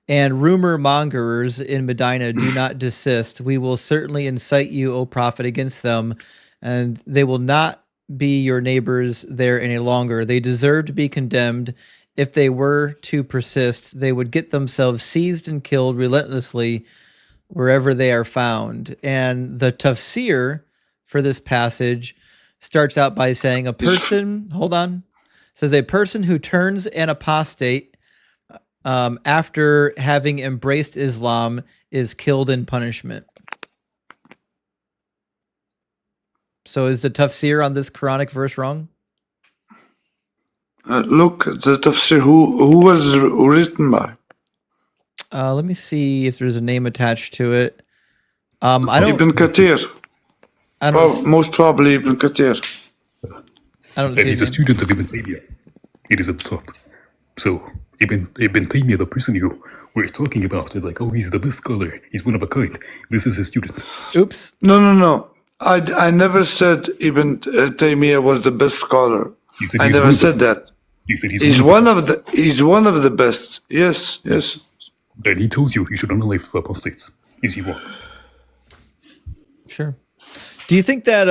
and rumor mongers in Medina do not desist, we will certainly incite you, O Prophet, against them, and they will not be your neighbors there any longer. They deserve to be condemned. If they were to persist, they would get themselves seized and killed relentlessly wherever they are found. And the tafsir for this passage starts out by saying a person, says a person who turns an apostate after having embraced Islam is killed in punishment. So is the tafsir on this Quranic verse wrong? Look, the tafsir, who was written by? Let me see if there's a name attached to it. I don't. Ibn Kathir. I don't. Most probably Ibn Kathir. I don't And see he's a his name. student of Ibn Taymiyyah. It is at the top. So Ibn Taymiyyah, the person you were talking about, like, oh, he's the best scholar, he's one of a kind. This is his student. Oops. No. I never said Ibn Taymiyyah was the best scholar. You said I he's never one of said the- that. You said He's one of the best. Yes. Then he tells you should unalive apostates. Is he wrong? Sure. Do you think that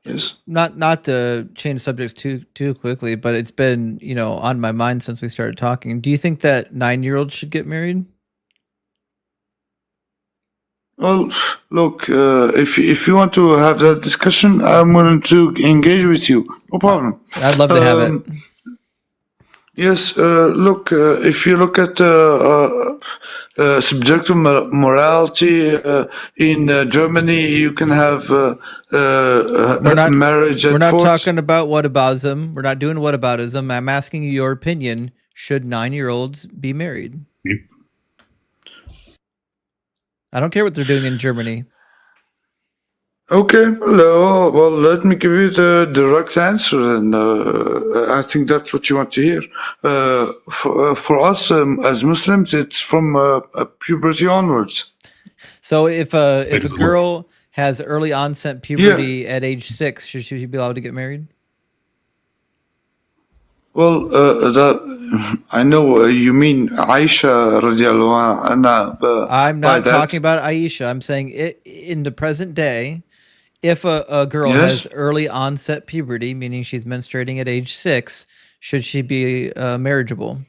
yes. Not to change subjects too quickly, but it's been, on my mind since we started talking. Do you think that 9-year-olds should get married? Well, look, if you want to have that discussion, I'm willing to engage with you. No problem. I'd love to have it. Yes, look, if you look at subjective morality in Germany, you can have marriage at We're not 14. talking about whataboutism. We're not doing whataboutism. I'm asking you your opinion. Should 9-year-olds be married? Yep. I don't care what they're doing in Germany. Okay, well, let me give you the direct answer, and I think that's what you want to hear. For us as Muslims, it's from puberty onwards. So if a girl has early onset puberty at age 6, should she be allowed to get married? Well, I know you mean Aisha radiallahu anha. I'm not talking about Aisha. I'm saying in the present day, if a girl has early onset puberty, meaning she's menstruating at age 6, should she be marriageable?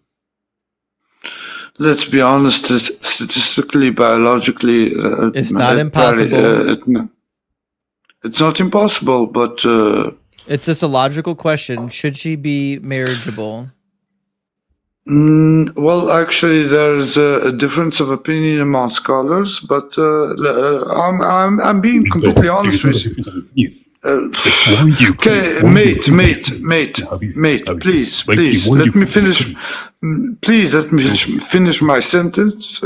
Let's be honest, statistically, biologically, it's not impossible. It's not impossible, but it's just a logical question. Should she be marriageable? Well, actually, there's a difference of opinion among scholars, but I'm being completely honest with you. Okay, mate, please, let me finish. Please let me finish my sentence.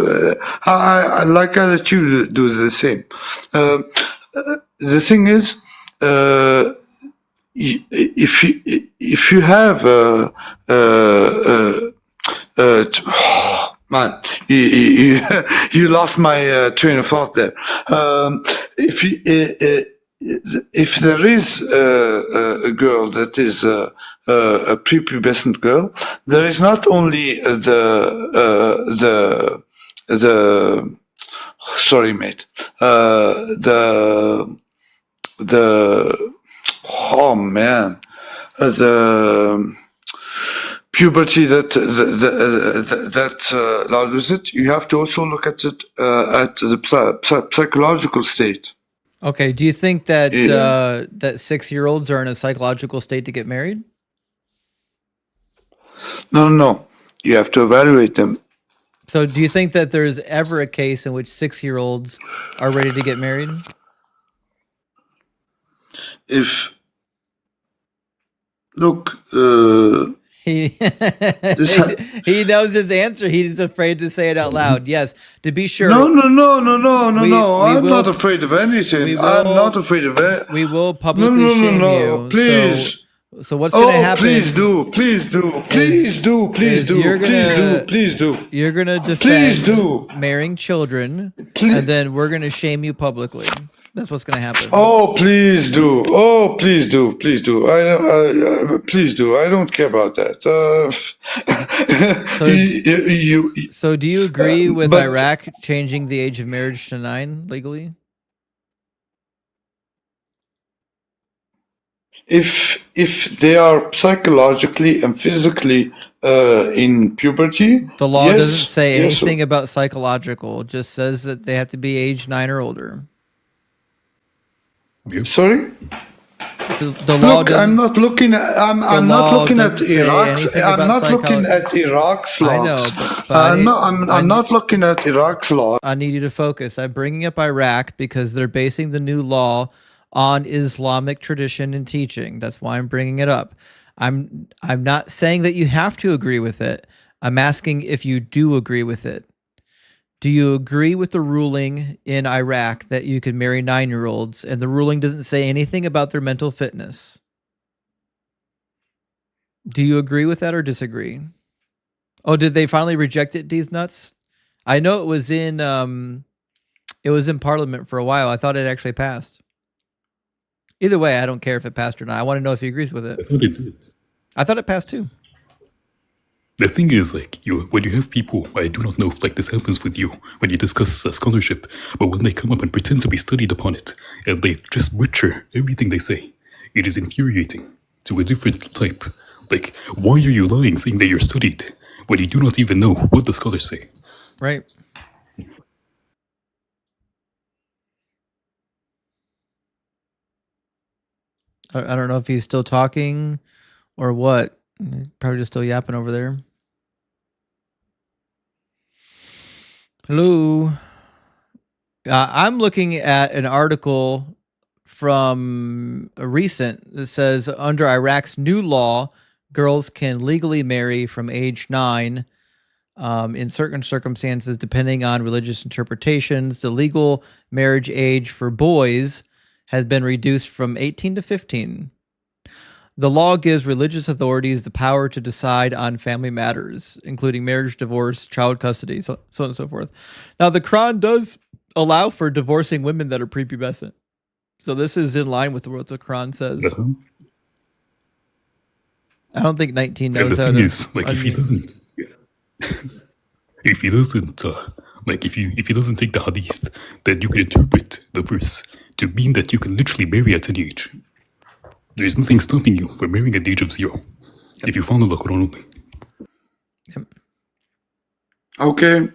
I let you do the same. The thing is, if you have man, you lost my train of thought there. If there is a girl that is a prepubescent girl, there is not only sorry, mate, oh man, the puberty that allows it. You have to also look at it at the psychological state. Okay. Do you think that that 6-year-olds are in a psychological state to get married? No. You have to evaluate them. So, do you think that there's ever a case in which 6-year-olds are ready to get married? He knows his answer. He's afraid to say it out loud. Yes, to be sure. No. I'm not afraid of anything. I'm not afraid of it. We will publicly shame you. Please. So what's going to happen? Please do. You're going to defend marrying children, and then we're going to shame you publicly. That's what's going to happen. Oh, please do. Please do. Please do. I don't care about that. So do you agree with Iraq changing the age of marriage to 9 legally? If they are psychologically and physically in puberty, the law doesn't say anything about psychological. It just says that they have to be age 9 or older. Sorry? The law Look, I'm not looking at. I'm not looking at Iraq's. I'm not looking at Iraq's laws. I know, but I'm not looking at Iraq's law. I need you to focus. I'm bringing up Iraq because they're basing the new law on Islamic tradition and teaching. That's why I'm bringing it up. I'm not saying that you have to agree with it. I'm asking if you do agree with it. Do you agree with the ruling in Iraq that you can marry 9-year-olds and the ruling doesn't say anything about their mental fitness? Do you agree with that or disagree? Oh, did they finally reject it, these nuts? I know it was in Parliament for a while. I thought it actually passed. Either way, I don't care if it passed or not. I want to know if he agrees with it. I thought it did. I thought it passed too. The thing is, like, when you have people, I do not know if like this happens with you when you discuss scholarship, but when they come up and pretend to be studied upon it, and they just butcher everything they say, it is infuriating to a different type. Like, why are you lying saying that you're studied when you do not even know what the scholars say? Right. I don't know if he's still talking or what. Probably just still yapping over there. Hello. I'm looking at an article from a recent that says under Iraq's new law, girls can legally marry from age 9 in certain circumstances, depending on religious interpretations. The legal marriage age for boys has been reduced from 18 to 15. The law gives religious authorities the power to decide on family matters, including marriage, divorce, child custody, so on and so forth. Now, the Quran does allow for divorcing women that are prepubescent. So this is in line with what the Quran says. I don't think 19 knows and the how thing to... is, like, if he doesn't... if he doesn't, if he doesn't take the hadith, then you can interpret the verse to mean that you can literally marry at any age. There is nothing stopping you from marrying at the age of 0 if you follow the Quran only. Okay,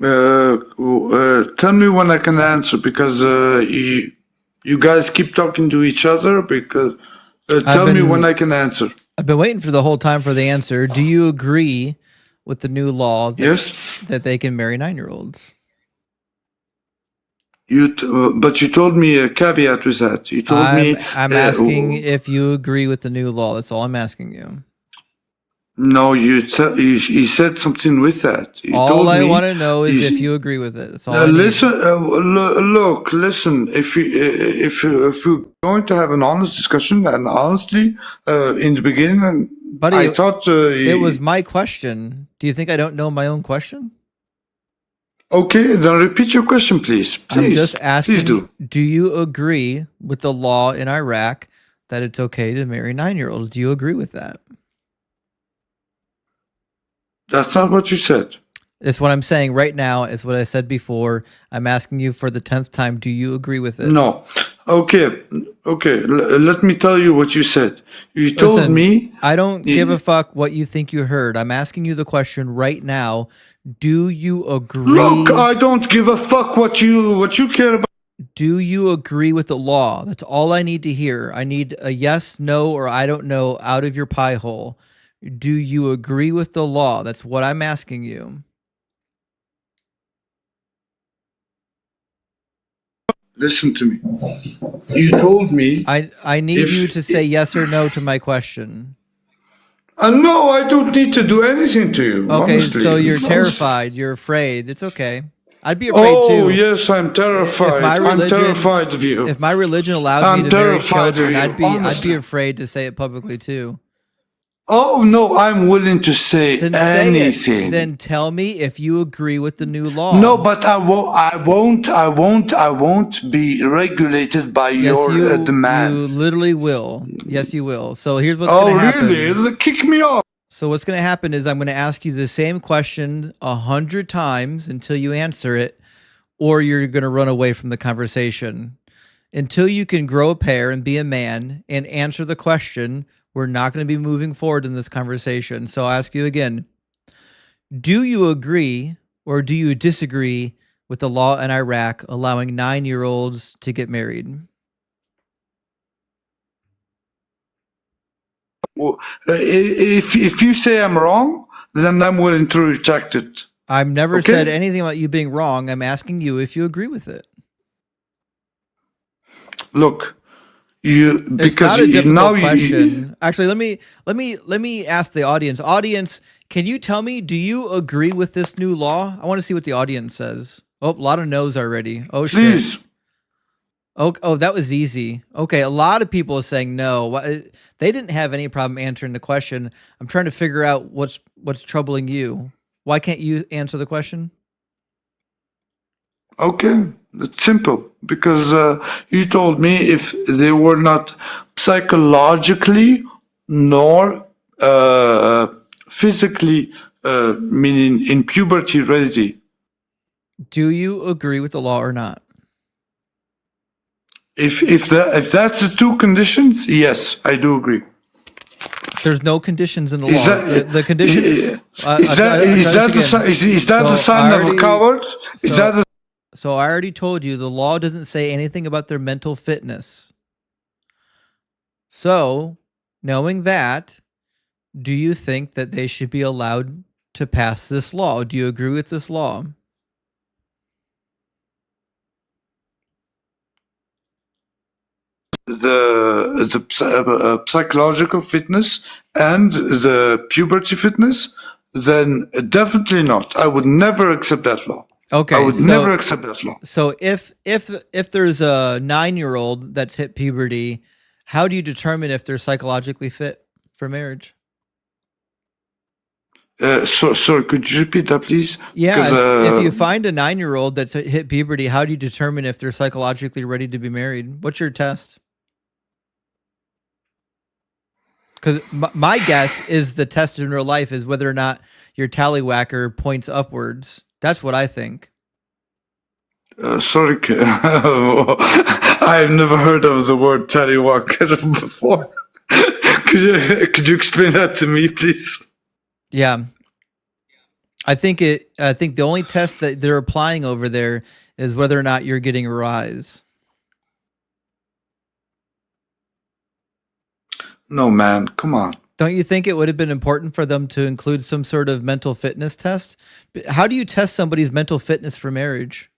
tell me when I can answer, because you guys keep talking to each other. Because tell me when I can answer. I've been waiting for the whole time for the answer. Do you agree with the new law that, yes, that they can marry 9-year-olds? But you told me a caveat with that. You told me... I'm asking if you agree with the new law. That's all I'm asking you. No, you said something with that. You all I want to know is if you agree with it. That's all listen, look, listen. If we're going to have an honest discussion, and honestly, in the beginning, buddy, I thought it was my question. Do you think I don't know my own question? Okay, then repeat your question, please. Please, I'm just asking. Please do. Do you agree with the law in Iraq that it's okay to marry 9-year-olds? Do you agree with that? That's not what you said. It's what I'm saying right now. Is what I said before. I'm asking you for the 10th time. Do you agree with it? No. Okay. Let me tell you what you said. You told me. I don't give a fuck what you think you heard. I'm asking you the question right now. Do you agree? Look, I don't give a fuck what you care about. Do you agree with the law? That's all I need to hear. I need a yes, no, or I don't know out of your pie hole. Do you agree with the law? That's what I'm asking you. Listen to me. You told me. I need you to say yes or no to my question. No, I don't need to do anything to you. Okay, honestly. so you're terrified. You're afraid. It's okay. I'd be afraid too. Oh, yes, I'm terrified. I'm terrified of you. If my religion allowed me to marry children, I'd be afraid to say it publicly too. Oh, no, I'm willing to say anything. Then tell me if you agree with the new law. No, but I won't be regulated by your demands. You literally will. Yes, you will. So here's what's going to happen. Oh, really? Kick me off. So what's going to happen is I'm going to ask you the same question 100 times until you answer it, or you're going to run away from the conversation. Until you can grow a pair and be a man and answer the question, we're not going to be moving forward in this conversation. So I'll ask you again, do you agree or do you disagree with the law in Iraq allowing 9-year-olds to get married? Well, if you say I'm wrong, then I'm willing to reject it. I've never said anything about you being wrong. I'm asking you if you agree with it. Look, Actually, let me ask the audience. Audience, can you tell me, do you agree with this new law? I want to see what the audience says. Oh, a lot of no's already. Oh, Please. shit. Oh, that was easy. Okay, a lot of people are saying no. They didn't have any problem answering the question. I'm trying to figure out what's troubling you. Why can't you answer the question? Okay, it's simple. Because you told me if they were not psychologically nor physically, meaning in puberty ready. Do you agree with the law or not? If that's the two conditions, yes, I do agree. There's no conditions in the Is law. that- the condition Is that the sign of a coward? So I already told you the law doesn't say anything about their mental fitness. So, knowing that, do you think that they should be allowed to pass this law? Do you agree with this law? the psychological fitness and the puberty fitness, then definitely not. I would never accept that law. Okay, I would never accept that law. So if there's a 9-year-old that's hit puberty, how do you determine if they're psychologically fit for marriage? Sorry, could you repeat that, please? Yeah, if you find a 9-year-old that's hit puberty, how do you determine if they're psychologically ready to be married? What's your test? Because my guess is the test in real life is whether or not your tallywhacker points upwards. That's what I think. Sorry, I've never heard of the word tallywhacker before. Could you explain that to me, please? Yeah. I think the only test that they're applying over there is whether or not you're getting a rise. No, man, come on. Don't you think it would have been important for them to include some sort of mental fitness test? How do you test somebody's mental fitness for marriage?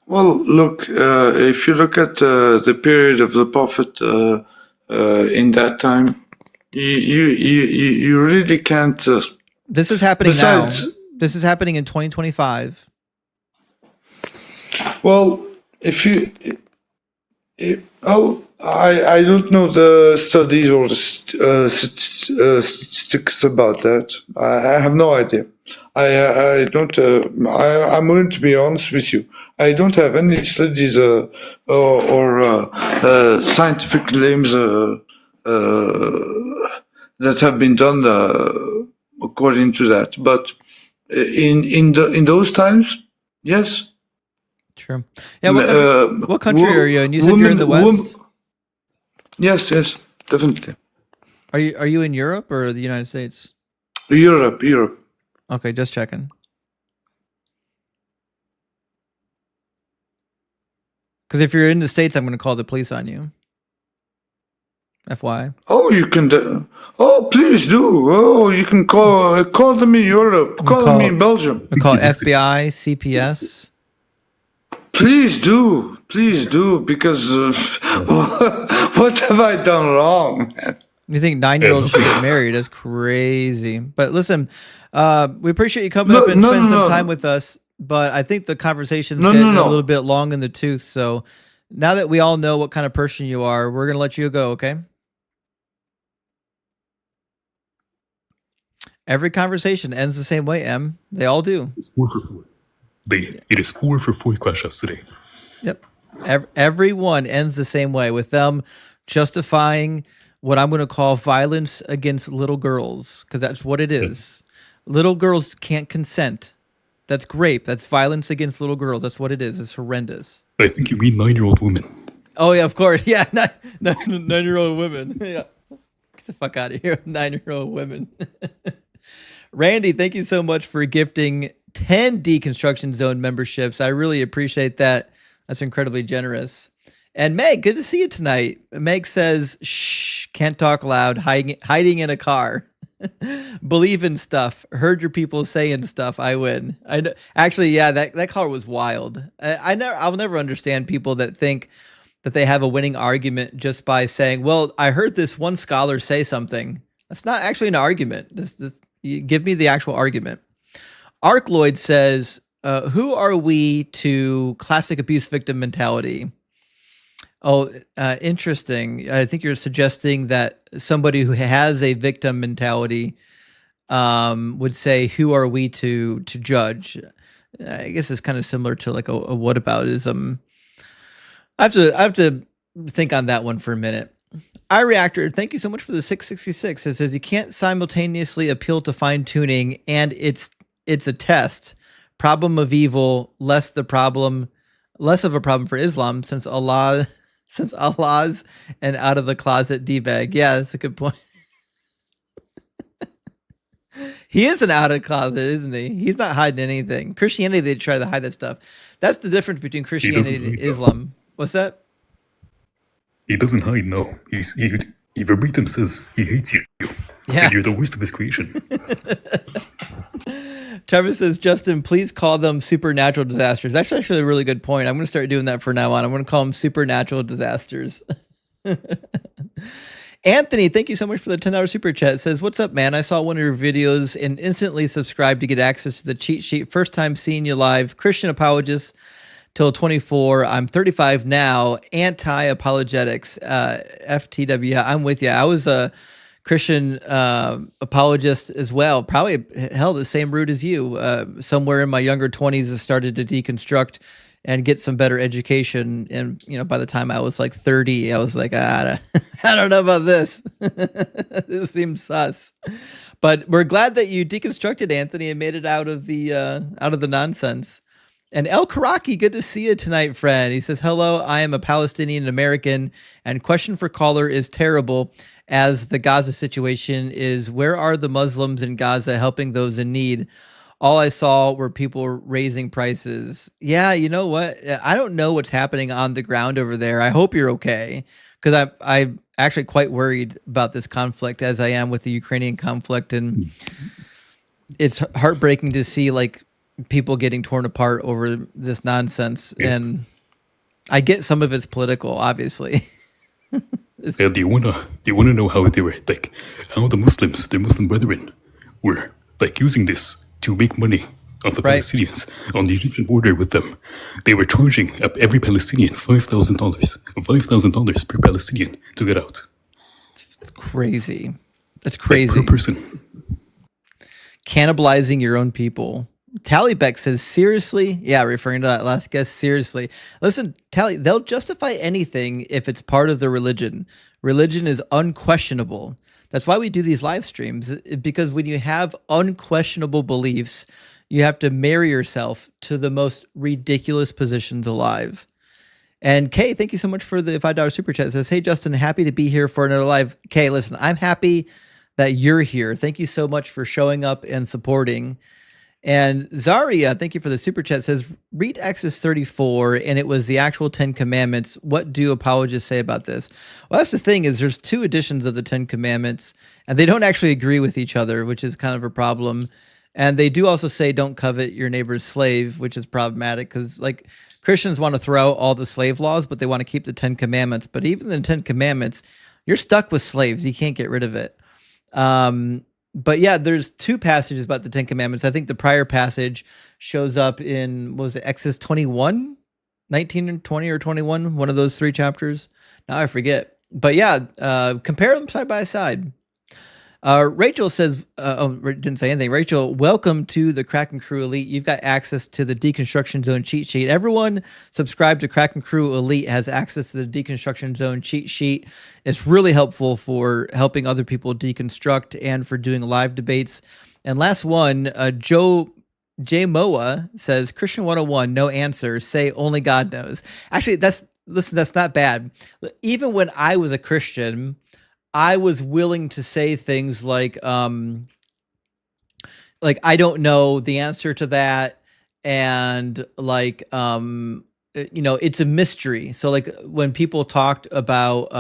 Well, look, if you look at the period of the prophet in that time, you really can't. This is happening now. This is happening in 2025. Well, I don't know the studies or the statistics about that. I have no idea. I don't. I'm going to be honest with you. I don't have any studies or scientific claims that have been done according to that. But in those times, yes. Sure. Yeah. What country are you in? You said you're in the West. Yes, definitely. Are you in Europe or the United States? Europe. Okay, just checking. Because if you're in the States, I'm going to call the police on you. FYI. Oh, you can. Please do. Oh, you can call them in Europe. Call them in Belgium. We call FBI, CPS. Please do, because what have I done wrong, man? You think 9-year-olds should get married? That's crazy. But listen, we appreciate you coming up and spending some time with us. But I think the conversation's getting a little bit long in the tooth. So now that we all know what kind of person you are, we're gonna let you go. Okay. Every conversation ends the same way, Em. They all do. It's 4 for 4. It is 4 for 4 questions today. Yep. Everyone ends the same way, with them justifying what I'm going to call violence against little girls, because that's what it is. Little girls can't consent. That's rape. That's violence against little girls. That's what it is. It's horrendous. I think you mean 9-year-old women. Oh, yeah, of course. Yeah, 9-year-old women. Yeah. Get the fuck out of here, 9-year-old women. Randy, thank you so much for gifting 10 Deconstruction Zone memberships. I really appreciate that. That's incredibly generous. And Meg, good to see you tonight. Meg says, shh, can't talk loud, hiding in a car. Believe in stuff. Heard your people saying stuff. I win. I know. Actually, yeah, that car was wild. I'll never understand people that think that they have a winning argument just by saying, well, I heard this one scholar say something. That's not actually an argument. You give me the actual argument. Arcloid says, who are we to classic abuse victim mentality? Oh, interesting. I think you're suggesting that somebody who has a victim mentality would say, "Who are we to judge?" I guess it's kind of similar to like a whataboutism. I have to think on that one for a minute. iReactor, thank you so much for the 666. It says you can't simultaneously appeal to fine tuning, and it's a test. Problem of evil, less of a problem for Islam, since Allah's an out of the closet D-bag. Yeah, that's a good point. He is an out of the closet, isn't he? He's not hiding anything. Christianity, they try to hide that stuff. That's the difference between Christianity and Islam. What's that? He doesn't hide, no. He verbatim says he hates you. Yeah. And you're the worst of his creation. Trevor says, Justin, please call them supernatural disasters. That's actually a really good point. I'm going to start doing that from now on. I'm going to call them supernatural disasters. Anthony, thank you so much for the $10 super chat. It says, what's up, man? I saw one of your videos and instantly subscribed to get access to the cheat sheet. First time seeing you live. Christian apologist till 24. I'm 35 now. Anti-apologetics. FTW. I'm with you. I was a Christian apologist as well. Probably held the same route as you. Somewhere in my younger 20s, I started to deconstruct and get some better education. And, by the time I was like 30, I was like, I don't know about this. This seems sus. But we're glad that you deconstructed, Anthony, and made it out of the nonsense. And El Karaki, good to see you tonight, friend. He says, hello, I am a Palestinian American, and question for caller is terrible as the Gaza situation is, where are the Muslims in Gaza helping those in need? All I saw were people raising prices. Yeah, you know what? I don't know what's happening on the ground over there. I hope you're okay, because I'm actually quite worried about this conflict, as I am with the Ukrainian conflict, and it's heartbreaking to see like people getting torn apart over this nonsense. Yeah. And I get some of it's political, obviously. Do you wanna know how they were like, how the Muslims, their Muslim brethren, were like using this to make money off the Palestinians on the Egyptian border with them? They were charging every Palestinian $5,000 per Palestinian to get out. It's crazy. That's crazy. Like per person. Cannibalizing your own people. Tallybeck says, seriously? Yeah, referring to that last guest, seriously. Listen, Tally, they'll justify anything if it's part of the religion. Religion is unquestionable. That's why we do these live streams, because when you have unquestionable beliefs, you have to marry yourself to the most ridiculous positions alive. And Kay, thank you so much for the $5 super chat. It says, hey, Justin, happy to be here for another live. Kay, listen, I'm happy that you're here. Thank you so much for showing up and supporting. And Zaria, thank you for the super chat, says, read Exodus 34, and it was the actual 10 Commandments. What do apologists say about this? Well, that's the thing, is there's two editions of the 10 Commandments, and they don't actually agree with each other, which is kind of a problem. And they do also say don't covet your neighbor's slave, which is problematic, because like Christians want to throw out all the slave laws, but they want to keep the 10 Commandments. But even the 10 Commandments, you're stuck with slaves. You can't get rid of it. But yeah, there's two passages about the 10 Commandments. I think the prior passage shows up in, what was it, Exodus 21, 19 and 20 or 21, one of those three chapters. Now I forget. But yeah, compare them side by side. Rachel says, didn't say anything. Rachel, welcome to the Kraken Crew Elite. You've got access to the Deconstruction Zone cheat sheet. Everyone subscribed to Kraken Crew Elite has access to the Deconstruction Zone cheat sheet. It's really helpful for helping other people deconstruct and for doing live debates. And last one, J Moa says, Christian 101, no answer. Say only God knows. Actually, that's not bad. Even when I was a Christian, I was willing to say things like I don't know the answer to that, and like it's a mystery. So like when people talked about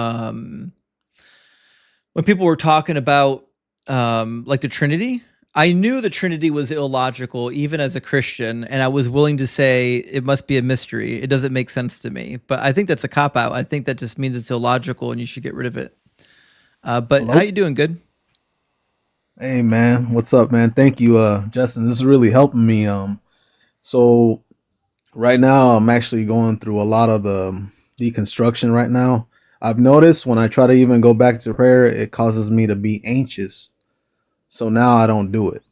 when people were talking about like the Trinity, I knew the Trinity was illogical even as a Christian, and I was willing to say it must be a mystery. It doesn't make sense to me. But I think that's a cop-out. I think that just means it's illogical and you should get rid of it. But Hello? how you doing? Good. Hey man, what's up, man? Thank you, Justin. This is really helping me. So right now, I'm actually going through a lot of the deconstruction right now. I've noticed when I try to even go back to prayer, it causes me to be anxious. So now I don't do it.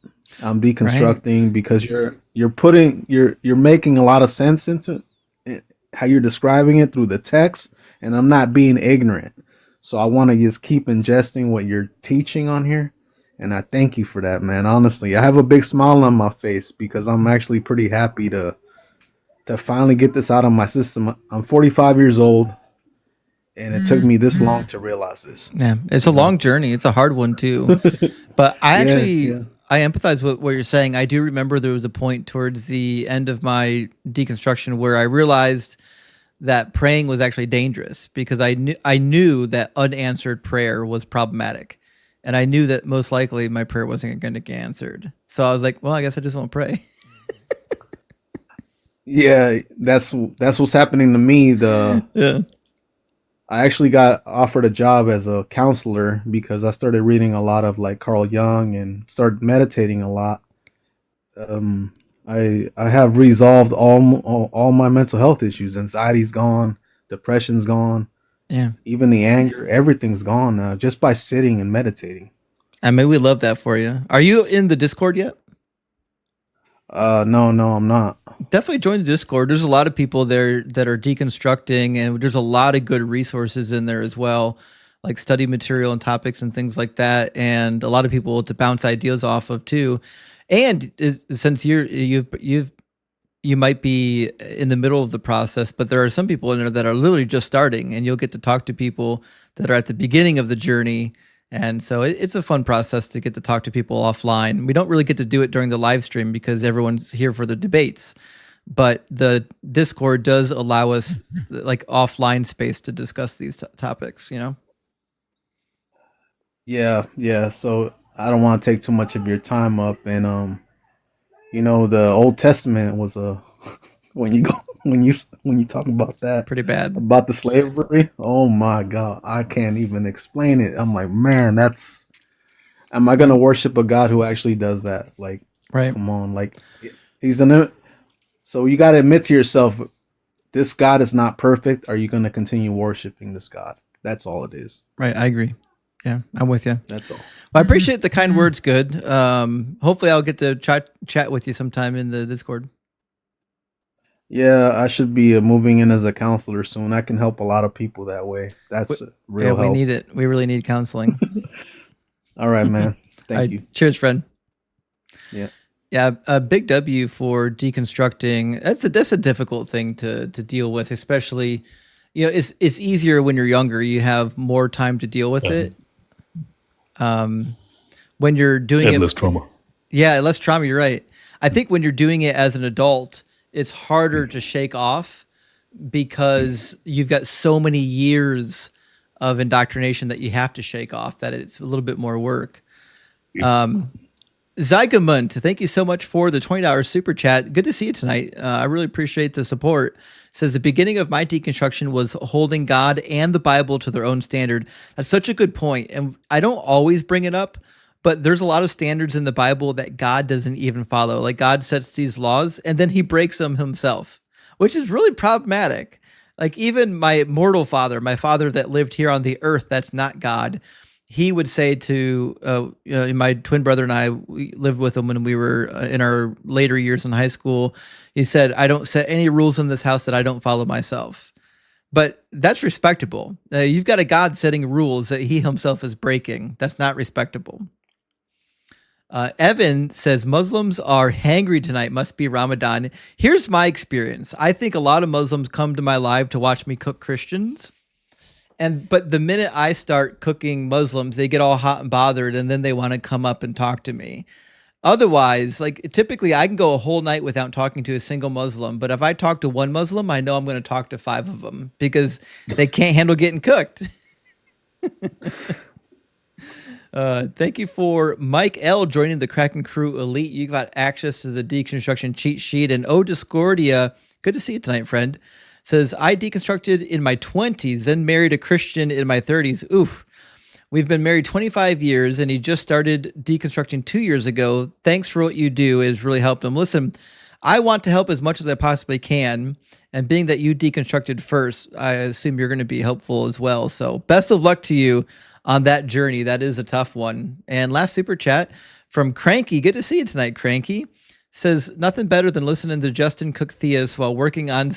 I'm deconstructing because you're making a lot of sense into it, how you're describing it through the text, and I'm not being ignorant. So I want to just keep ingesting what you're teaching on here, and I thank you for that, man. Honestly, I have a big smile on my face because I'm actually pretty happy to finally get this out of my system. I'm 45 years old, and it took me this long to realize this. Yeah, it's a long journey. It's a hard one too. But I I empathize with what you're saying. I do remember there was a point towards the end of my deconstruction where I realized that praying was actually dangerous because I knew that unanswered prayer was problematic. And I knew that most likely my prayer wasn't going to get answered. So I was like, well, I guess I just won't pray. Yeah, that's what's happening to me. I actually got offered a job as a counselor because I started reading a lot of like Carl Jung and started meditating a lot. I have resolved all my mental health issues. Anxiety's gone, depression's gone. Yeah. Even the anger, everything's gone now just by sitting and meditating. I mean, we love that for you. Are you in the Discord yet? No, I'm not. Definitely join the Discord. There's a lot of people there that are deconstructing, and there's a lot of good resources in there as well, like study material and topics and things like that, and a lot of people to bounce ideas off of too. And since you might be in the middle of the process, but there are some people in there that are literally just starting, and you'll get to talk to people that are at the beginning of the journey. And so it's a fun process to get to talk to people offline. We don't really get to do it during the live stream because everyone's here for the debates, but the Discord does allow us like offline space to discuss these topics, you know? Yeah. So I don't want to take too much of your time up. And, the Old Testament was when you talk about that, pretty bad about the slavery. Oh my God, I can't even explain it. I'm like, man, am I going to worship a God who actually does that? Like, right. Come on. Like so you got to admit to yourself, this God is not perfect. Are you going to continue worshiping this God? That's all it is. Right. I agree. Yeah, I'm with you. That's all. Well, I appreciate the kind words. Good. Hopefully I'll get to chat with you sometime in the Discord. Yeah, I should be moving in as a counselor soon. I can help a lot of people that way. That's real help. We need it. We really need counseling. All right, man. Thank you. Cheers, friend. Yeah. Yeah, a big W for deconstructing. That's a difficult thing to deal with, especially, it's easier when you're younger. You have more time to deal with it. When you're doing it, less trauma. Yeah, less trauma. You're right. I think when you're doing it as an adult, it's harder to shake off because you've got so many years of indoctrination that you have to shake off that it's a little bit more work. Zygamund, thank you so much for the $20 super chat. Good to see you tonight. I really appreciate the support. Says the beginning of my deconstruction was holding God and the Bible to their own standard. That's such a good point. And I don't always bring it up, but there's a lot of standards in the Bible that God doesn't even follow. Like God sets these laws and then he breaks them himself, which is really problematic. Like even my mortal father, my father that lived here on the earth, that's not God. He would say to my twin brother and I, we lived with him when we were in our later years in high school. He said, I don't set any rules in this house that I don't follow myself. But that's respectable. You've got a God setting rules that he himself is breaking. That's not respectable. Evan says Muslims are hangry tonight. Must be Ramadan. Here's my experience. I think a lot of Muslims come to my live to watch me cook Christians. But the minute I start cooking Muslims, they get all hot and bothered, and then they want to come up and talk to me. Otherwise, like typically I can go a whole night without talking to a single Muslim. But if I talk to one Muslim, I know I'm going to talk to 5 of them because they can't handle getting cooked. Thank you for Mike L joining the Kraken Crew Elite. You got access to the deconstruction cheat sheet. And Discordia, good to see you tonight, friend. Says, I deconstructed in my 20s, then married a Christian in my 30s. Oof. We've been married 25 years, and he just started deconstructing 2 years ago. Thanks for what you do. It has really helped him. Listen, I want to help as much as I possibly can. And being that you deconstructed first, I assume you're going to be helpful as well. So best of luck to you on that journey. That is a tough one. And last super chat from Cranky. Good to see you tonight, Cranky. Says, nothing better than listening to Justin cook Theus while working on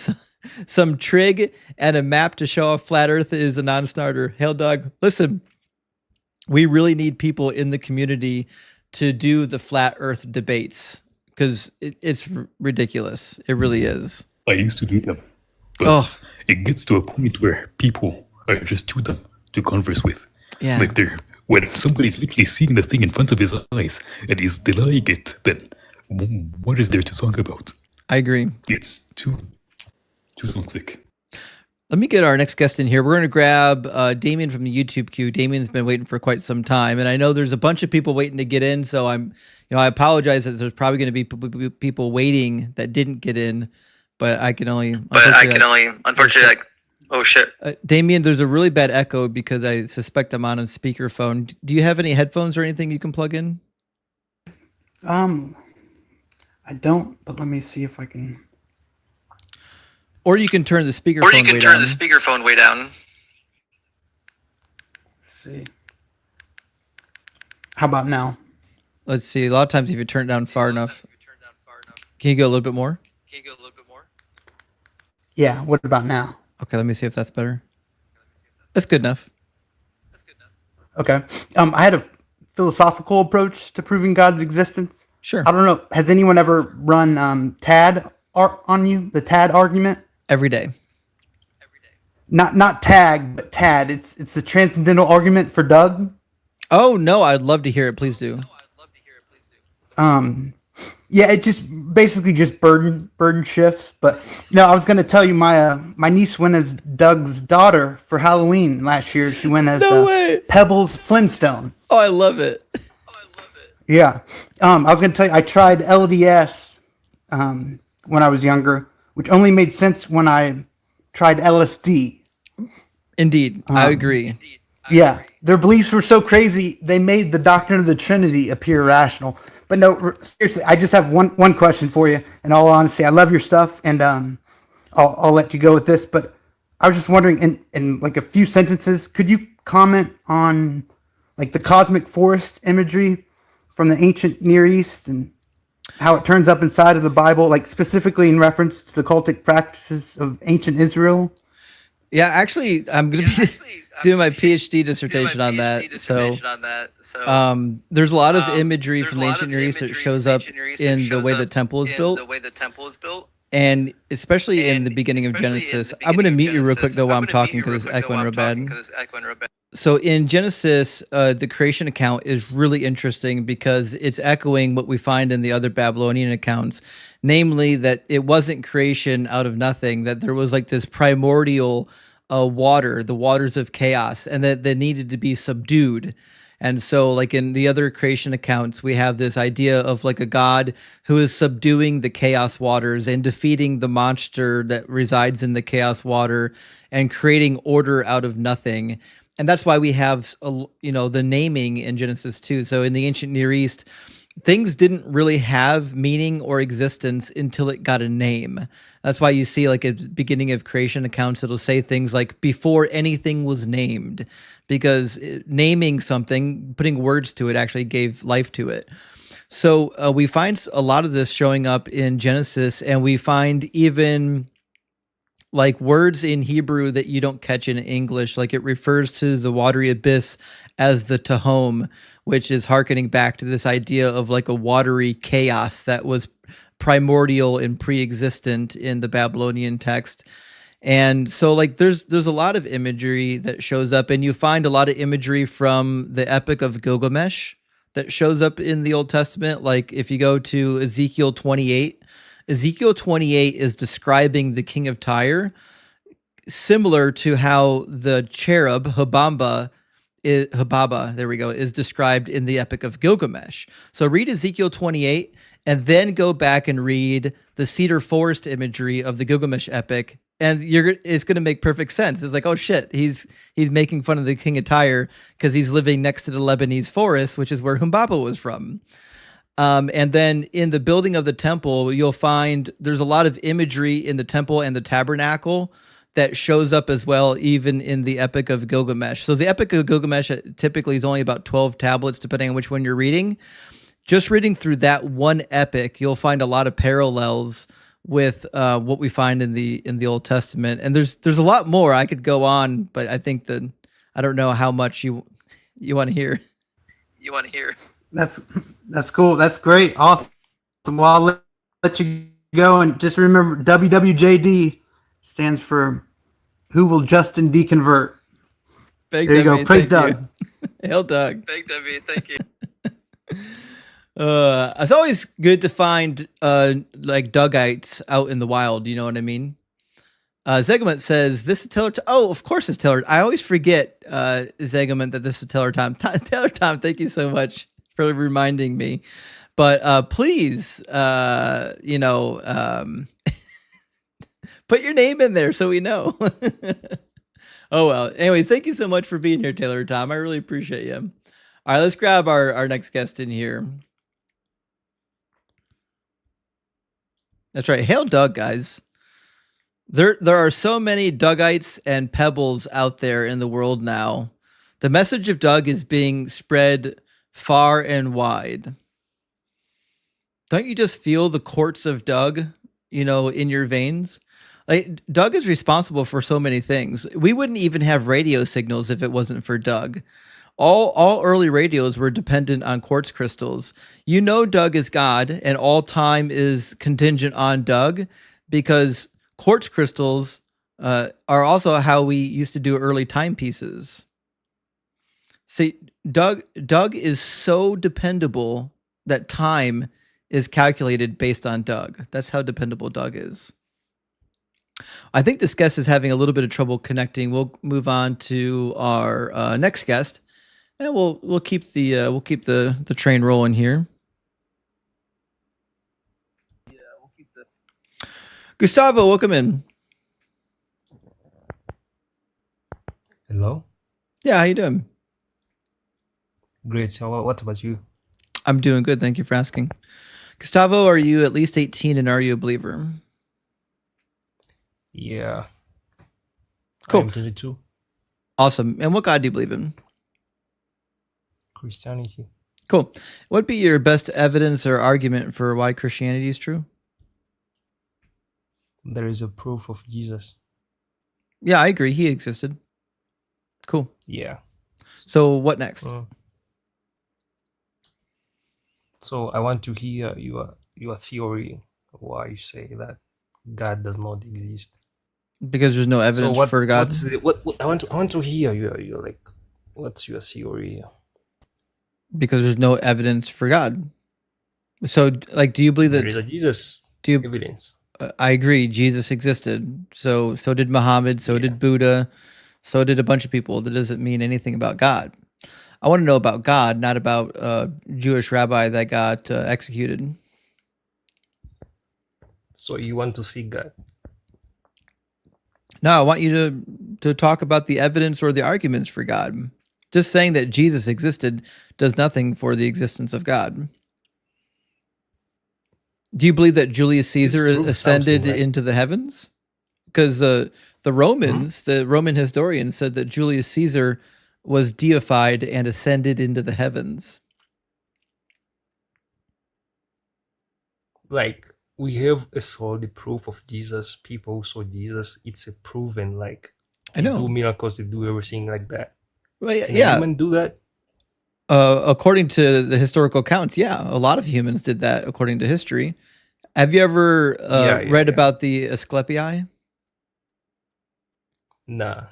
some trig and a map to show off flat earth is a non-starter. Hail dog. Listen, we really need people in the community to do the flat earth debates because it's ridiculous. It really is. I used to do them, but it gets to a point where people are just too dumb to converse with. Yeah. Like when somebody's literally seeing the thing in front of his eyes and he's denying it, then what is there to talk about? I agree. It's too toxic. Let me get our next guest in here. We're going to grab Damien from the YouTube queue. Damien's been waiting for quite some time, and I know there's a bunch of people waiting to get in. So I apologize that there's probably going to be people waiting that didn't get in, but I can only. Unfortunately, oh shit. Damien, there's a really bad echo because I suspect I'm on a speakerphone. Do you have any headphones or anything you can plug in? I don't, but let me see if I can. Or you can turn the speakerphone way down. Let's see. How about now? Let's see. A lot of times if you turn it down far enough. Can you go a little bit more? Yeah, what about now? Okay, let me see if that's better. That's good enough. Okay. I had a philosophical approach to proving God's existence. Sure. I don't know. Has anyone ever run TAD on you? The TAD argument? Every day. Not tag, but TAD. It's the transcendental argument for Doug. Oh no, I'd love to hear it. Please do. Yeah, it just basically just burden shifts. But no, I was gonna tell you my niece went as Doug's daughter for Halloween last year. She went as Pebbles Flintstone. Oh, I love it. Yeah. I was gonna tell you I tried LDS when I was younger, which only made sense when I tried LSD. Indeed, I agree. Yeah, their beliefs were so crazy they made the doctrine of the Trinity appear rational. But no, seriously, I just have one question for you. In all honesty, I love your stuff, and I'll let you go with this. But I was just wondering, in like a few sentences, could you comment on like the cosmic forest imagery from the ancient Near East and how it turns up inside of the Bible, like specifically in reference to the cultic practices of ancient Israel? Yeah, actually, I'm going to be doing my PhD dissertation on that. So, there's a lot of imagery from the ancient Near East that shows up in the way the temple is built. And especially in the beginning of Genesis. I'm going to mute you real quick, though, while I'm talking because it's echoing real bad. So in Genesis, the creation account is really interesting because it's echoing what we find in the other Babylonian accounts, namely that it wasn't creation out of nothing, that there was like this primordial water, the waters of chaos, and that they needed to be subdued. And so like in the other creation accounts, we have this idea of like a God who is subduing the chaos waters and defeating the monster that resides in the chaos water and creating order out of nothing. And that's why we have, the naming in Genesis 2. So in the ancient Near East, things didn't really have meaning or existence until it got a name. That's why you see like at the beginning of creation accounts, it'll say things like before anything was named, because naming something, putting words to it actually gave life to it. So we find a lot of this showing up in Genesis, and we find even like words in Hebrew that you don't catch in English. Like it refers to the watery abyss as the Tehom, which is hearkening back to this idea of like a watery chaos that was primordial and pre-existent in the Babylonian text. And so like there's a lot of imagery that shows up, and you find a lot of imagery from the Epic of Gilgamesh that shows up in the Old Testament. Like if you go to Ezekiel 28 is describing the king of Tyre, similar to how the cherub Hubaba, is described in the Epic of Gilgamesh. So read Ezekiel 28 and then go back and read the cedar forest imagery of the Gilgamesh epic and it's going to make perfect sense. It's like, oh shit, he's making fun of the King of Tyre because he's living next to the Lebanese forest, which is where Humbaba was from. And then in the building of the temple, you'll find there's a lot of imagery in the temple and the tabernacle that shows up as well, even in the Epic of Gilgamesh. So the Epic of Gilgamesh typically is only about 12 tablets, depending on which one you're reading. Just reading through that one epic, you'll find a lot of parallels with what we find in the Old Testament. And there's a lot more. I could go on, but I think that I don't know how much you want to hear. That's cool. That's great. Awesome. Well, I'll let you go, and just remember WWJD stands for Who Will Justin Deconvert. Big there you W, go. Praise thank Doug. Hail Doug. Big W, thank you. It's always good to find like Duggites out in the wild. You know what I mean? Zegament says this is Taylor. Oh, of course it's Taylor. I always forget Zegament that this is Taylor time. Taylor time. Thank you so much for reminding me. But please, put your name in there so we know. Oh well. Anyway, thank you so much for being here, Taylor Tom. I really appreciate you. All right, let's grab our next guest in here. That's right. Hail Doug, guys. There are so many Duggites and Pebbles out there in the world now. The message of Doug is being spread far and wide. Don't you just feel the courts of Doug, in your veins? Like, Doug is responsible for so many things. We wouldn't even have radio signals if it wasn't for Doug. All early radios were dependent on quartz crystals. Doug is God, and all time is contingent on Doug, because quartz crystals are also how we used to do early timepieces. See, Doug is so dependable that time is calculated based on Doug. That's how dependable Doug is. I think this guest is having a little bit of trouble connecting. We'll move on to our next guest. And we'll keep the train rolling here. Gustavo, welcome in. Hello. Yeah, how you doing? Great. So, what about you? I'm doing good. Thank you for asking. Gustavo, are you at least 18 and are you a believer? Yeah. Cool. I'm 22. Awesome. And what God do you believe in? Christianity. Cool. What would be your best evidence or argument for why Christianity is true? There is a proof of Jesus. Yeah, I agree. He existed. Cool. Yeah. So what next? So I want to hear your theory why you say that God does not exist. Because there's no evidence for God. I want to hear your like, what's your theory? Because there's no evidence for God. So, like, do you believe that There is a Jesus evidence? I agree. Jesus existed. So did Muhammad. So did Buddha. So did a bunch of people. That doesn't mean anything about God. I want to know about God, not about a Jewish rabbi that got executed. So you want to see God? No, I want you to talk about the evidence or the arguments for God. Just saying that Jesus existed does nothing for the existence of God. Do you believe that Julius Caesar ascended into the heavens? Because the Romans, the Roman historians said that Julius Caesar was deified and ascended into the heavens. Like, we have a solid proof of Jesus. People saw Jesus. It's a proven, like, I know. They do miracles, they do everything like that. Well, Can yeah. a human do that? According to the historical accounts, yeah, a lot of humans did that according to history. Have you ever read about the Asclepii? Nah.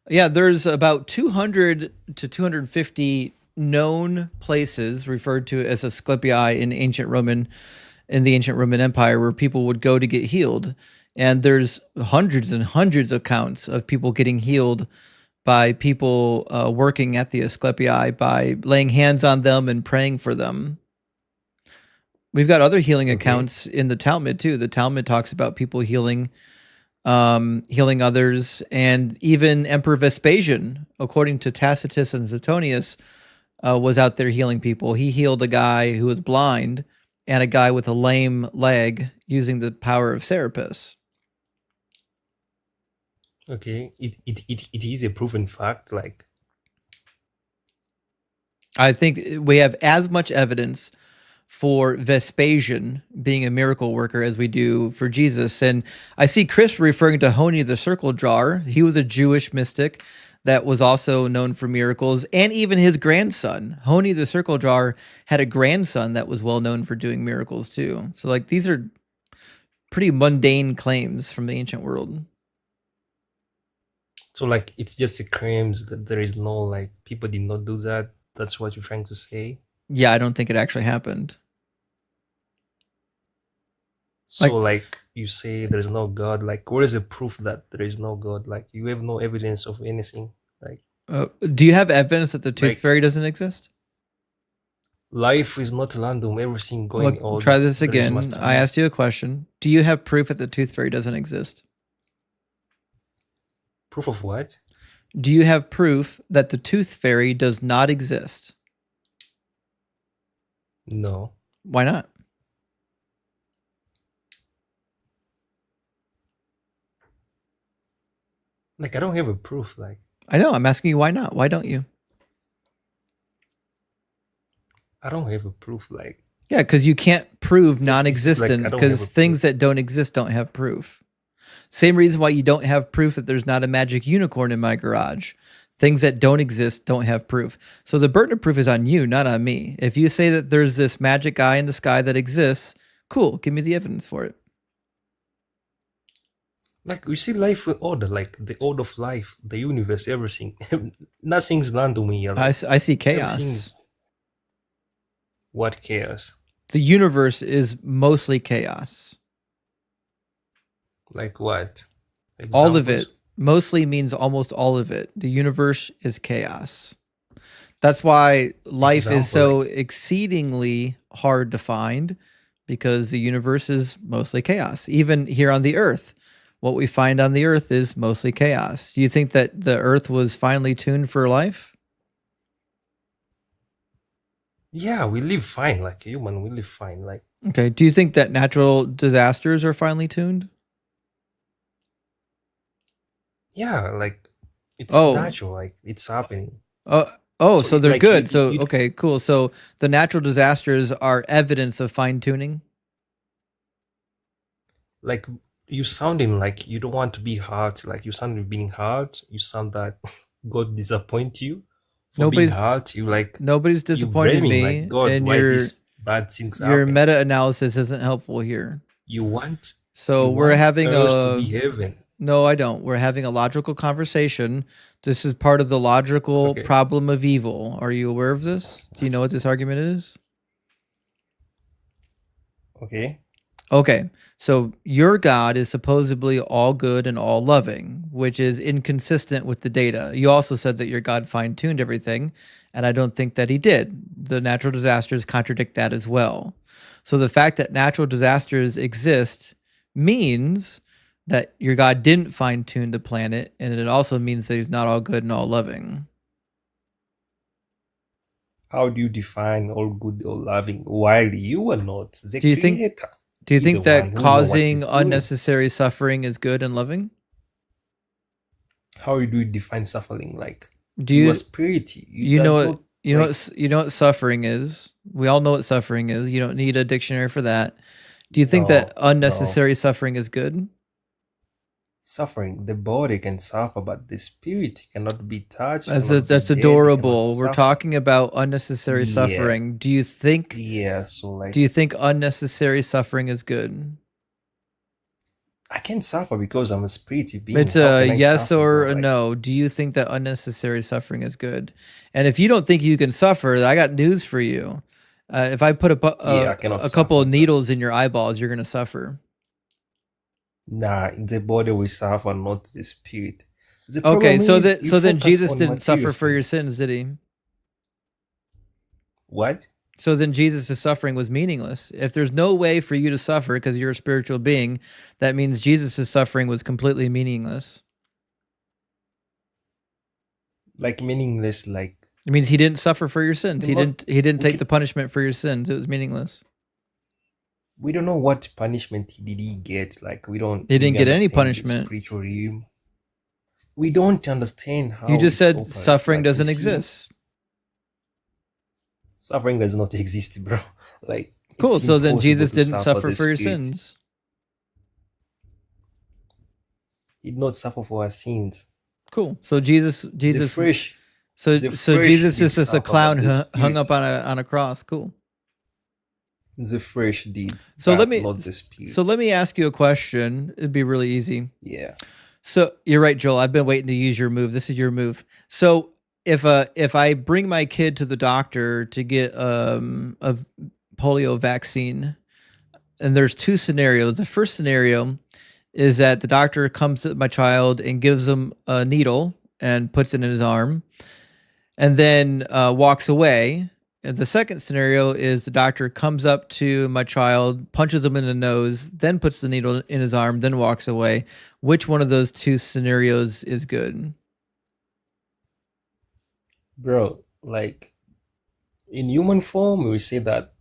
Yeah, there's about 200 to 250 known places referred to as Asclepii in the ancient Roman Empire where people would go to get healed. And there's hundreds and hundreds of accounts of people getting healed by people working at the Asclepii by laying hands on them and praying for them. We've got other healing accounts in the Talmud too. The Talmud talks about people healing healing others, and even Emperor Vespasian, according to Tacitus and Suetonius, was out there healing people. He healed a guy who was blind and a guy with a lame leg using the power of Serapis. Okay, it is a proven fact. Like, I think we have as much evidence for Vespasian being a miracle worker as we do for Jesus. And I see Chris referring to Honi the circle drawer. He was a Jewish mystic that was also known for miracles, and even his grandson, Honi the circle drawer, had a grandson that was well known for doing miracles too. So like these are pretty mundane claims from the ancient world. so like it's just a claims that there is no like people did not do that. That's what you're trying to say. Yeah, I don't think it actually happened. So like you say there's no God. Like, what is the proof that there is no God? Like, you have no evidence of anything. Like, do you have evidence that the tooth fairy doesn't exist? Life is not random. Everything going on. Try this there is again. must I be- asked you a question. Do you have proof that the tooth fairy doesn't exist? Proof of what? Do you have proof that the tooth fairy does not exist? No. Why not? Like, I don't have a proof. Like, I know. I'm asking you why not? Why don't you? I don't have a proof. Like, Yeah, because you can't prove it's like non-existent I don't have because a things that don't exist don't have proof. Same reason why you don't have proof that there's not a magic unicorn in my garage. Things that don't exist don't have proof. So the burden of proof is on you, not on me. If you say that there's this magic eye in the sky that exists, cool, give me the evidence for it. Like, you see life with order, like the order of life, the universe, everything. Nothing's random here. I Like, see chaos. everything's- What chaos? The universe is mostly chaos. Like what? All of it. Examples? Mostly means almost all of it. The universe is chaos. That's why life is so exceedingly hard to find, because the universe is mostly chaos. Even here on the earth, what we find on the earth is mostly chaos. Do you think that the earth was finely tuned for life? Yeah, we live fine. Like human, we live fine. Like, Okay. Do you think that natural disasters are finely tuned? yeah, like it's Oh. natural. Like, it's happening. So So, they're like, good. you- So you- okay, cool. So the natural disasters are evidence of fine tuning. Like, you sounding like you don't want to be hard. Like, you sound being hard. You sound that God disappoint you for being Nobody's hard. You like nobody's you disappointed blaming me, like God. and Why your these bad things your happen? meta analysis isn't helpful here. You want So you we're want having Earth to a be heaven. no, I don't. We're having a logical conversation. This is part of the logical Okay. problem of evil. Are you aware of this? Do you know what this argument is? Okay. Okay, so your God is supposedly all good and all loving, which is inconsistent with the data. You also said that your God fine-tuned everything, and I don't think that he did. The natural disasters contradict that as well. So the fact that natural disasters exist means that your God didn't fine-tune the planet, and it also means that he's not all good and all loving. How do you define all good or loving while you are not the Do you think creator? Do you He's think the one that who knows what he's causing doing. unnecessary suffering is good and loving? How do you define suffering? Like, Do you you are spirit. you know are what not, you know like, what you know what suffering is? We all know what suffering is. You don't need a dictionary for that. Do you think that No, unnecessary suffering is good? suffering. The body can suffer, but the spirit cannot be touched. That's cannot be that's dead, it cannot adorable. We're suffer. talking about unnecessary Yeah. suffering. Do you think Yeah, so like do you think unnecessary suffering is good? I can't suffer because I'm a spirit being. It's How a can I yes suffer, or bro? a Like, no. Do you think that unnecessary suffering is good? And if you don't think you can suffer, I got news for you. If I put yeah, I cannot a couple of suffer. needles in your eyeballs, you're gonna suffer. Nah, the body will suffer, not the spirit. The Okay, problem so is you then focus Jesus on didn't suffer material for your things. sins, did he? What? So then Jesus' suffering was meaningless. If there's no way for you to suffer because you're a spiritual being, that means Jesus' suffering was completely meaningless. Like meaningless, like it means he didn't suffer for your sins. He cannot- didn't we take can- the punishment for your sins. It was meaningless. we don't know what punishment did he get. Like we don't. He didn't really get any understand the punishment. Spiritual realm. We don't understand how You just it's said operate. suffering Like, we doesn't see- exist. Suffering does not exist, bro. Like Cool. it's So then impossible Jesus to didn't suffer the for your spirit. sins. He did not suffer for our sins. Cool. So Jesus The flesh, so the so flesh Jesus did is just a suffer, but clown the hung spirit- up on a cross. Cool. The flesh did. So but let me not the spirit. so let me ask you a question. It'd be really easy. Yeah. So you're right, Joel. I've been waiting to use your move. This is your move. So if I bring my kid to the doctor to get a polio vaccine, and there's two scenarios. The first scenario is that the doctor comes to my child and gives him a needle and puts it in his arm, and then walks away. And the second scenario is the doctor comes up to my child, punches him in the nose, then puts the needle in his arm, then walks away. Which one of those two scenarios is good? Bro, like in human form, we say that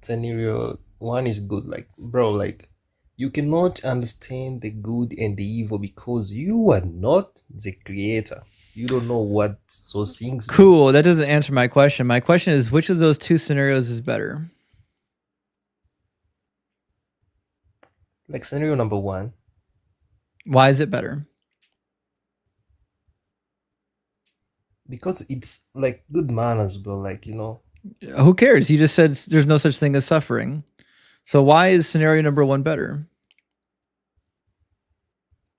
scenario one is good. Like, bro, like you cannot understand the good and the evil because you are not the creator. You don't know what those things mean. Cool. That doesn't answer my question. My question is, which of those two scenarios is better? Like scenario number one, Why is it better? because it's like good manners, bro. Like, you know, Who cares? You just said there's no such thing as suffering. So why is scenario number one better?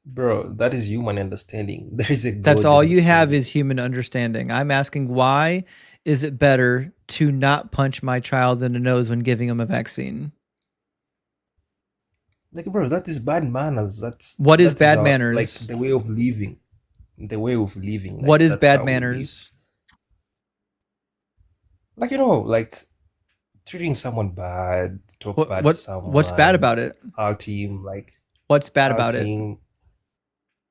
bro, that is human understanding. There is a That's God all you have understanding. is human understanding. I'm asking, why is it better to not punch my child in the nose when giving him a vaccine? Like, bro, that is bad manners. What is that bad our- manners? Like the way of living. The way of living. Like, What is that's bad how we live. manners? Like, you know, like treating someone bad, talk bad to someone. What's bad about it? Hurt him, like What's bad about it? hurting,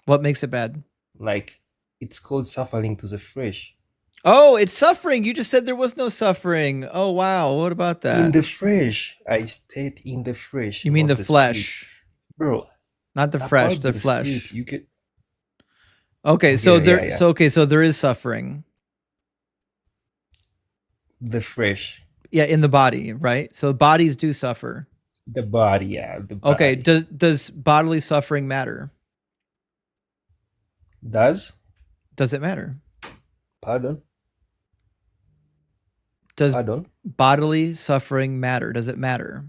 What makes it bad? like it's called suffering to the flesh. Oh, it's suffering. You just said there was no suffering. Oh, wow. What about that? In the flesh, I state in the flesh. You mean not the spirit. flesh? Bro? Not the about flesh, the spirit, flesh. you can. Okay, so Yeah, there yeah, yeah. so okay, so there is suffering. The flesh, Yeah, in the body, right? So bodies do suffer. the body, yeah. The body. Okay, does bodily suffering matter? Does pardon? Does Pardon? bodily suffering matter? Does it matter?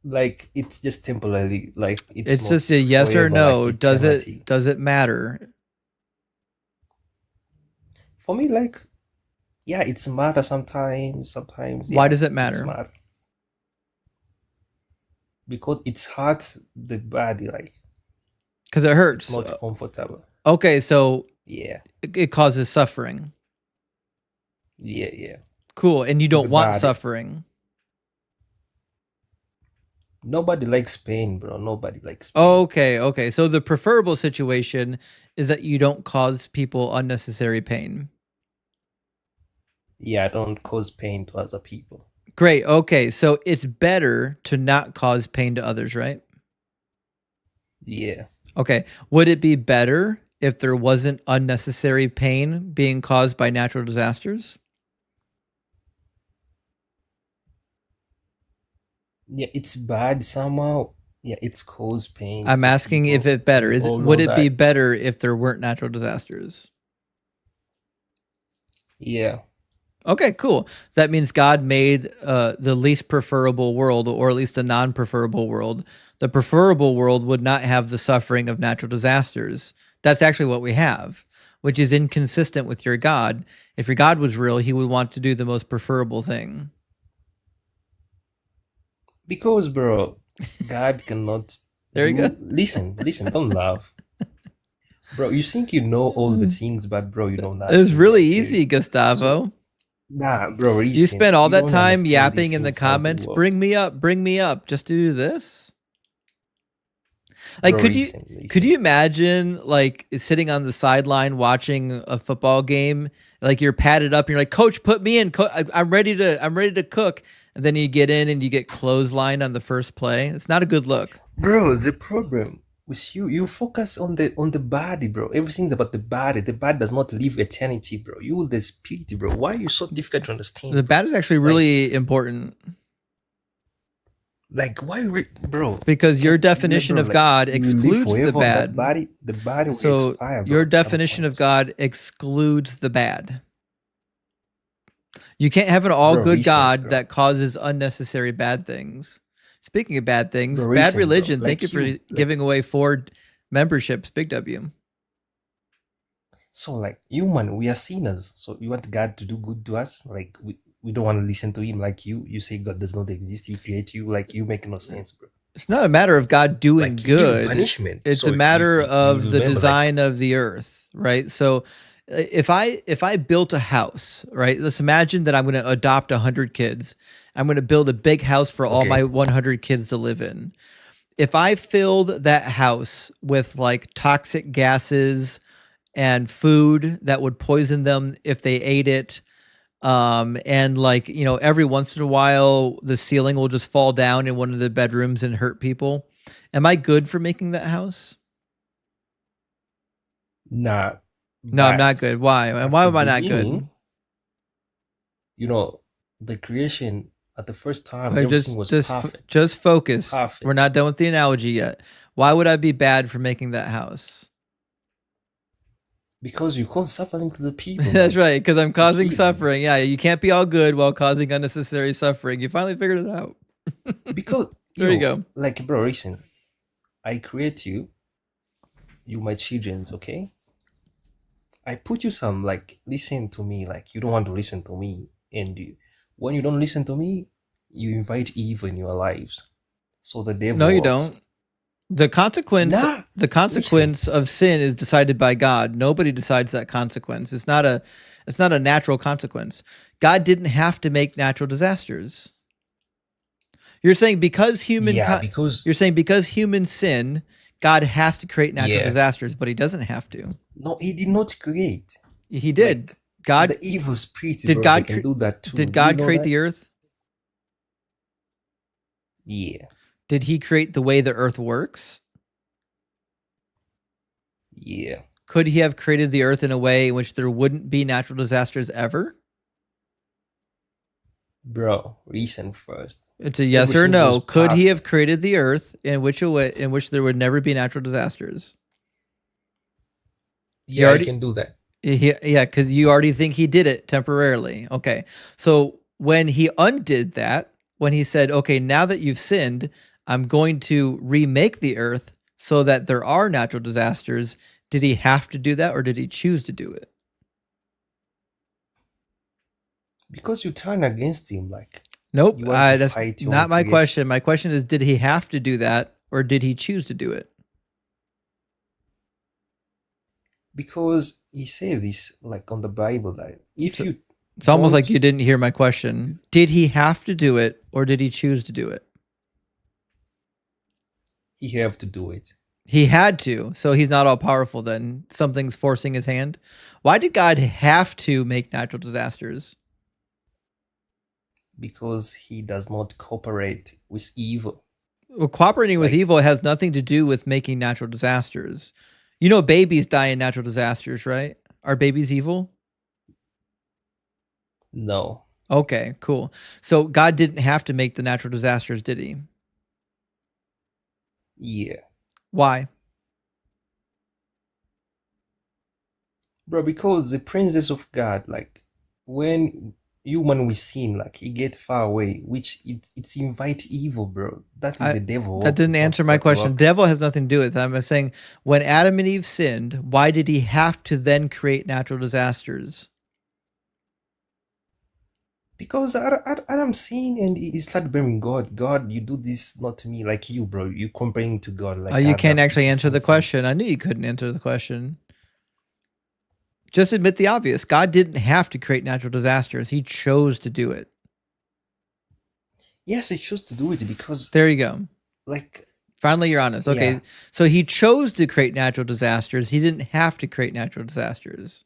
Like it's just temporarily. Like It's not just a yes or forever, no. like Does eternity. it matter? For me, like, yeah, it's matter sometimes. Sometimes. Why yeah, does it it's matter? Because it's hard the body, like Because it hurts. it's not comfortable. Okay, so Yeah, it causes suffering. yeah. Cool, and you To don't the want body. suffering. Nobody likes pain, bro. Nobody likes pain. Okay. So the preferable situation is that you don't cause people unnecessary pain. Yeah, I don't cause pain to other people. Great. Okay, so it's better to not cause pain to others, right? Yeah. Okay. Would it be better if there wasn't unnecessary pain being caused by natural disasters? Yeah, it's bad somehow. Yeah, it's caused pain. I'm to asking if people. it better. We all Would know it be that. better if there weren't natural disasters? Yeah. Okay, cool. That means God made the least preferable world, or at least a non-preferable world. The preferable world would not have the suffering of natural disasters. That's actually what we have, which is inconsistent with your God. If your God was real, he would want to do the most preferable thing. Because, bro, God cannot. There you go. Listen, don't laugh. Bro, you think you know all the things, but bro, you know nothing. It's really okay? easy, Gustavo. Nah, bro, You listen. spend all You that don't time understand yapping these in the things how they comments, work. bring me up, just to do this. Like, Bro, could you listen. imagine like sitting on the sideline watching a football game, like you're padded up, and you're like, "Coach, put me in. I'm ready to cook," and then you get in and you get clotheslined on the first play. It's not a good look. Bro, the problem with you focus on the body, bro. Everything's about the body. The body does not live eternity, bro. You the spirit, bro. Why are you so difficult to understand? The bad is actually really important. Like why, bro? Because your definition bro, of like, God you live excludes the forever on that bad. the body will So expire, bro. your at some definition point. of God excludes the bad. You can't have an Bro, all-good listen, God bro. that causes unnecessary bad things. Speaking of bad things, Bro, bad listen, bro. religion. Thank Like you for you, like giving away 4 memberships. Big W. so, like human, we are sinners. So you want God to do good to us? Like we don't want to listen to Him. Like you say God does not exist. He created you. Like you make no sense, bro. It's not a matter of God doing Like He give good. punishment. It's So a matter you of the remember, like design of the earth, right? So if I built a house, right? Let's imagine that I'm going to adopt 100 kids. I'm going to build a big house for all my 100 kids to live in. If I filled that house with like toxic gases and food that would poison them if they ate it, and like, you know, every once in a while the ceiling will just fall down in one of the bedrooms and hurt people, am I good for making that house? nah. No, I'm not But good. Why? And why at am the I not good? beginning, you know, the creation at the first time, Wait, everything was perfect. just focus. Perfect. We're not done with the analogy yet. Why would I be bad for making that house? Because you cause suffering to the people. That's man. right, because I'm causing kids. suffering. Yeah, you can't be all good while causing unnecessary suffering. You finally figured it out. Because There you go. Like, bro, listen. I create you. You my childrens, okay? I put you some, like, listen to me. Like, you don't want to listen to me, and when you don't listen to me, you invite evil in your lives. So the devil. No, you works. don't. The consequence of sin is decided by God. Nobody decides that consequence. It's not a natural consequence. God didn't have to make natural disasters. You're saying because you're saying because humans sin, God has to create natural disasters, but He doesn't have to. No, He did not create. He did. Like, God, the evil spirit. did Bro, God they can do that too. Did God create the earth? Yeah. Did He create the way the earth works? Yeah. Could He have created the earth in a way in which there wouldn't be natural disasters ever? Bro, reason first. It's a yes or no. Could He have created the earth in which there would never be natural disasters? Yeah, I can do that. Yeah, because you already think He did it temporarily. Okay. So when He undid that, when He said, okay, now that you've sinned, I'm going to remake the earth so that there are natural disasters, did He have to do that, or did He choose to do it? Because you turn against Him, like. Nope, that's not my question. My question is, did He have to do that, or did He choose to do it? Because He said this, like, on the Bible, that if you... It's almost like you didn't hear my question. Did He have to do it, or did He choose to do it? He have to do it. He had to, so He's not all powerful then. Something's forcing His hand. Why did God have to make natural disasters? Because He does not cooperate with evil. Well, cooperating with evil has nothing to do with making natural disasters. You know, babies die in natural disasters, right? Are babies evil? No. Okay, cool. So God didn't have to make the natural disasters, did He? Yeah. Why? Bro, because the presence of God, like, when human we sin, like, He get far away, which it's invite evil, bro. That is the devil. That didn't answer my question. Devil has nothing to do with it. I'm saying, when Adam and Eve sinned, why did He have to then create natural disasters? Because Adam sinned and he started blaming God. God, you do this not to me, like you, bro. You complaining to God. Like, You can't actually answer the question. I knew you couldn't answer the question. Just admit the obvious. God didn't have to create natural disasters. He chose to do it. Yes, he chose to do it because There you go. like Finally, you're honest. Okay, yeah. so he chose to create natural disasters. He didn't have to create natural disasters.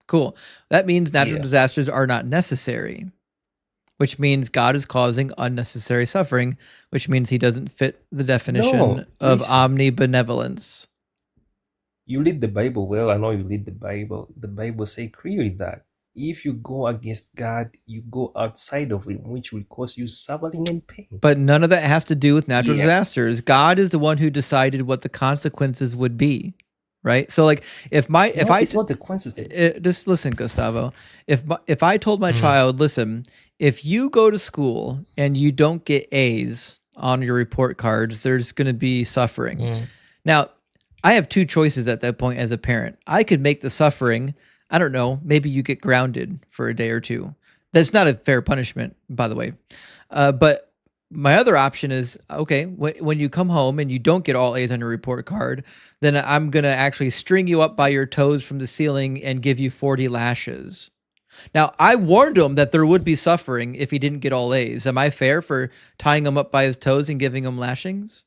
Cool. That means natural Yeah. disasters are not necessary, which means God is causing unnecessary suffering, which means he doesn't fit the definition No, of listen. omnibenevolence. You read the Bible well. I know you read the Bible. The Bible say clearly that if you go against God, you go outside of him, which will cause you suffering and pain. But none of that has to do with natural Yeah. disasters. God is the one who decided what the consequences would be, right? So, like, if It's not the consequences. just listen, Gustavo. If I told my child, listen, if you go to school and you don't get A's on your report cards, there's going to be suffering. Now, I have two choices at that point as a parent. I could make the suffering, I don't know, maybe you get grounded for a day or two. That's not a fair punishment, by the way. But my other option is, okay, when you come home and you don't get all A's on your report card, then I'm going to actually string you up by your toes from the ceiling and give you 40 lashes. Now, I warned him that there would be suffering if he didn't get all A's. Am I fair for tying him up by his toes and giving him lashings?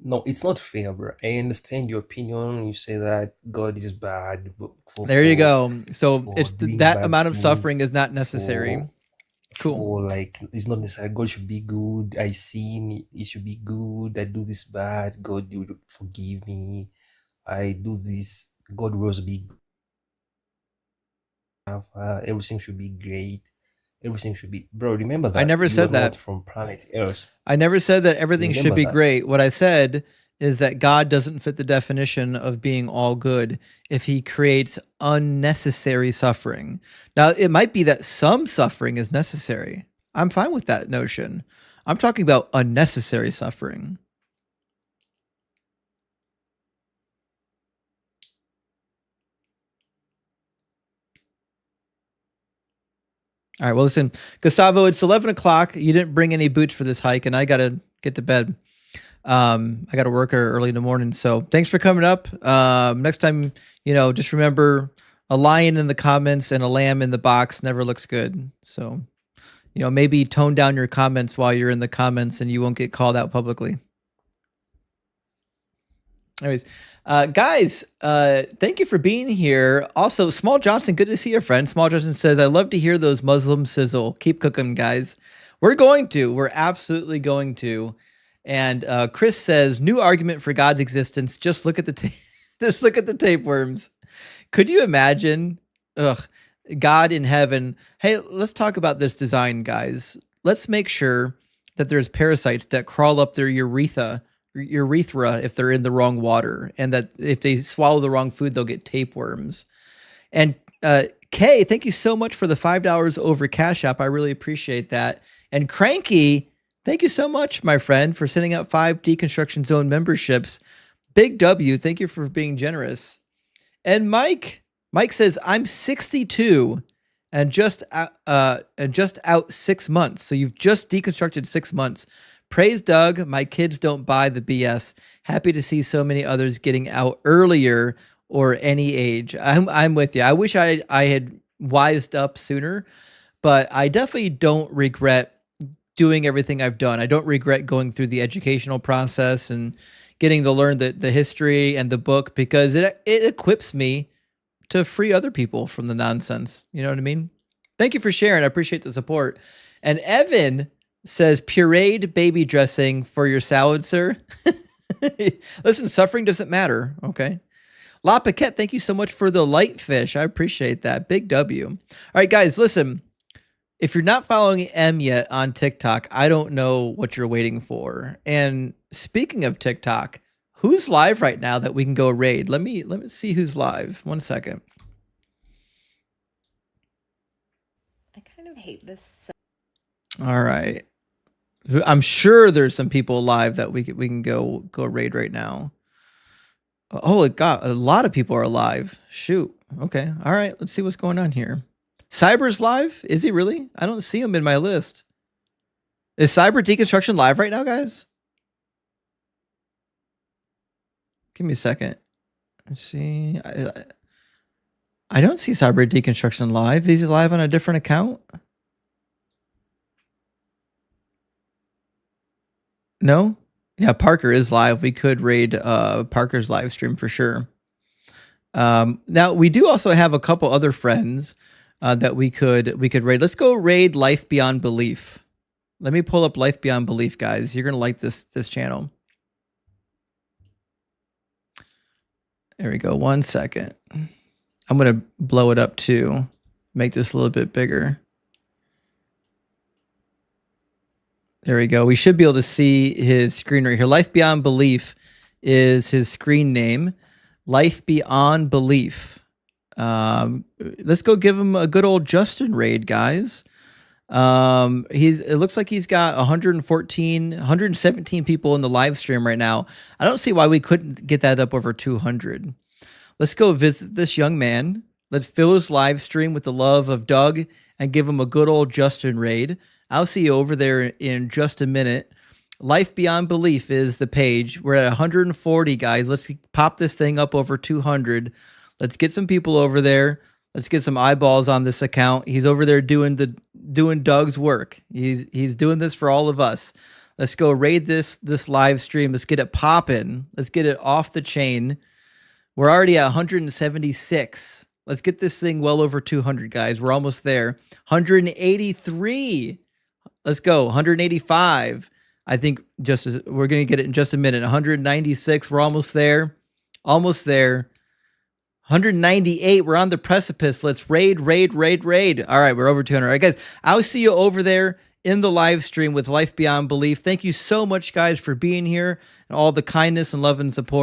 No, it's not fair, bro. I understand your opinion. You say that God is bad. There you go. So for it's doing that bad amount of things, suffering is not necessary. Cool. For like, it's not necessary. God should be good. I sin. It should be good. I do this bad. God will forgive me. I do this. God will be. Everything should be great. Everything should be, bro. Remember that I never you said are that. not from planet Earth. I never said that everything should Remember be that. great. What I said is that God doesn't fit the definition of being all good if he creates unnecessary suffering. Now, it might be that some suffering is necessary. I'm fine with that notion. I'm talking about unnecessary suffering. All right, well, listen, Gustavo, it's 11 o'clock. You didn't bring any boots for this hike, and I got to get to bed. I got to work early in the morning. So thanks for coming up. Next time, just remember a lion in the comments and a lamb in the box never looks good. So, maybe tone down your comments while you're in the comments and you won't get called out publicly. Anyways, guys, thank you for being here. Also, Small Johnson, good to see your friend. Small Johnson says, I love to hear those Muslim sizzle. Keep cooking, guys. We're absolutely going to. And Chris says, new argument for God's existence. Just look at the just look at the tapeworms. Could you imagine? God in heaven. Hey, let's talk about this design, guys. Let's make sure that there's parasites that crawl up their urethra if they're in the wrong water, and that if they swallow the wrong food, they'll get tapeworms. And Kay, thank you so much for the $5 over Cash App. I really appreciate that. And Cranky, thank you so much, my friend, for sending out 5 Deconstruction Zone memberships. Big W, thank you for being generous. And Mike says, I'm 62 and just out 6 months. So you've just deconstructed 6 months. Praise Doug. My kids don't buy the BS. Happy to see so many others getting out earlier or any age. I'm with you. I wish I had wised up sooner, but I definitely don't regret doing everything I've done. I don't regret going through the educational process and getting to learn the history and the book, because it equips me to free other people from the nonsense. You know what I mean? Thank you for sharing. I appreciate the support. And Evan says, pureed baby dressing for your salad, sir. Listen, suffering doesn't matter. Okay. La Paquette, thank you so much for the light fish. I appreciate that. Big W. All right, guys, listen. If you're not following M yet on TikTok, I don't know what you're waiting for. And speaking of TikTok, who's live right now that we can go raid? Let me see who's live. 1 second. I kind of hate this. All right. I'm sure there's some people live that we can go raid right now. Oh, God, a lot of people are live. Shoot. Okay. All right. Let's see what's going on here. Cyber's live? Is he really? I don't see him in my list. Is Cyber Deconstruction live right now, guys? Give me a second. Let's see. I don't see Cyber Deconstruction live. Is he live on a different account? No? Yeah, Parker is live. We could raid Parker's live stream for sure. Now we do also have a couple other friends that we could raid. Let's go raid Life Beyond Belief. Let me pull up Life Beyond Belief, guys. You're gonna like this channel. There we go. 1 second. I'm gonna blow it up too. Make this a little bit bigger. There we go. We should be able to see his screen right here. Life Beyond Belief is his screen name. Life Beyond Belief. Let's go give him a good old Justin raid, guys. It looks like he's got 117 people in the live stream right now. I don't see why we couldn't get that up over 200. Let's go visit this young man. Let's fill his live stream with the love of Doug and give him a good old Justin raid. I'll see you over there in just a minute. Life Beyond Belief is the page. We're at 140, guys. Let's pop this thing up over 200. Let's get some people over there. Let's get some eyeballs on this account. He's over there doing Doug's work. He's doing this for all of us. Let's go raid this live stream. Let's get it popping. Let's get it off the chain. We're already at 176. Let's get this thing well over 200, guys. We're almost there. 183. Let's go. 185. I think we're going to get it in just a minute. 196. We're almost there. Almost there. 198. We're on the precipice. Let's raid. All right, we're over 200. All right, guys, I'll see you over there in the live stream with Life Beyond Belief. Thank you so much, guys, for being here and all the kindness and love and support.